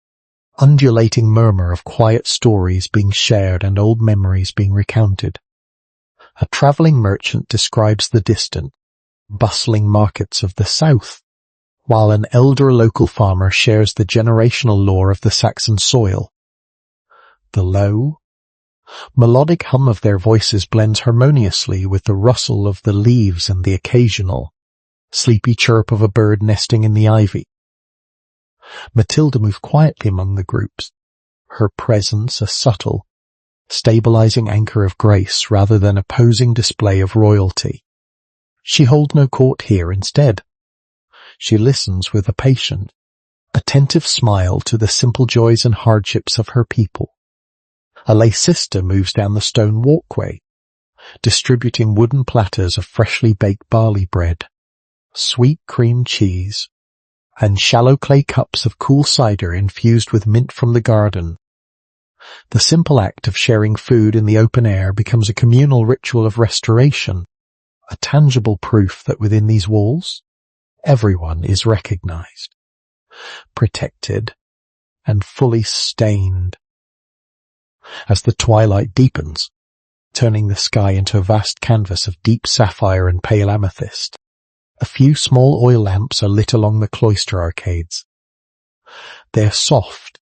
S1: undulating murmur of quiet stories being shared and old memories being recounted. A travelling merchant describes the distant, bustling markets of the south, while an elder local farmer shares the generational lore of the Saxon soil. The low, melodic hum of their voices blends harmoniously with the rustle of the leaves and the occasional, sleepy chirp of a bird nesting in the ivy. Matilda moved quietly among the groups, her presence a subtle, stabilizing anchor of grace rather than a posing display of royalty. She holds no court here. Instead, she listens with a patient, attentive smile to the simple joys and hardships of her people. A lay sister moves down the stone walkway, distributing wooden platters of freshly baked barley bread, sweet cream cheese, and shallow clay cups of cool cider infused with mint from the garden. The simple act of sharing food in the open air becomes a communal ritual of restoration, a tangible proof that within these walls, everyone is recognized, protected, and fully sustained. As the twilight deepens, turning the sky into a vast canvas of deep sapphire and pale amethyst, a few small oil lamps are lit along the cloister arcades. Their soft,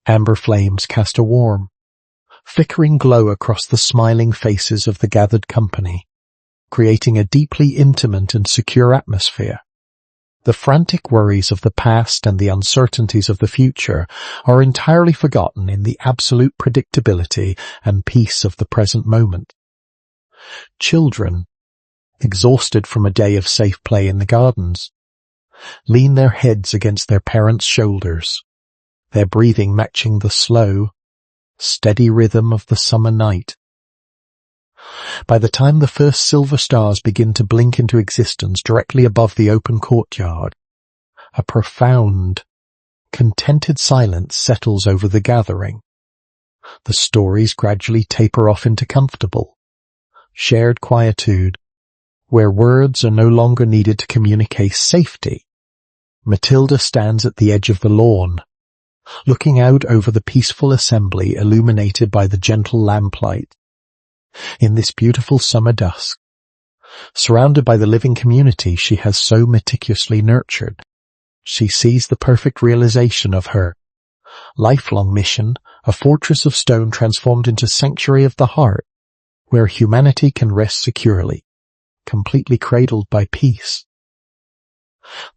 S1: amber flames cast a warm, flickering glow across the smiling faces of the gathered company, creating a deeply intimate and secure atmosphere. The frantic worries of the past and the uncertainties of the future are entirely forgotten in the absolute predictability and peace of the present moment. Children, exhausted from a day of safe play in the gardens, lean their heads against their parents' shoulders, their breathing matching the slow, steady rhythm of the summer night. By the time the first silver stars begin to blink into existence directly above the open courtyard, a profound, contented silence settles over the gathering. The stories gradually taper off into comfortable, shared quietude, where words are no longer needed to communicate safety. Matilda stands at the edge of the lawn, looking out over the peaceful assembly illuminated by the gentle lamplight. In this beautiful summer dusk, surrounded by the living community she has so meticulously nurtured, she sees the perfect realization of her lifelong mission, a fortress of stone transformed into sanctuary of the heart, where humanity can rest securely, completely cradled by peace.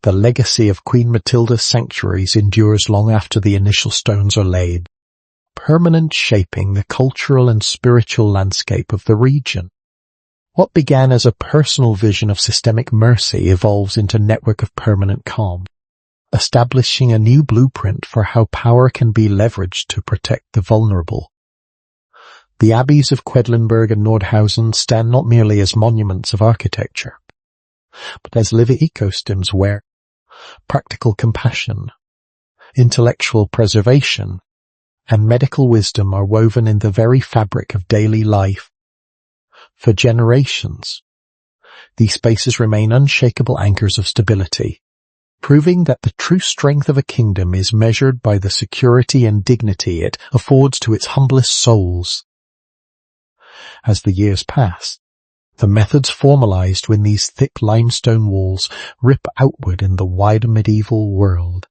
S1: The legacy of Queen Matilda's sanctuaries endures long after the initial stones are laid, permanent shaping the cultural and spiritual landscape of the region. What began as a personal vision of systemic mercy evolves into a network of permanent calm, establishing a new blueprint for how power can be leveraged to protect the vulnerable. The abbeys of Quedlinburg and Nordhausen stand not merely as monuments of architecture, but as living ecosystems where practical compassion, intellectual preservation, and medical wisdom are woven in the very fabric of daily life. For generations, these spaces remain unshakable anchors of stability, proving that the true strength of a kingdom is measured by the security and dignity it affords to its humblest souls. As the years pass, the methods formalized when these thick limestone walls rip outward in the wider medieval world.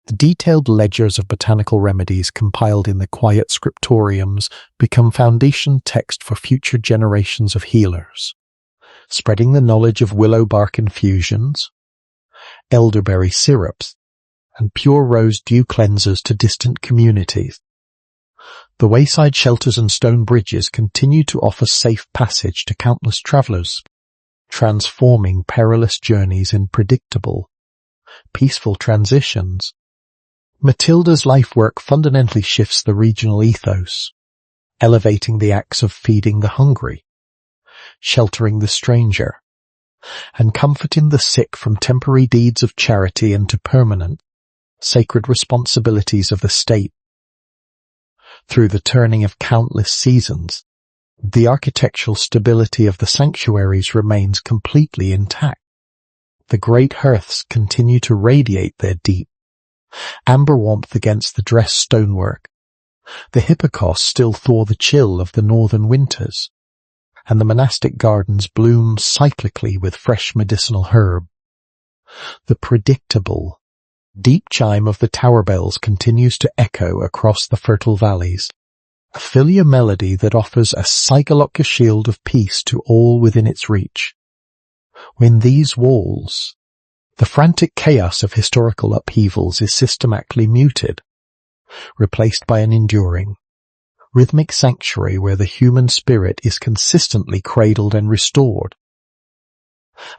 S1: The detailed ledgers of botanical remedies compiled in the quiet scriptoriums become foundation text for future generations of healers, spreading the knowledge of willow bark infusions, elderberry syrups, and pure rose dew cleansers to distant communities. The wayside shelters and stone bridges continue to offer safe passage to countless travelers, transforming perilous journeys in predictable, peaceful transitions. Matilda's life work fundamentally shifts the regional ethos, elevating the acts of feeding the hungry, sheltering the stranger, and comforting the sick from temporary deeds of charity into permanent, sacred responsibilities of the state. Through the turning of countless seasons, the architectural stability of the sanctuaries remains completely intact. The great hearths continue to radiate their deep, amber warmth against the dressed stonework. The hippocas still thaw the chill of the northern winters, and the monastic gardens bloom cyclically with fresh medicinal herb. The predictable, deep chime of the tower bells continues to echo across the fertile valleys, a familiar melody that offers a psychological shield of peace to all within its reach. When these walls, the frantic chaos of historical upheavals, is systematically muted, replaced by an enduring, rhythmic sanctuary where the human spirit is consistently cradled and restored.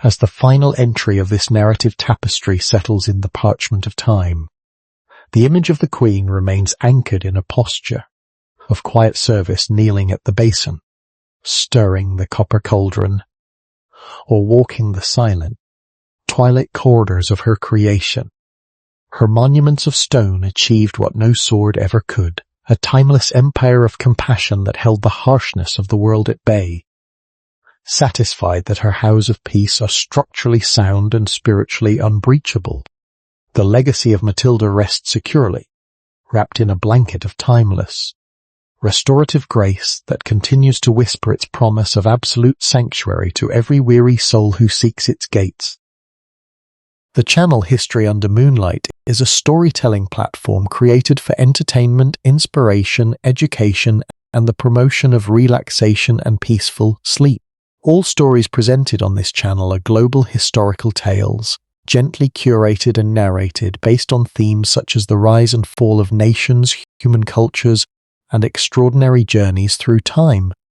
S1: As the final entry of this narrative tapestry settles in the parchment of time, the image of the Queen remains anchored in a posture of quiet service, kneeling at the basin, stirring the copper cauldron, or walking the silent, twilight corridors of her creation, Her monuments of stone achieved what no sword ever could, a timeless empire of compassion that held the harshness of the world at bay. Satisfied that her house of peace are structurally sound and spiritually unbreachable, the legacy of Matilda rests securely, wrapped in a blanket of timeless, restorative grace that continues to whisper its promise of absolute sanctuary to every weary soul who seeks its gates. The channel History Under Moonlight is a storytelling platform created for entertainment, inspiration, education, and the promotion of relaxation and peaceful sleep. All stories presented on this channel are global historical tales, gently curated and narrated based on themes such as the rise and fall of nations, human cultures, and extraordinary journeys through time.